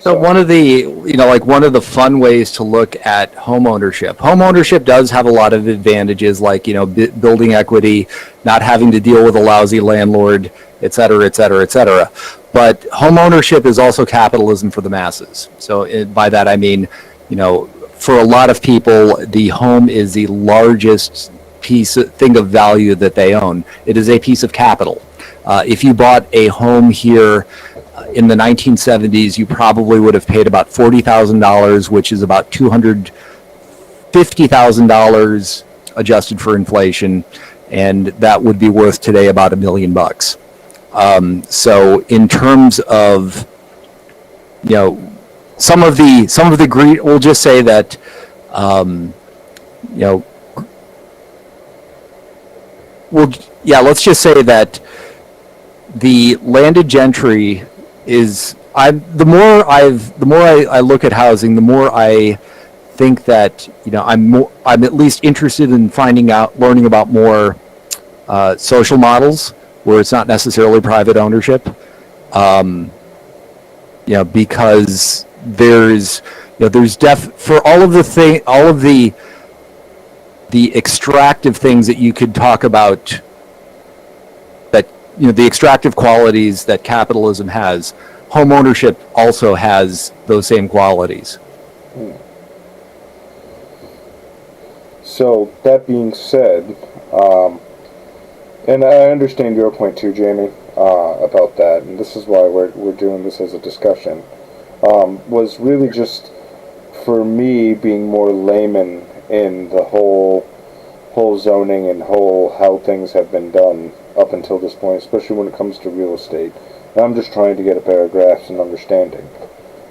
So one of the fun ways to look at home ownership. Home ownership does have a lot of advantages, like building equity, not having to deal with a lousy landlord, et cetera, et cetera, et cetera. But home ownership is also capitalism for the masses. So by that I mean, for a lot of people, the home is the largest thing of value that they own. It is a piece of capital. If you bought a home here in the 1970s, you probably would have paid about $40,000, which is about $250,000 adjusted for inflation, and that would be worth today about $1 million. So in terms of some of the greed, we'll just say that let's just say that the landed gentry is, the more I look at housing, the more I think that I'm at least interested in learning about more social models where it's not necessarily private ownership, because there's for all of the extractive things that you could talk about, that the extractive qualities that capitalism has, home ownership also has those same qualities. So, that being said, and I understand your point too, Jamie, about that, and this is why we're doing this as a discussion, was really just for me, being more layman in the whole zoning and whole how things have been done up until this point, especially when it comes to real estate, I'm just trying to get a better grasp and understanding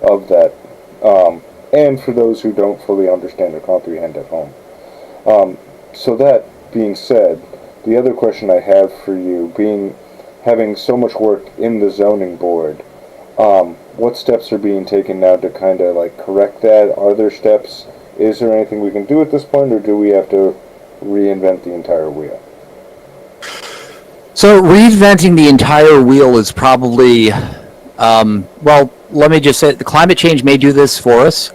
of that. And for those who don't fully understand or comprehend at home. So that being said, the other question I have for you, having so much work in the zoning board, what steps are being taken now to kind of like correct that? Are there steps? Is there anything we can do at this point, or do we have to reinvent the entire wheel? So reinventing the entire wheel is probably, well, let me just say, the climate change may do this for us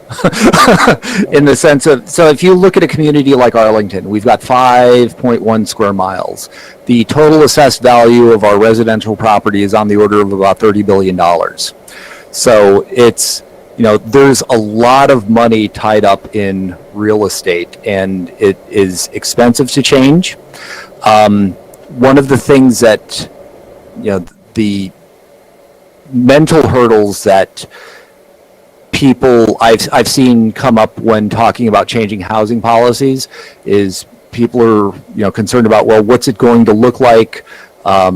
in the sense of, so if you look at a community like Arlington, we've got 5.1 square miles. The total assessed value of our residential property is on the order of about $30 billion. So it's, there's a lot of money tied up in real estate, and it is expensive to change. One of the things that, the mental hurdles that people I've seen come up when talking about changing housing policies is people are concerned about, well, what's it going to look like? How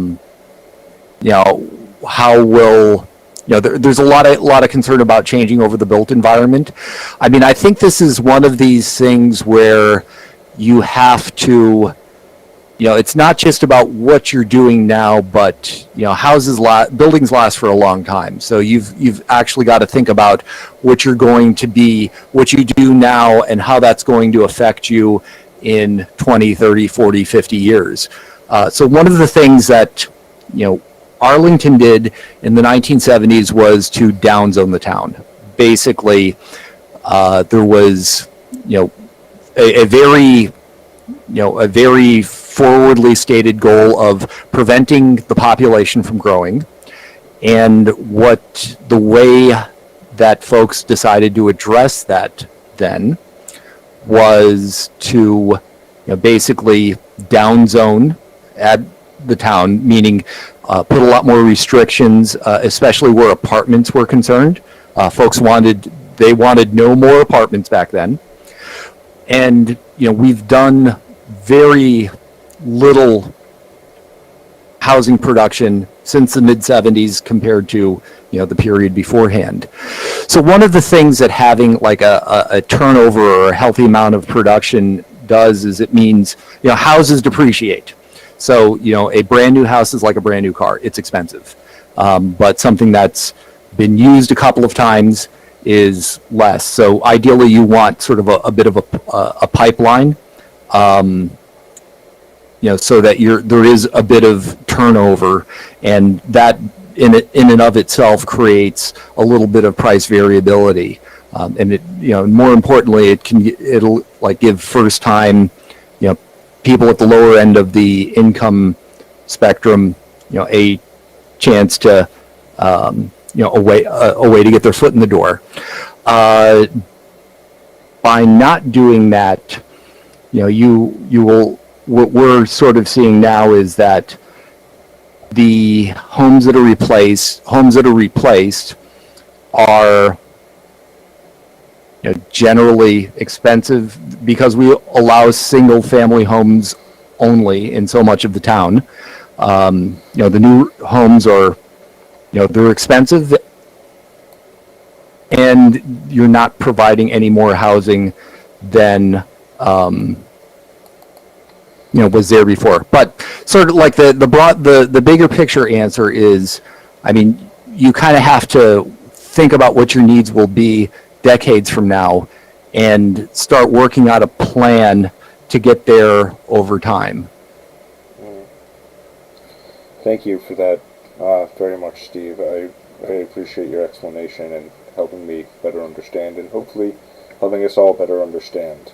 will there's a lot of concern about changing over the built environment. I mean, I think this is one of these things where you have to, it's not just about what you're doing now, but buildings last for a long time. So you've actually got to think about what you're going to be, what you do now, and how that's going to affect you in 20, 30, 40, 50 years. So one of the things that Arlington did in the 1970s was to downzone the town. Basically, there was a very forwardly stated goal of preventing the population from growing, and the way that folks decided to address that then was to basically downzone at the town, meaning put a lot more restrictions, especially where apartments were concerned. Folks wanted no more apartments back then, and we've done very little housing production since the mid-70s compared to the period beforehand. So one of the things that having like a turnover or a healthy amount of production does is it means houses depreciate. So a brand new house is like a brand new car. It's expensive, but something that's been used a couple of times is less. So ideally, you want sort of a bit of a pipeline. So that there is a bit of turnover, and that in and of itself creates a little bit of price variability. And it, more importantly, it'll like give first time, people at the lower end of the income spectrum, a chance to, a way to get their foot in the door. By not doing that, you will. What we're sort of seeing now is that the homes that are replaced are generally expensive because we allow single family homes only in so much of the town. The new homes are, they're expensive, and you're not providing any more housing than was there before. But sort of like the bigger picture answer is, I mean, you kind of have to think about what your needs will be decades from now and start working out a plan to get there over time. Thank you for that very much, Steve. I appreciate your explanation and helping me better understand, and hopefully helping us all better understand.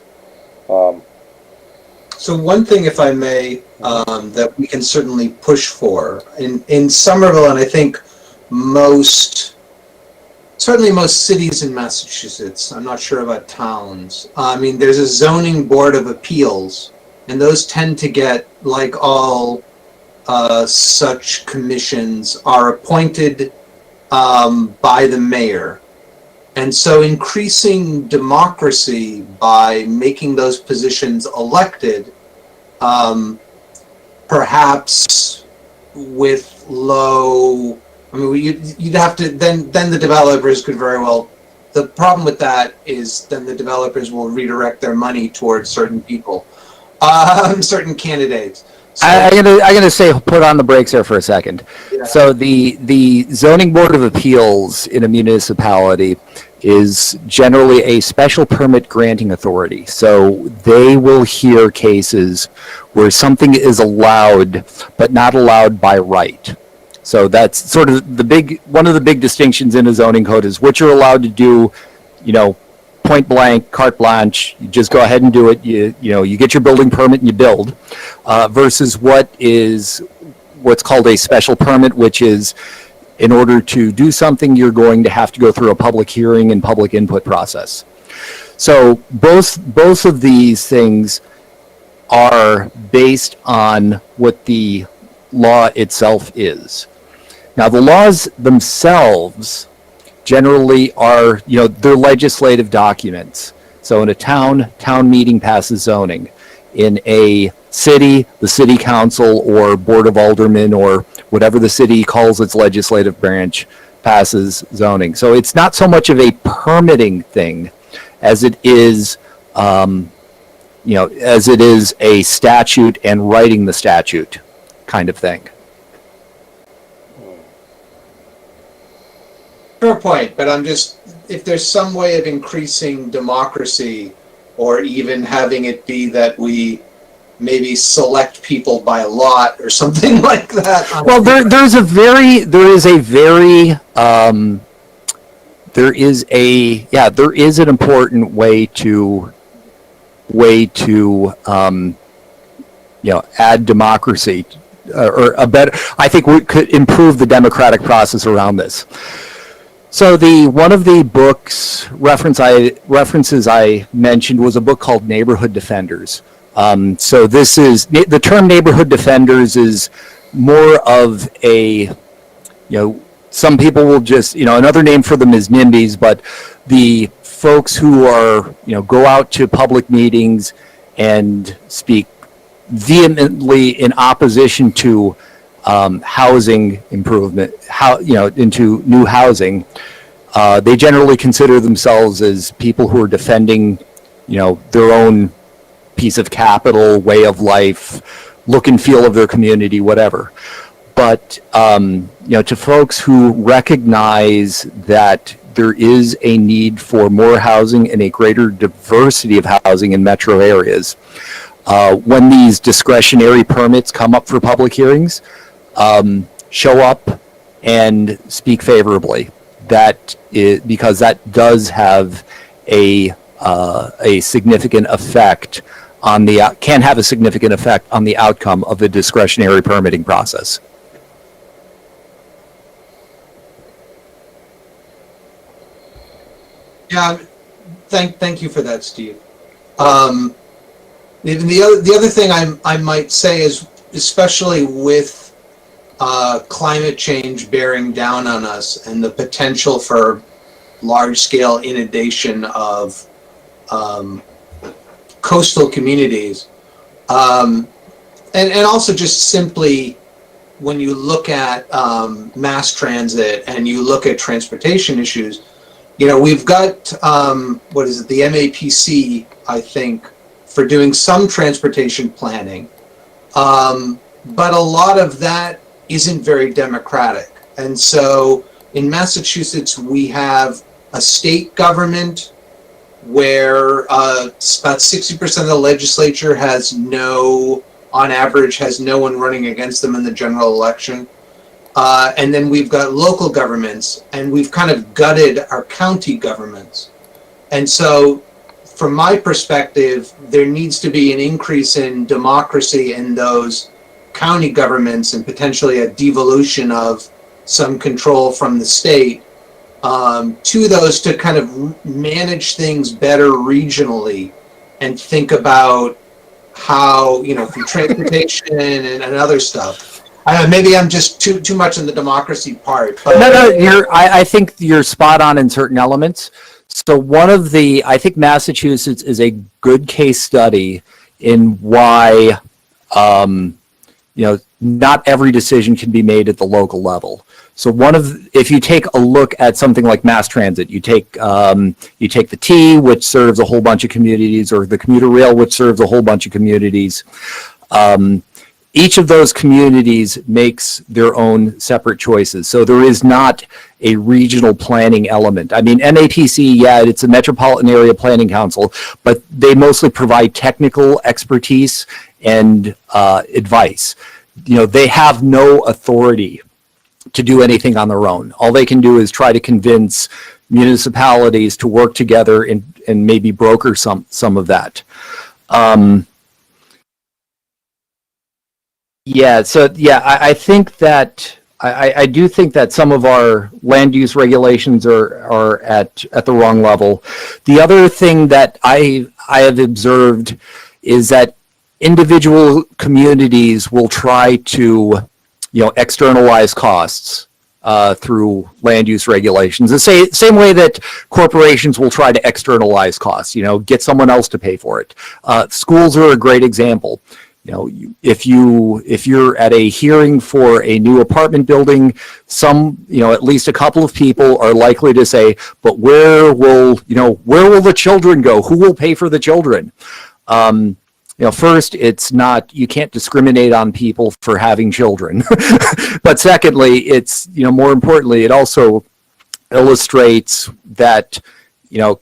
So one thing, if I may, that we can certainly push for in Somerville, and I think certainly most cities in Massachusetts, I'm not sure about towns. I mean, there's a zoning board of appeals, and those tend to get, like all such commissions, are appointed by the mayor. And so increasing democracy by making those positions elected, perhaps with low, I mean, you'd have to, then the developers could very well, the problem with that is then the developers will redirect their money towards certain people, certain candidates. So, I'm gonna say put on the brakes there for a second. yeah. So the zoning board of appeals in a municipality is generally a special permit granting authority. So they will hear cases where something is allowed but not allowed by right. So that's sort of one of the big distinctions in a zoning code is what you're allowed to do, point blank, carte blanche, you just go ahead and do it. You get your building permit and you build, versus what's called a special permit, which is in order to do something, you're going to have to go through a public hearing and public input process. So both of these things are based on what the law itself is. Now, the laws themselves generally are, they're legislative documents. So in a town meeting passes zoning. In a city, the city council or board of aldermen or whatever the city calls its legislative branch passes zoning. So it's not so much of a permitting thing as it is, as it is a statute and writing the statute kind of thing. Fair point, but if there's some way of increasing democracy, or even having it be that we maybe select people by lot or something like that. Well, there is an important way to add democracy, or I think we could improve the democratic process around this. So one of the books references I mentioned was a book called Neighborhood Defenders. So this is the term neighborhood defenders is more of a, some people will just, another name for them is NIMBYs, but the folks who are, go out to public meetings and speak vehemently in opposition to housing improvement, into new housing. They generally consider themselves as people who are defending, their own piece of capital, way of life, look and feel of their community, whatever. But, to folks who recognize that there is a need for more housing and a greater diversity of housing in metro areas, when these discretionary permits come up for public hearings, show up and speak favorably. Because that does have a significant effect can have a significant effect on the outcome of the discretionary permitting process. Yeah, thank you for that, Steve. The other thing I might say is, especially with climate change bearing down on us and the potential for large-scale inundation of coastal communities, and also just simply when you look at mass transit and you look at transportation issues, we've got the MAPC, I think, for doing some transportation planning, but a lot of that isn't very democratic. And so in Massachusetts, we have a state government where about 60% of the legislature on average, has no one running against them in the general election. And then we've got local governments, and we've kind of gutted our county governments. And so from my perspective, there needs to be an increase in democracy in those county governments and potentially a devolution of some control from the state to those to kind of manage things better regionally and think about how, through transportation and other stuff, Maybe I'm just too much in the democracy part. But No, I think you're spot on in certain elements. So I think Massachusetts is a good case study in why, not every decision can be made at the local level. So if you take a look at something like mass transit, you take the T, which serves a whole bunch of communities, or the commuter rail, which serves a whole bunch of communities. Each of those communities makes their own separate choices. So there is not a regional planning element. I mean, MAPC, yeah, it's a Metropolitan Area Planning Council, but they mostly provide technical expertise and advice. They have no authority to do anything on their own. All they can do is try to convince municipalities to work together and maybe broker some of that. I think that I do think that some of our land use regulations are at the wrong level. The other thing that I have observed is that individual communities will try to externalize costs through land use regulations. The same way that corporations will try to externalize costs, get someone else to pay for it. Schools are a great example. If you're at a hearing for a new apartment building, at least a couple of people are likely to say, but where will the children go? Who will pay for the children? First, it's not, you can't discriminate on people for having children. But secondly, it's, more importantly, it also illustrates that, oh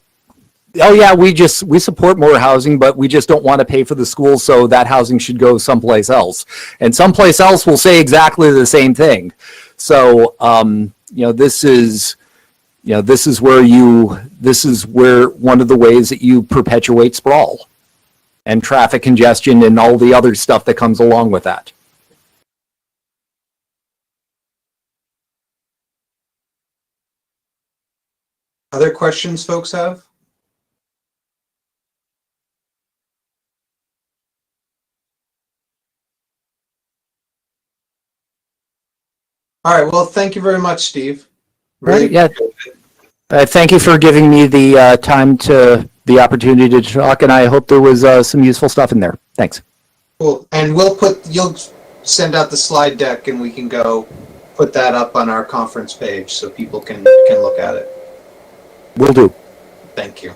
yeah, we support more housing, but we just don't want to pay for the schools, so that housing should go someplace else. And someplace else will say exactly the same thing. So, this is where one of the ways that you perpetuate sprawl and traffic congestion and all the other stuff that comes along with that. other questions folks have? All right. Well, thank you very much, Steve. Really. Yeah. Thank you for giving me the the opportunity to talk, and I hope there was some useful stuff in there. Thanks. Cool. And you'll send out the slide deck, and we can go put that up on our conference page so people can look at it. Will do. Thank you.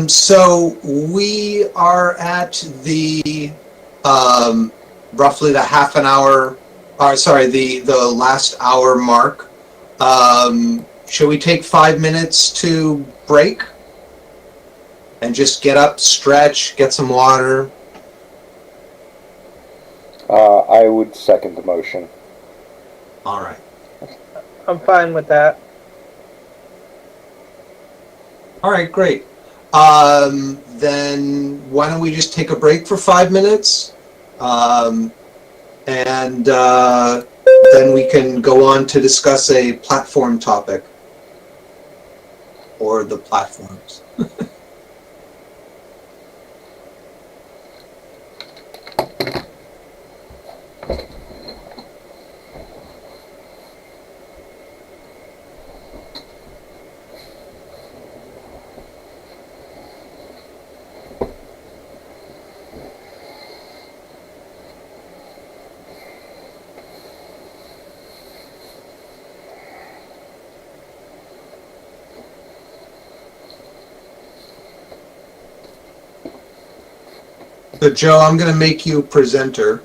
So we are at the roughly the half an hour. The last hour mark. Should we take 5 minutes to break and just get up, stretch, get some water? I would second the motion. All right. I'm fine with that. All right, great. Then why don't we just take a break for 5 minutes? And then we can go on to discuss a platform topic, or the platforms. So Joe, I'm going to make you presenter.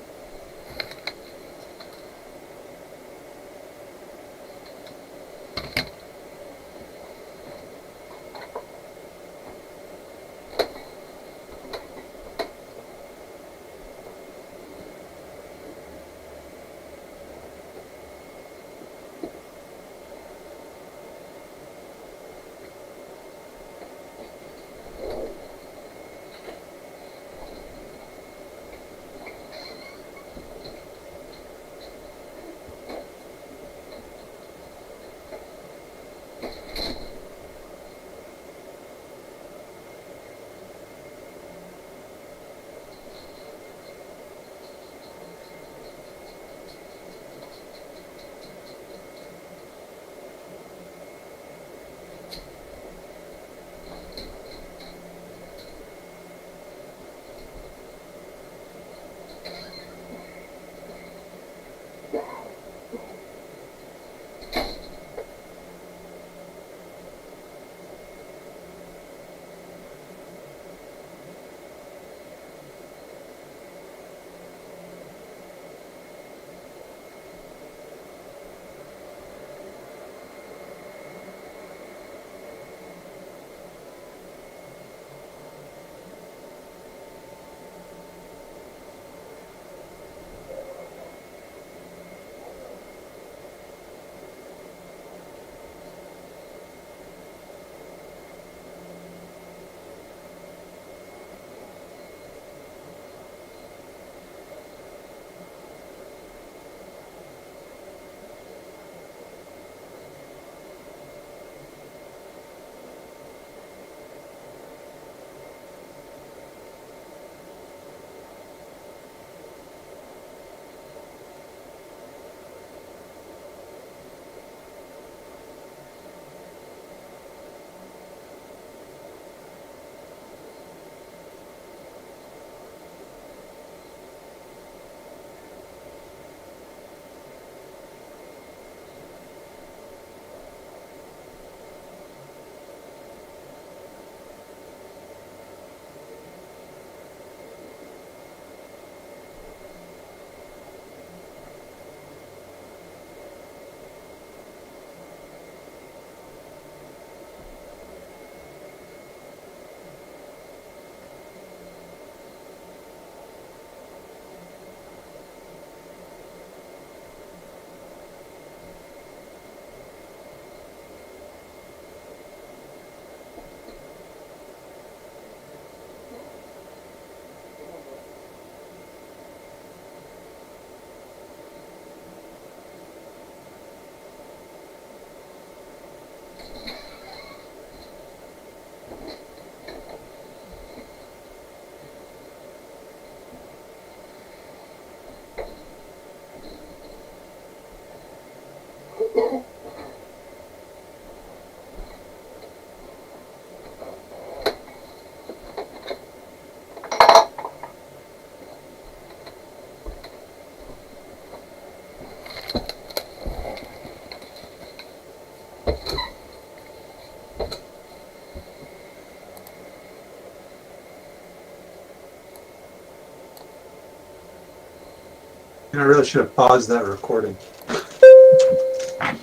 And I really should have paused that recording.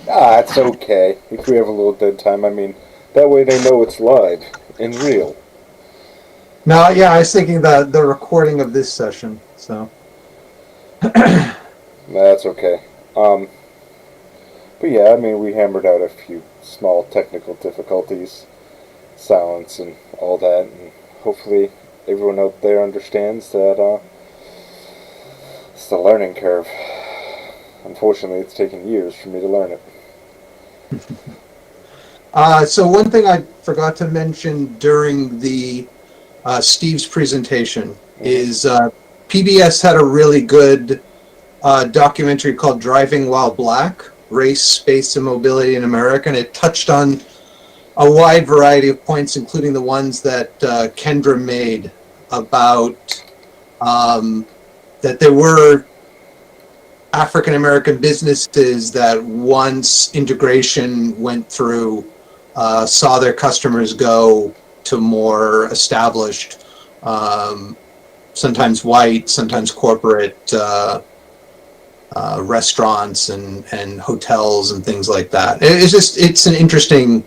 It's okay. If we have a little dead time, I mean, that way they know it's live and real. No, yeah, I was thinking the recording of this session. So. That's okay. But yeah, I mean, we hammered out a few small technical difficulties, silence and all that, and hopefully everyone out there understands that it's the learning curve. Unfortunately, it's taken years for me to learn it. So one thing I forgot to mention during the Steve's presentation is PBS had a really good documentary called Driving While Black, Race, Space, and Mobility in America, and it touched on a wide variety of points, including the ones that Kendra made about that there were African American businesses that once integration went through saw their customers go to more established, sometimes white, sometimes corporate restaurants and hotels and things like that. It's an interesting,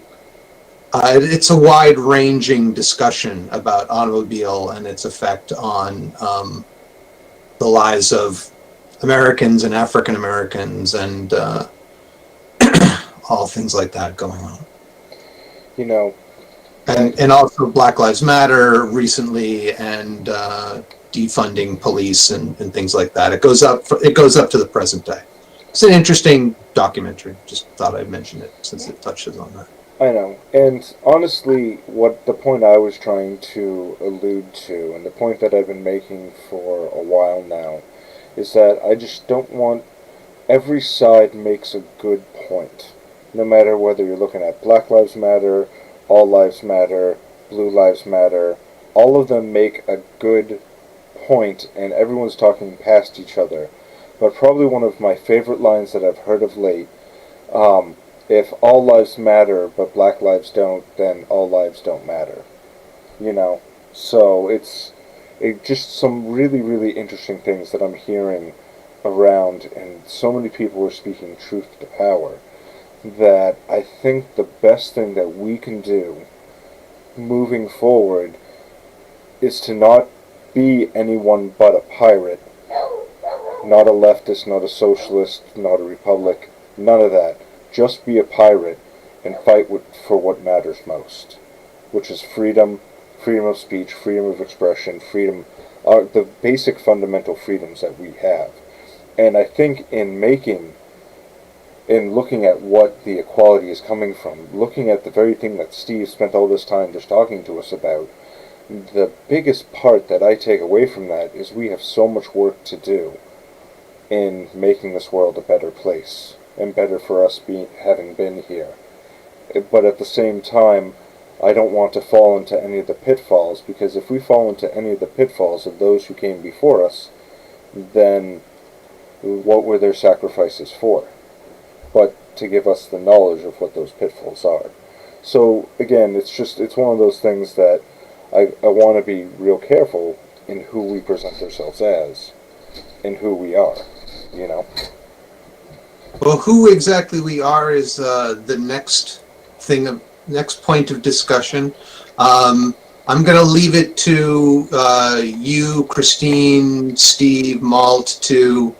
it's a wide-ranging discussion about automobile and its effect on the lives of Americans and African Americans and all things like that going on. You know, and also Black Lives Matter recently and defunding police and things like that. It goes up to the present day. It's an interesting documentary. Just thought I'd mention it since it touches on that. I know, and honestly, what the point I was trying to allude to, and the point that I've been making for a while now, is that I just don't want every side makes a good point. No matter whether you're looking at Black Lives Matter, All Lives Matter, Blue Lives Matter, all of them make a good point, and everyone's talking past each other. But probably one of my favorite lines that I've heard of late, if all lives matter but black lives don't, then all lives don't matter. You know? So it's just some really, really interesting things that I'm hearing around, and so many people are speaking truth to power, that I think the best thing that we can do moving forward is to not be anyone but a pirate. Not a leftist, not a socialist, not a republic, none of that. Just be a pirate and fight for what matters most, which is freedom, freedom of speech, freedom of expression, freedom, the basic fundamental freedoms that we have. And I think in looking at what the equality is coming from, looking at the very thing that Steve spent all this time just talking to us about, the biggest part that I take away from that is we have so much work to do in making this world a better place, and better for us having been here. But at the same time, I don't want to fall into any of the pitfalls, because if we fall into any of the pitfalls of those who came before us, then what were their sacrifices for? But to give us the knowledge of what those pitfalls are. So again, it's one of those things that I want to be real careful in who we present ourselves as, and who we are, you know. Well, who exactly we are is the next point of discussion. I'm going to leave it to you, Christine, Steve, Malt, to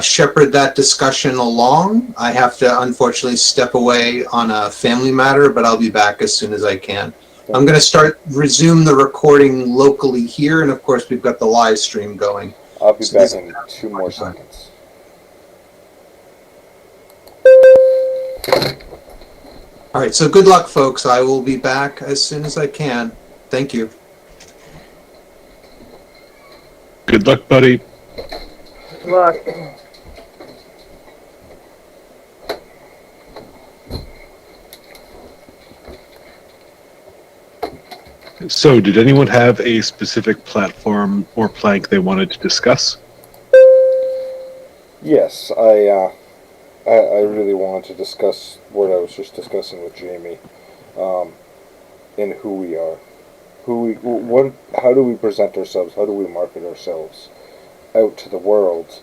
shepherd that discussion along. I have to unfortunately step away on a family matter, but I'll be back as soon as I can. I'm going to resume the recording locally here, and of course we've got the live stream going. I'll be back in 2 more seconds. All right, so good luck, folks. I will be back as soon as I can. Thank you. Good luck, buddy. Good luck. So, did anyone have a specific platform or plank they wanted to discuss? Yes, I really wanted to discuss what I was just discussing with Jamie, in who we are, how do we present ourselves, how do we market ourselves out to the world,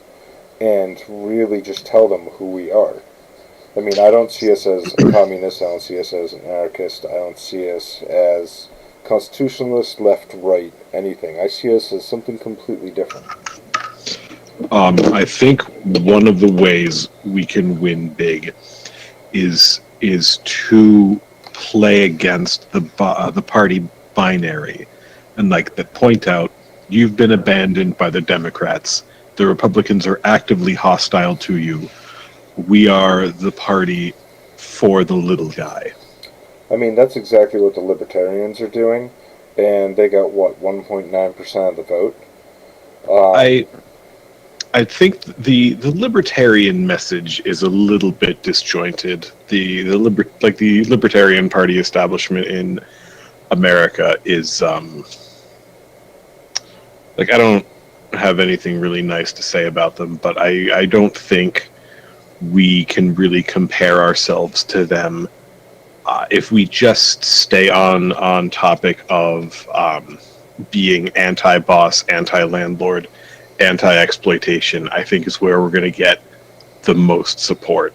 and really just tell them who we are. I mean, I don't see us as a communist, I don't see us as an anarchist, I don't see us as constitutionalist, left, right, anything. I see us as something completely different. I think one of the ways we can win big is to play against the party binary, and like that point out you've been abandoned by the Democrats. The Republicans are actively hostile to you. We are the party for the little guy. I mean, that's exactly what the libertarians are doing, and they got, what, 1.9% of the vote? I think the libertarian message is a little bit disjointed. The Libertarian Party establishment in America is like, I don't have anything really nice to say about them, but I don't think we can really compare ourselves to them if we just stay on topic of being anti-boss, anti-landlord, anti-exploitation. I think is where we're going to get the most support.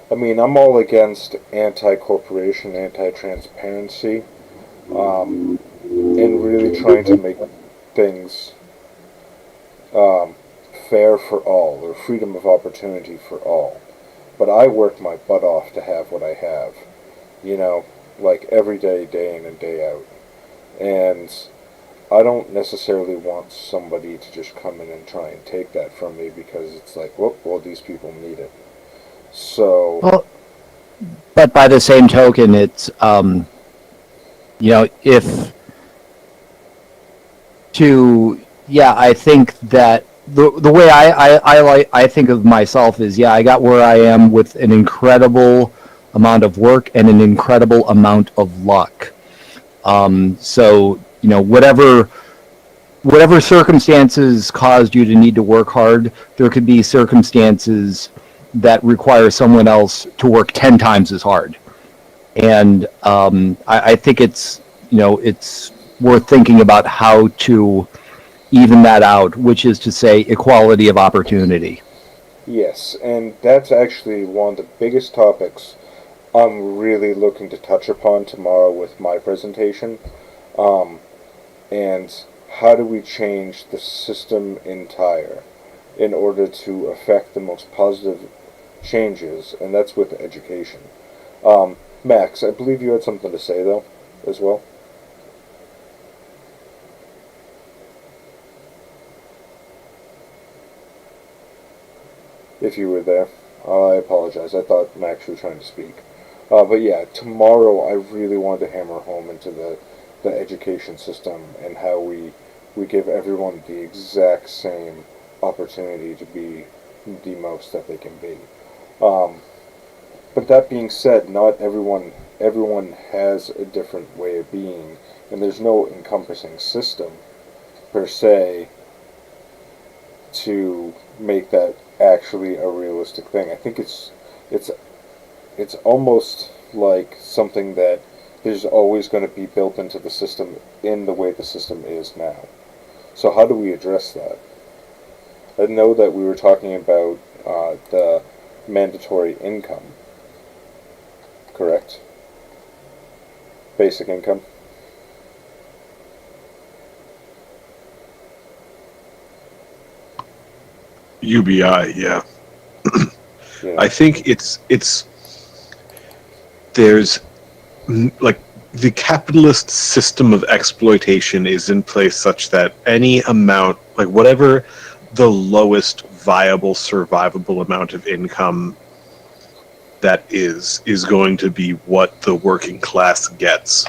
I mean, I'm all against anti-corporation, anti-transparency, and really trying to make things fair for all, or freedom of opportunity for all. But I work my butt off to have what I have, you know, like every day, day in and day out. And I don't necessarily want somebody to just come in and try and take that from me, because it's like, whoop, well, these people need it. So... Well, but by the same token, it's, you know, I think that the way I think of myself is, I got where I am with an incredible amount of work and an incredible amount of luck. So, you know, whatever circumstances caused you to need to work hard, there could be circumstances that require someone else to work 10 times as hard. And I think it's, you know, it's worth thinking about how to even that out, which is to say equality of opportunity. Yes, and that's actually one of the biggest topics I'm really looking to touch upon tomorrow with my presentation. And how do we change the system entire in order to affect the most positive changes, and that's with education. Max, I believe you had something to say, though, as well. If you were there. I apologize. I thought Max was trying to speak. But yeah, tomorrow I really want to hammer home into the education system and how we give everyone the exact same opportunity to be the most that they can be. But that being said, not everyone has a different way of being, and there's no encompassing system per se to make that actually a realistic thing. I think it's almost like something that there's always going to be built into the system in the way the system is now. So how do we address that? I know that we were talking about the mandatory income, correct? Basic income. UBI, yeah. Yeah. I think there's like the capitalist system of exploitation is in place such that any amount, like whatever the lowest viable survivable amount of income that is going to be what the working class gets.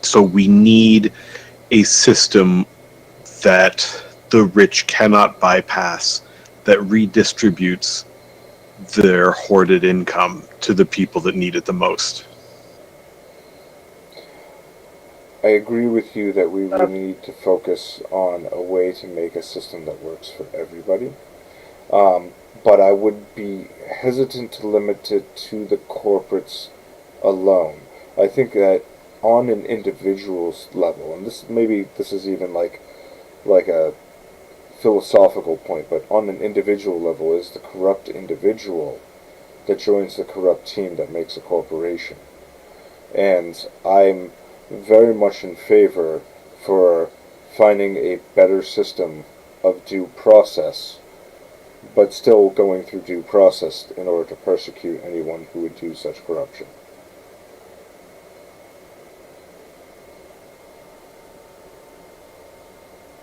So we need a system that the rich cannot bypass, that redistributes their hoarded income to the people that need it the most. I agree with you that we really need to focus on a way to make a system that works for everybody. But I would be hesitant to limit it to the corporates alone. I think that on an individual's level, and this is even like a philosophical point, but on an individual level, is the corrupt individual that joins the corrupt team that makes a corporation. And I'm very much in favor for finding a better system of due process, but still going through due process in order to persecute anyone who would do such corruption.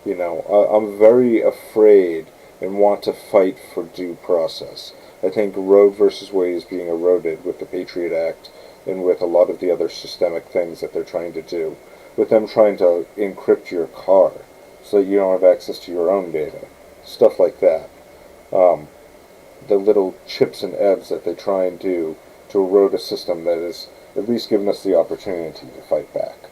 You know, I'm very afraid and want to fight for due process. I think Roe versus Wade is being eroded with the Patriot Act and with a lot of the other systemic things that they're trying to do. With them trying to encrypt your car so that you don't have access to your own data. Stuff like that. The little chips and ebs that they try and do to erode a system that has at least given us the opportunity to fight back.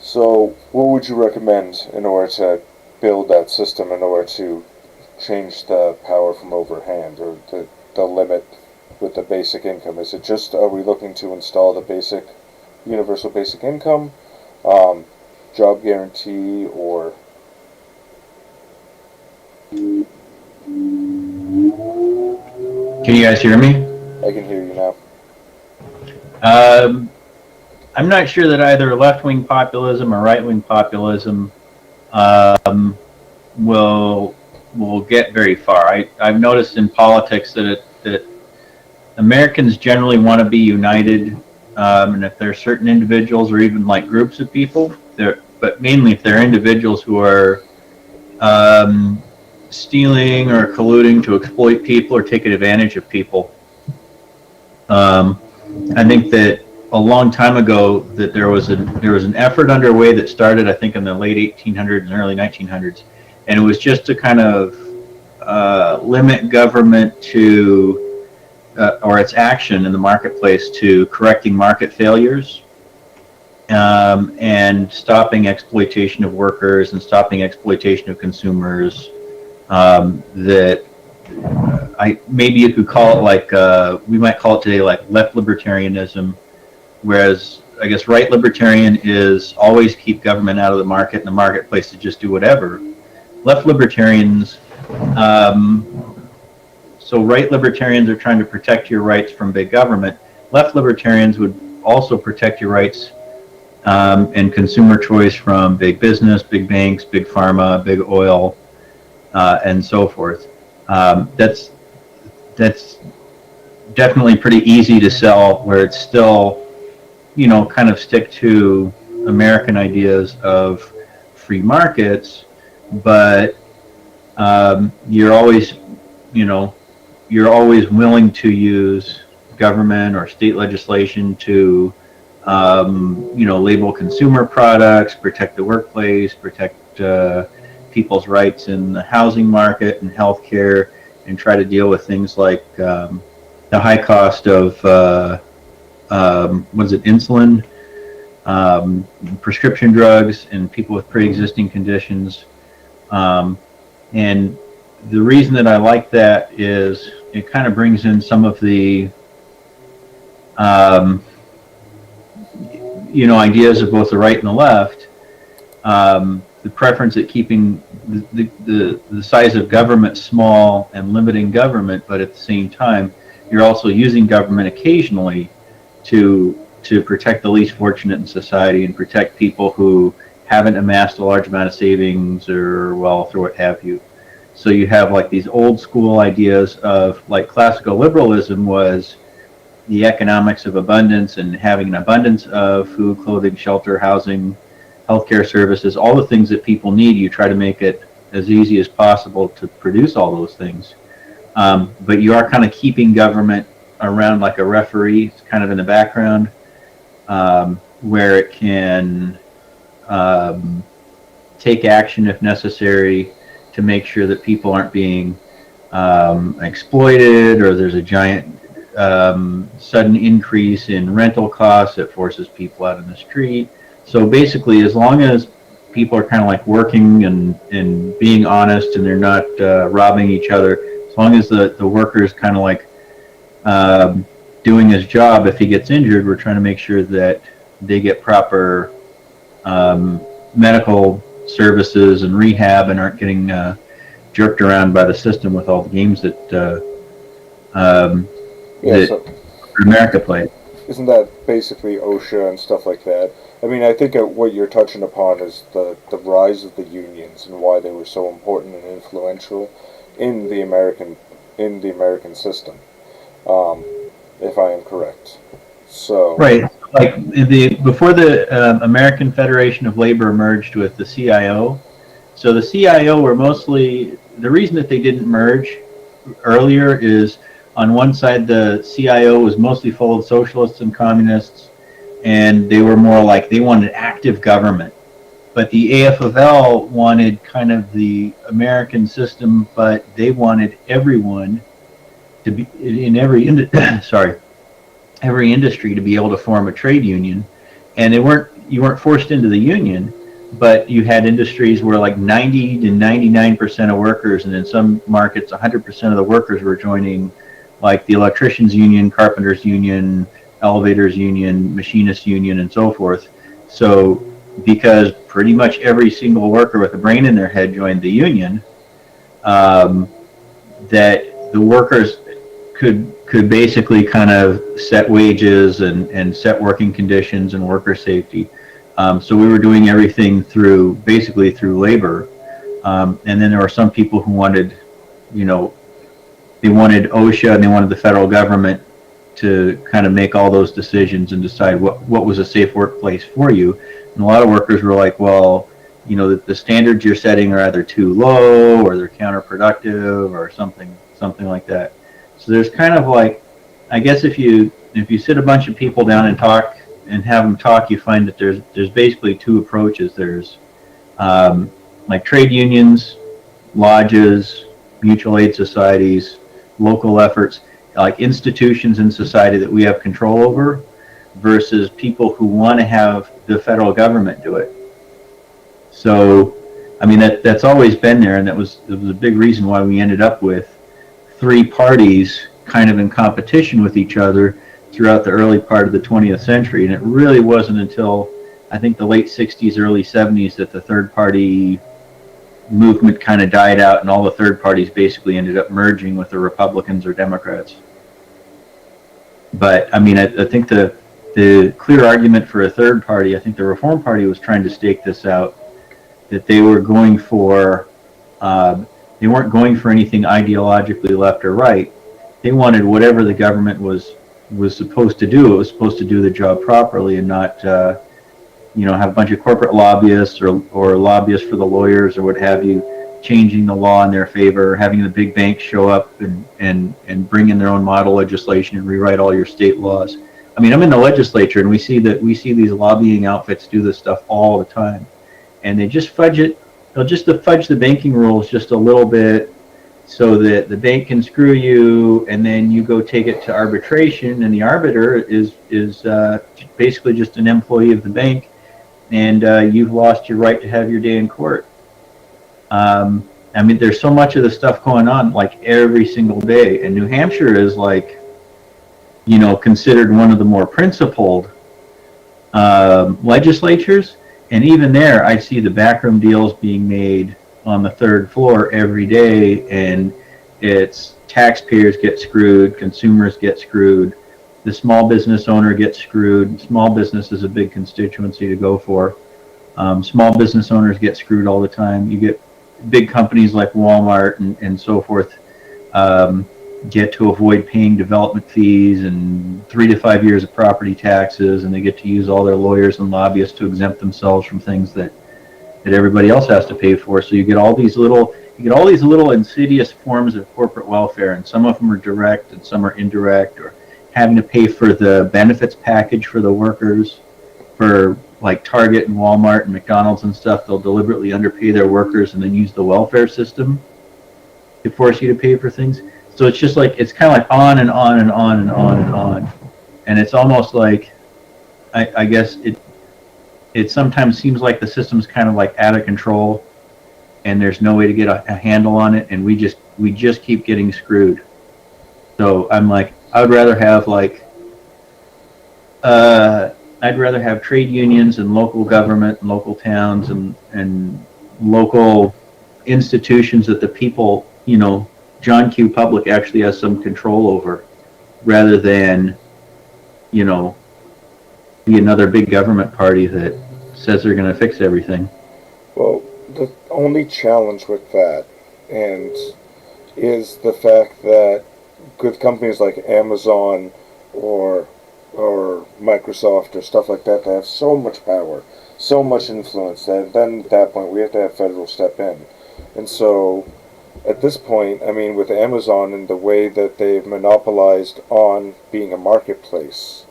So, what would you recommend in order to build that system, in order to change the power from overhand, or the limit with the basic income? Is it just, are we looking to install the basic, universal basic income, job guarantee, or... Can you guys hear me? I can hear you now. I'm not sure that either left-wing populism or right-wing populism will get very far. I've noticed in politics that Americans generally want to be united, and if there are certain individuals or even like groups of people, but mainly if they're individuals who are stealing or colluding to exploit people or taking advantage of people. I think that a long time ago that there was an effort underway that started, I think, in the late 1800s and early 1900s, and it was just to kind of limit government to or its action in the marketplace to correcting market failures and stopping exploitation of workers and stopping exploitation of consumers. That maybe you could call it like we might call it today like left libertarianism. Whereas I guess right libertarian is always keep government out of the market and the marketplace to just do whatever. Left libertarians, so right libertarians are trying to protect your rights from big government. Left libertarians would also protect your rights and consumer choice from big business, big banks, big pharma, big oil, and so forth. That's definitely pretty easy to sell, where it's still, you know, kind of stick to American ideas of free markets, but you're always willing to use government or state legislation to, label consumer products, protect the workplace, protect people's rights in the housing market and healthcare, and try to deal with things like the high cost of insulin, prescription drugs, and people with pre-existing conditions. And the reason that I like that is it kind of brings in some of the ideas of both the right and the left. The preference at keeping the size of government small and limiting government, but at the same time, you're also using government occasionally to protect the least fortunate in society and protect people who haven't amassed a large amount of savings or wealth or what have you. So you have like these old school ideas of, like, classical liberalism was, the economics of abundance and having an abundance of food, clothing, shelter, housing, healthcare services, all the things that people need. You try to make it as easy as possible to produce all those things. But you are kind of keeping government around like a referee. It's kind of in the background, where it can take action if necessary to make sure that people aren't being exploited, or there's a giant sudden increase in rental costs that forces people out in the street. So basically, as long as people are kind of like working and being honest, and they're not robbing each other, as long as the worker is kind of like doing his job, if he gets injured, we're trying to make sure that they get proper medical services and rehab, and aren't getting jerked around by the system with all the games that that America played. Isn't that basically OSHA and stuff like that? I mean, I think what you're touching upon is the rise of the unions and why they were so important and influential in the American system, if I am correct. So right, like before the American Federation of Labor merged with the CIO. So the CIO were mostly, the reason that they didn't merge earlier is, on one side the CIO was mostly full of socialists and communists, and they were more like, they wanted active government. But the AFL wanted kind of the American system, but they wanted everyone to be in every industry to be able to form a trade union. And you weren't forced into the union, but you had industries where like 90 to 99% of workers, and in some markets 100% of the workers were joining, like the electricians union, carpenters union, elevators union, machinists union, and so forth. So because pretty much every single worker with a brain in their head joined the union, that the workers could basically kind of set wages and set working conditions and worker safety. So we were doing everything basically through labor. And then there were some people who wanted, they wanted OSHA and they wanted the federal government to kind of make all those decisions and decide what was a safe workplace for you. And a lot of workers were like, well, the standards you're setting are either too low, or they're counterproductive, or something like that. So there's kind of like, I guess if you sit a bunch of people down and talk and have them talk, you find that there's basically two approaches. There's like trade unions, lodges, mutual aid societies, local efforts, like institutions in society that we have control over, versus people who want to have the federal government do it. So, I mean, that's always been there, and it was a big reason why we ended up with three parties kind of in competition with each other throughout the early part of the 20th century. And it really wasn't until, I think, the late 60s, early 70s that the third party movement kind of died out, and all the third parties basically ended up merging with the Republicans or Democrats. But, I mean, I think the clear argument for a third party, I think the Reform Party was trying to stake this out, that they were going for, they weren't going for anything ideologically left or right. They wanted whatever the government was supposed to do. It was supposed to do the job properly, and not, have a bunch of corporate lobbyists or lobbyists for the lawyers or what have you, changing the law in their favor, having the big banks show up and bring in their own model legislation and rewrite all your state laws. I mean, I'm in the legislature, and we see these lobbying outfits do this stuff all the time, and they just fudge it. They'll just fudge the banking rules just a little bit, so that the bank can screw you, and then you go take it to arbitration, and the arbiter is basically just an employee of the bank, and you've lost your right to have your day in court. I mean, there's so much of the stuff going on, like, every single day, and New Hampshire is like, considered one of the more principled legislatures, and even there, I see the backroom deals being made on the third floor every day, and it's taxpayers get screwed, consumers get screwed, the small business owner gets screwed. Small business is a big constituency to go for. Small business owners get screwed all the time. You get big companies like Walmart and so forth get to avoid paying development fees and 3 to 5 years of property taxes, and they get to use all their lawyers and lobbyists to exempt themselves from things that everybody else has to pay for. So you get all these little insidious forms of corporate welfare, and some of them are direct and some are indirect, or having to pay for the benefits package for the workers. For like Target and Walmart and McDonald's and stuff, they'll deliberately underpay their workers and then use the welfare system to force you to pay for things. So it's just like, it's kind of like on and on and on and on and on. And it's almost like, I guess it sometimes seems like the system's kind of like out of control and there's no way to get a handle on it, and we just keep getting screwed. So I'm like, I'd rather have trade unions and local government and local towns and local institutions that the people, John Q. Public actually has some control over, rather than, be another big government party that says they're going to fix everything. Well, the only challenge with that is the fact that with companies like Amazon or Microsoft or stuff like that, they have so much power, so much influence, that then at that point we have to have federal step in. And so at this point, I mean, with Amazon and the way that they've monopolized on being a marketplace,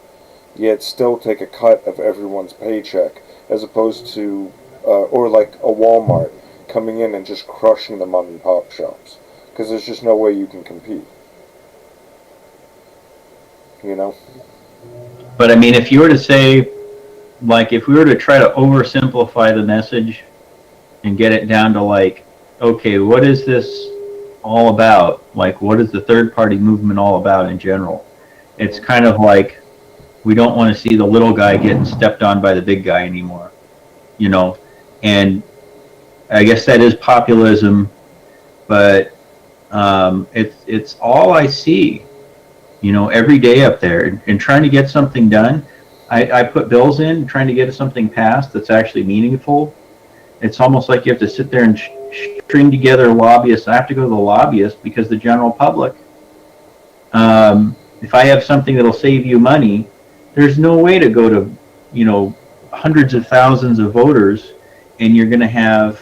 yet still take a cut of everyone's paycheck, as opposed to, or like a Walmart coming in and just crushing the mom and pop shops, because there's just no way you can compete. But I mean, if you were to say, like, if we were to try to oversimplify the message and get it down to like, okay, what is this all about? Like, what is the third party movement all about in general? It's kind of like, we don't want to see the little guy getting stepped on by the big guy anymore, and I guess that is populism, but it's all I see, every day up there, and trying to get something done. I put bills in, trying to get something passed that's actually meaningful. It's almost like you have to sit there and string together lobbyists. I have to go to the lobbyists because the general public, if I have something that'll save you money, there's no way to go to, hundreds of thousands of voters, and you're going to have,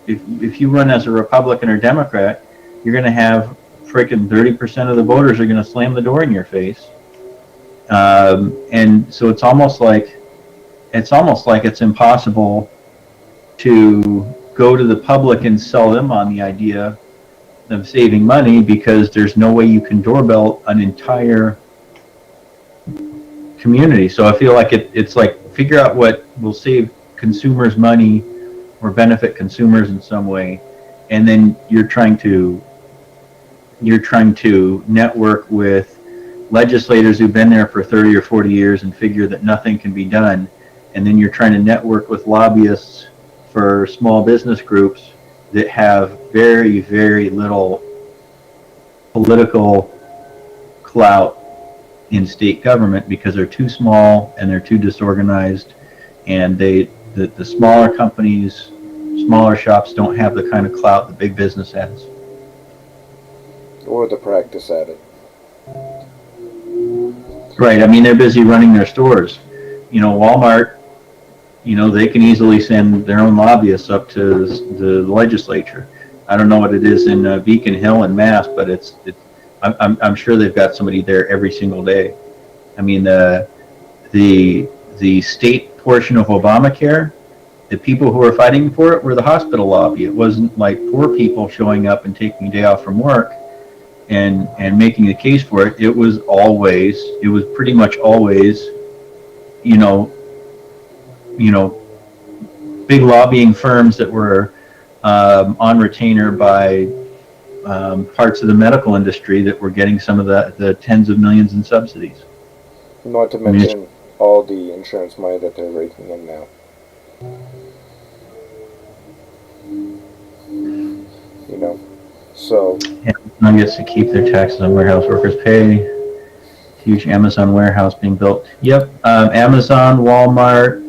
if you run as a Republican or Democrat, you're going to have freaking 30% of the voters are going to slam the door in your face. And so it's almost like it's impossible to go to the public and sell them on the idea of saving money, because there's no way you can doorbell an entire community. So I feel like it's like, figure out what will save consumers money or benefit consumers in some way, and then you're trying to network with legislators who've been there for 30 or 40 years and figure that nothing can be done, and then you're trying to network with lobbyists for small business groups that have very, very little political clout in state government because they're too small and they're too disorganized, and the smaller companies, smaller shops don't have the kind of clout that big business has. Or the practice at it. Right. I mean, they're busy running their stores. Walmart, they can easily send their own lobbyists up to the legislature. I don't know what it is in Beacon Hill and Mass, but I'm sure they've got somebody there every single day. I mean, the state portion of Obamacare, the people who were fighting for it were the hospital lobby. It wasn't like poor people showing up and taking a day off from work and making the case for it. It was pretty much always, big lobbying firms that were on retainer by parts of the medical industry that were getting some of the tens of millions in subsidies. Not to mention all the insurance money that they're raking in now. So Amazon gets to keep their taxes on warehouse workers' pay. Huge Amazon warehouse being built. Yep, Amazon, Walmart,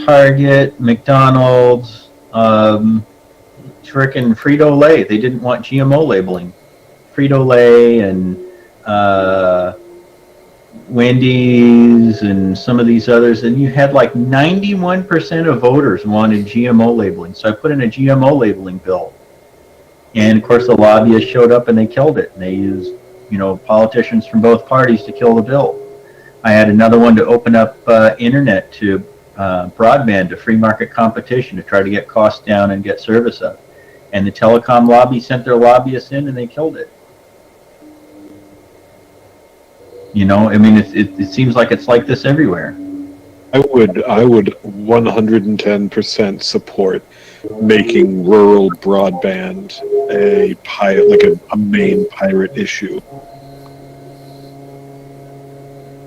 Target, McDonald's, frickin' Frito-Lay. They didn't want GMO labeling Frito-Lay and Wendy's and some of these others, and you had like 91% of voters wanted GMO labeling. So I put in a GMO labeling bill. And of course the lobbyists showed up and they killed it. And they used, politicians from both parties to kill the bill. I had another one to open up internet to broadband to free market competition to try to get costs down and get service up. And the telecom lobby sent their lobbyists in and they killed it. It seems like it's like this everywhere. I would 110% support making rural broadband a main pirate issue.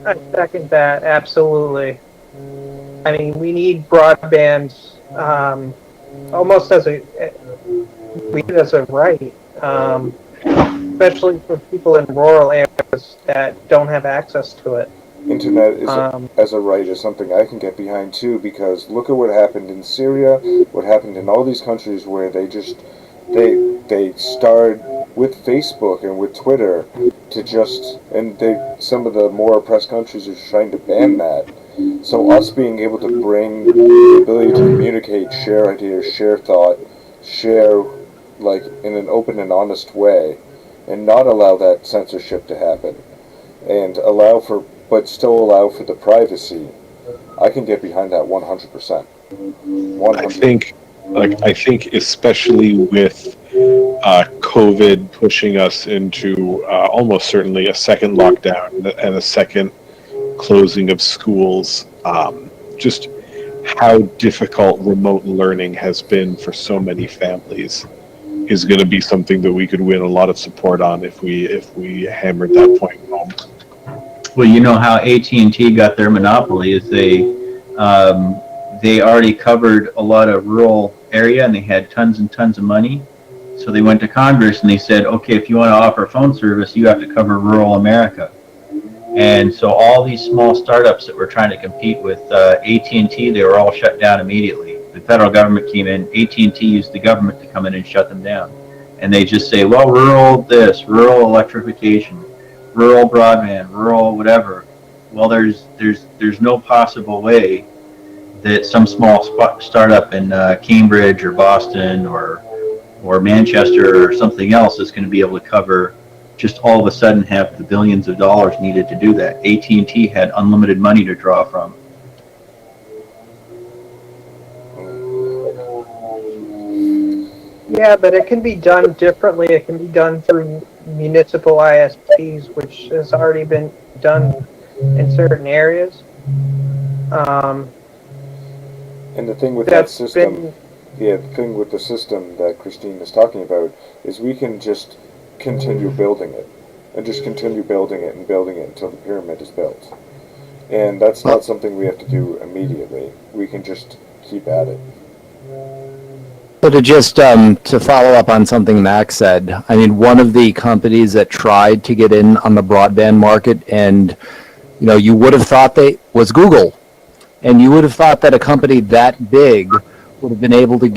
I second that, absolutely. I mean, we need broadband almost as a right, especially for people in rural areas that don't have access to it. Internet as a right is something I can get behind too, because look at what happened in Syria, what happened in all these countries where they started with Facebook and with Twitter some of the more oppressed countries are trying to ban that. So us being able to bring the ability to communicate, share ideas, share thought, share in an open and honest way, and not allow that censorship to happen, and but still allow for the privacy, I can get behind that 100%. 100%. I think especially with COVID pushing us into almost certainly a second lockdown and a second closing of schools, just how difficult remote learning has been for so many families is going to be something that we could win a lot of support on if we hammered that point home. Well, you know how AT&T got their monopoly is they already covered a lot of rural area and they had tons and tons of money. So they went to Congress and they said, okay, if you want to offer phone service, you have to cover rural America. And so all these small startups that were trying to compete with AT&T, they were all shut down immediately. The federal government came in, AT&T used the government to come in and shut them down. And they just say, well, rural this, rural electrification, rural broadband, rural whatever. Well, there's no possible way that some small startup in Cambridge or Boston or Manchester or something else is going to be able to cover, just all of a sudden have the billions of dollars needed to do that. AT&T had unlimited money to draw from. Yeah, but it can be done differently. It can be done through municipal ISPs, which has already been done in certain areas. And the thing with that system, the thing with the system that Christine is talking about is we can just continue building it, and just continue building it and building it until the pyramid is built. And that's not something we have to do immediately. We can just keep at it. So to follow up on something Max said, I mean, one of the companies that tried to get in on the broadband market, and you would have thought was Google, and you would have thought that a company that big would have been able to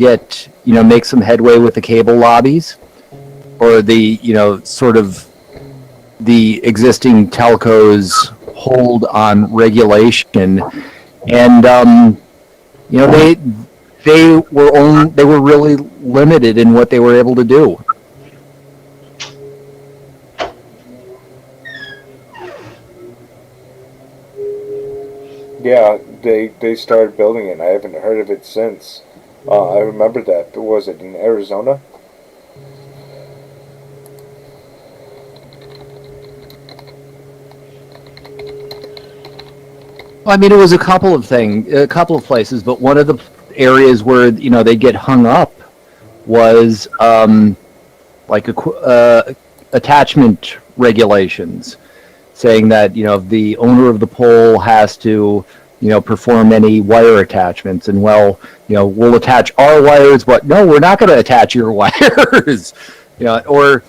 make some headway with the cable lobbies, or the sort of the existing telcos hold on regulation, and they were really limited in what they were able to do. Yeah, they started building it, and I haven't heard of it since. I remember that. Was it in Arizona? I mean, it was a couple of places, but one of the areas where they get hung up was attachment regulations, saying that the owner of the pole has to perform any wire attachments, and we'll attach our wires, but no, we're not going to attach your wires. There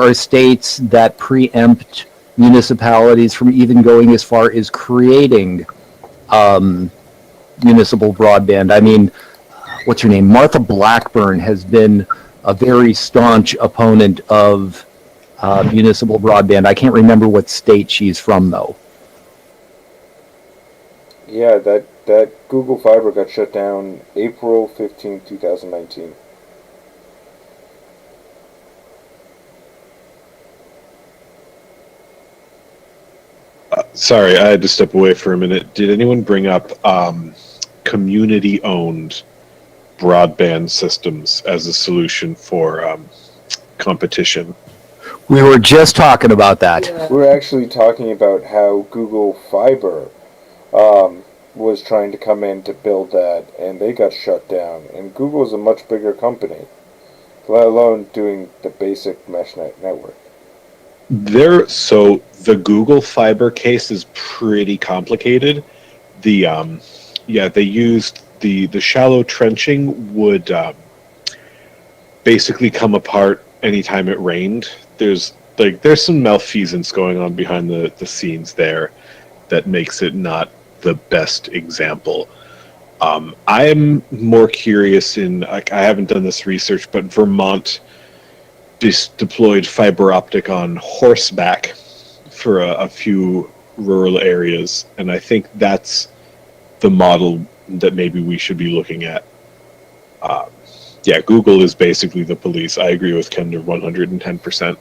are states that preempt municipalities from even going as far as creating municipal broadband. I mean, what's her name? Martha Blackburn has been a very staunch opponent of municipal broadband. I can't remember what state she's from, though. Yeah, that Google Fiber got shut down April 15th, 2019. Sorry, I had to step away for a minute. Did anyone bring up community-owned broadband systems as a solution for competition? We were just talking about that. Yeah. We're actually talking about how Google Fiber was trying to come in to build that, and they got shut down. And Google is a much bigger company, let alone doing the basic mesh network. So the Google Fiber case is pretty complicated. They used the shallow trenching would basically come apart anytime it rained. There's some malfeasance going on behind the scenes there that makes it not the best example. I'm more curious I haven't done this research, but Vermont deployed fiber optic on horseback for a few rural areas, and I think that's the model that maybe we should be looking at. Google is basically the police. I agree with Kender 110%.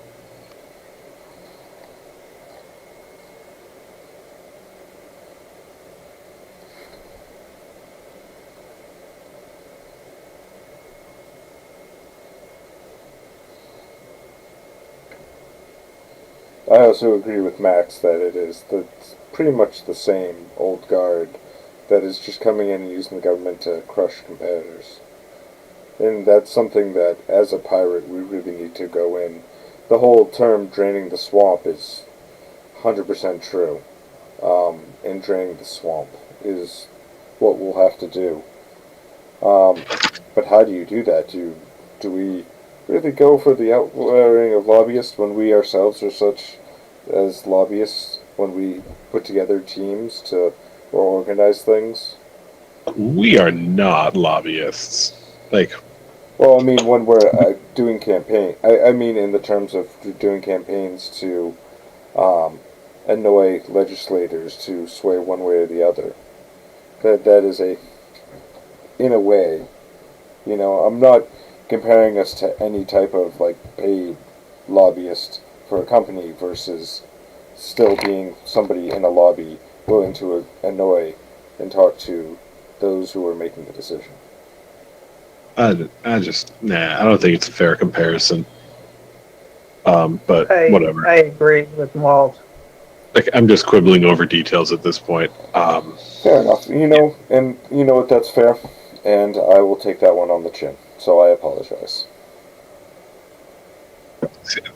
I also agree with Max that it's pretty much the same old guard that is just coming in and using the government to crush competitors. And that's something that, as a pirate, we really need to go in. The whole term draining the swamp is 100% true. And draining the swamp is what we'll have to do. But how do you do that? Do we really go for the outlawing of lobbyists when we ourselves are such as lobbyists, when we put together teams to organize things? We are not lobbyists. Well, I mean, when we're doing campaign, I mean in the terms of doing campaigns to annoy legislators to sway one way or the other. That is in a way, I'm not comparing us to any type of paid lobbyist for a company versus still being somebody in a lobby willing to annoy and talk to those who are making the decision. I don't think it's a fair comparison. But whatever. I agree with Walt. I'm just quibbling over details at this point. Fair enough. And you know what, that's fair. And I will take that one on the chin. So I apologize.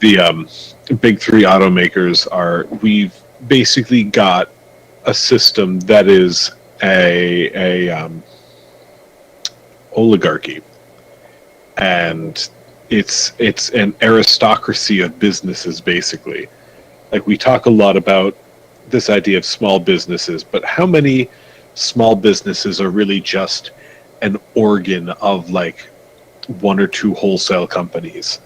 The big three automakers we've basically got a system that is a oligarchy, and it's an aristocracy of businesses, basically. We talk a lot about this idea of small businesses, but how many small businesses are really just an organ of one or two wholesale companies?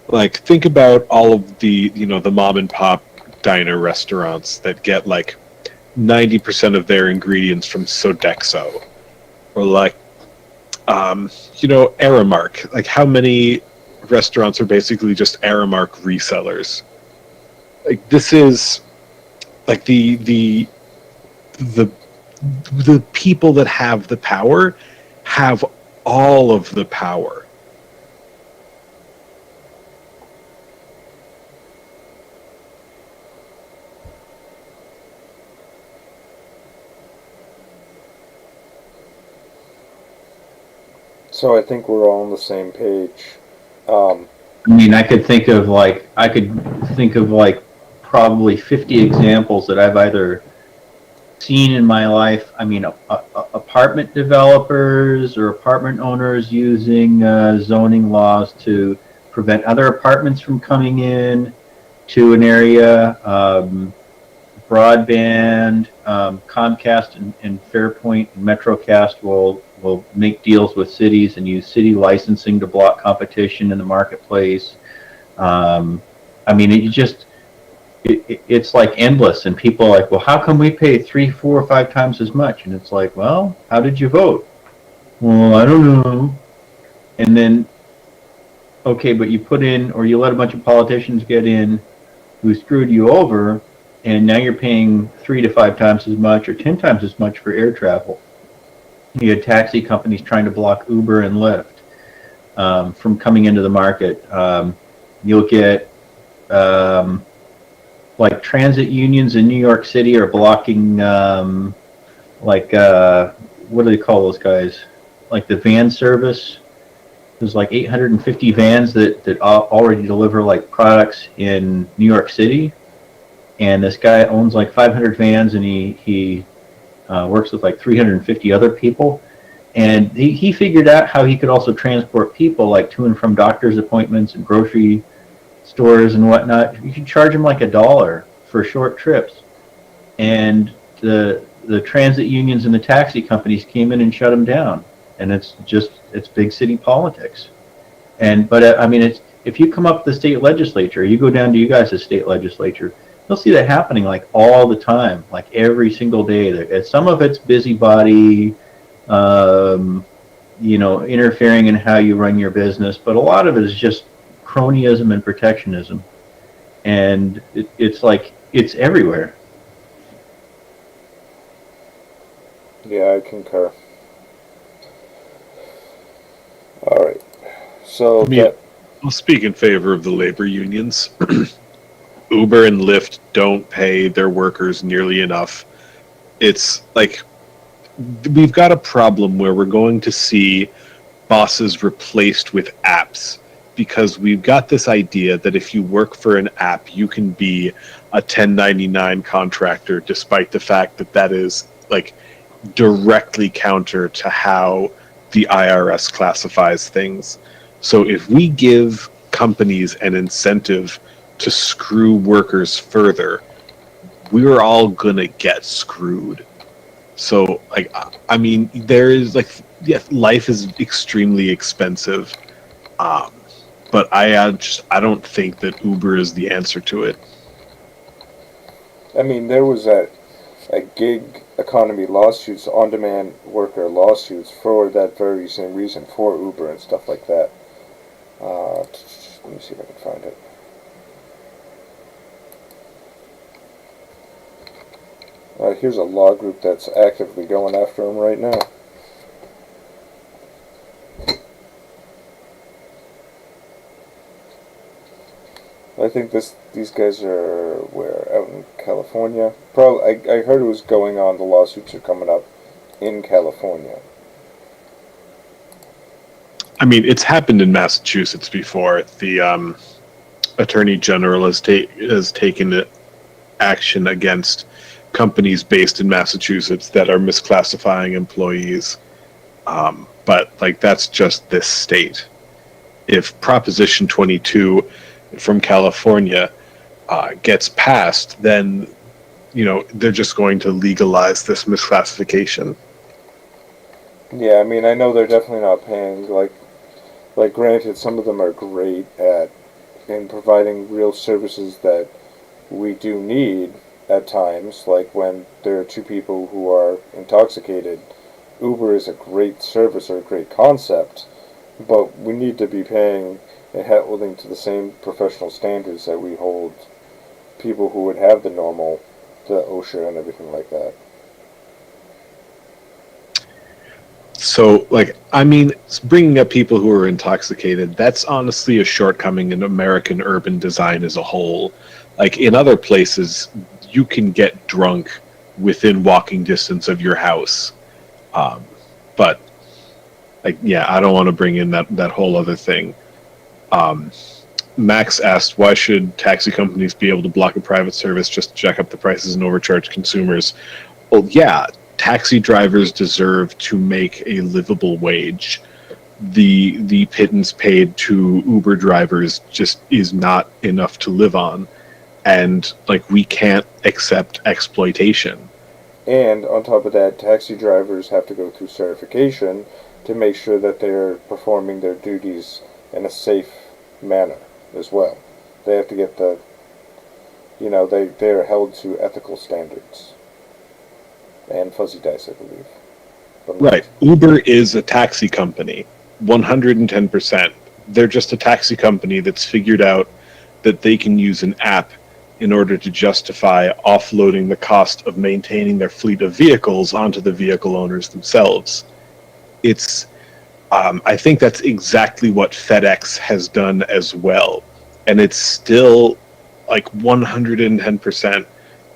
Think about all of the mom and pop diner restaurants that get 90% of their ingredients from Sodexo, or Aramark. How many restaurants are basically just Aramark resellers? This is the people that have the power have all of the power. So I think we're all on the same page. I could think of probably 50 examples that I've either seen in my life. Apartment developers or apartment owners using zoning laws to prevent other apartments from coming in to an area. broadband, Comcast and Fairpoint and MetroCast will make deals with cities and use city licensing to block competition in the marketplace. I mean, it's like endless, and people are like, well, how come we pay 3, 4, 5 times as much? And it's like, well, how did you vote? Well, I don't know. And then, okay, but you put in, or you let a bunch of politicians get in who screwed you over, and now you're paying 3 to 5 times as much or 10 times as much for air travel. You had taxi companies trying to block Uber and Lyft from coming into the market. You'll get like transit unions in New York City are blocking what do they call those guys? Like the van service. There's like 850 vans that already deliver like products in New York City, and this guy owns like 500 vans, and he works with like 350 other people, and he figured out how he could also transport people like to and from doctor's appointments and grocery stores and whatnot. You could charge them like $1 for short trips, and the transit unions and the taxi companies came in and shut them down. And it's big city politics. But I mean, if you come up to the state legislature, you go down to you guys' state legislature, you'll see that happening like all the time, like every single day. Some of it's busybody, interfering in how you run your business, but a lot of it is just cronyism and protectionism. And it's like, it's everywhere. Yeah, I concur. All right. So I'll speak in favor of the labor unions. Uber and Lyft don't pay their workers nearly enough. It's like we've got a problem where we're going to see bosses replaced with apps, because we've got this idea that if you work for an app, you can be a 1099 contractor, despite the fact that that is like directly counter to how the IRS classifies things. So if we give companies an incentive to screw workers further, we're all gonna get screwed. So like, I mean, there is like, yeah, life is extremely expensive, but I don't think that Uber is the answer to it. I mean, there was a gig economy lawsuits, on-demand worker lawsuits for that very same reason, for Uber and stuff like that. Let me see if I can find it. Here's a law group that's actively going after him right now. I think these guys are out in California. Probably, I heard it was going on. The lawsuits are coming up in California. I mean, it's happened in Massachusetts before. The Attorney General has taken action against companies based in Massachusetts that are misclassifying employees. But like, that's just this state. If Proposition 22 from California gets passed, then they're just going to legalize this misclassification. Yeah, I mean, I know they're definitely not paying. Like granted, some of them are great in providing real services that we do need at times. Like when there are two people who are intoxicated, Uber is a great service or a great concept, but we need to be paying and holding to the same professional standards that we hold people who would have the OSHA and everything like that. So, like, I mean, bringing up people who are intoxicated, that's honestly a shortcoming in American urban design as a whole. Like, in other places, you can get drunk within walking distance of your house. But, like, yeah, I don't want to bring in that whole other thing. Max asked, why should taxi companies be able to block a private service just to jack up the prices and overcharge consumers? Well, yeah, taxi drivers deserve to make a livable wage. The pittance paid to Uber drivers just is not enough to live on. and like we can't accept exploitation. And on top of that, taxi drivers have to go through certification to make sure that they're performing their duties in a safe manner as well. They have to get they're held to ethical standards. And fuzzy dice, I believe. Right. Uber is a taxi company, 110%. They're just a taxi company that's figured out that they can use an app in order to justify offloading the cost of maintaining their fleet of vehicles onto the vehicle owners themselves. It's, I think that's exactly what FedEx has done as well. And it's still like 110%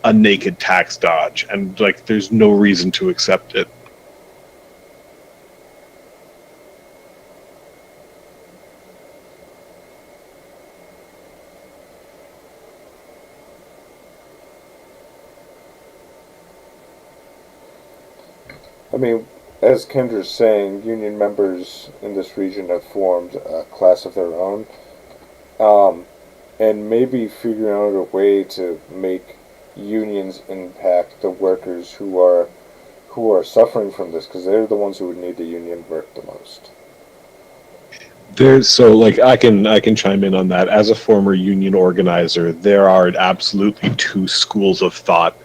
a naked tax dodge. And like, there's no reason to accept it. I mean, as Kendra's saying, union members in this region have formed a class of their own, and maybe figuring out a way to make unions impact the workers who are suffering from this, because they're the ones who would need the union work the most. I can chime in on that. As a former union organizer, there are absolutely two schools of thought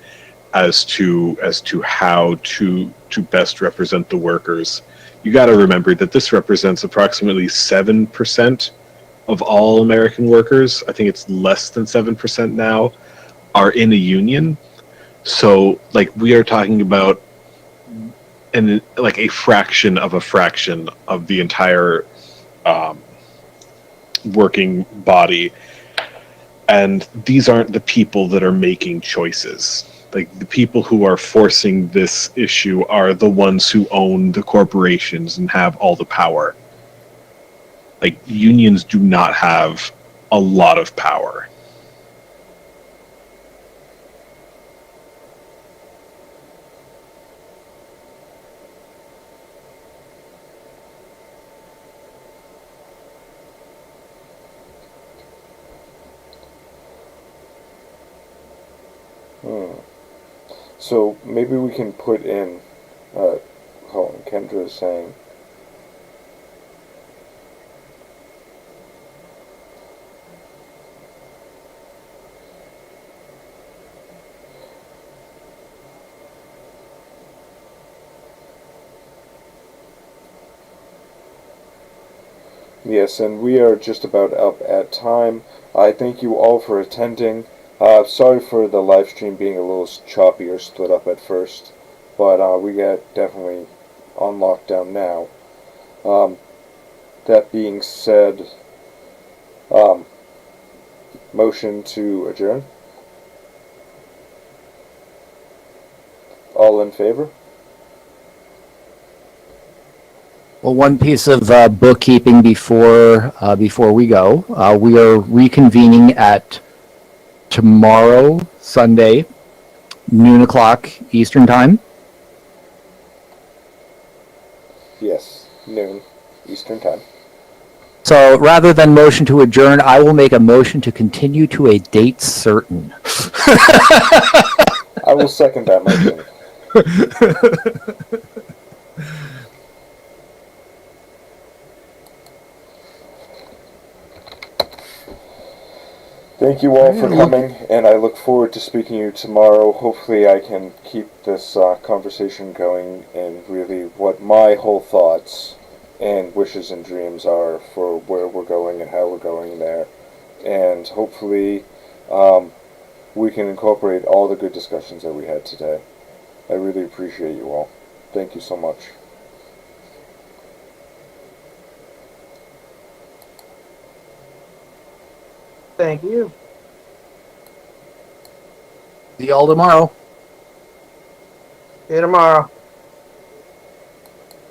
as to how to best represent the workers. You got to remember that this represents approximately 7% of all American workers. I think it's less than 7% now are in a union. So like we are talking about a fraction of the entire working body, and these aren't the people that are making choices. Like the people who are forcing this issue are the ones who own the corporations and have all the power. Like unions do not have a lot of power. So maybe we can put in, Kendra is saying, yes, and we are just about up at time. I thank you all for attending. Sorry for the live stream being a little choppy or split up at first, but we got definitely on lockdown now. That being said, motion to adjourn. All in favor? Well, one piece of bookkeeping before we go. We are reconvening at tomorrow, Sunday, noon o'clock Eastern Time. Yes, noon Eastern Time. So rather than motion to adjourn, I will make a motion to continue to a date certain. I will second that motion. Thank you all for coming, and I look forward to speaking to you tomorrow. Hopefully I can keep this conversation going and really what my whole thoughts and wishes and dreams are for where we're going and how we're going there. And hopefully we can incorporate all the good discussions that we had today. I really appreciate you all. Thank you so much. Thank you. See y'all tomorrow. See you tomorrow.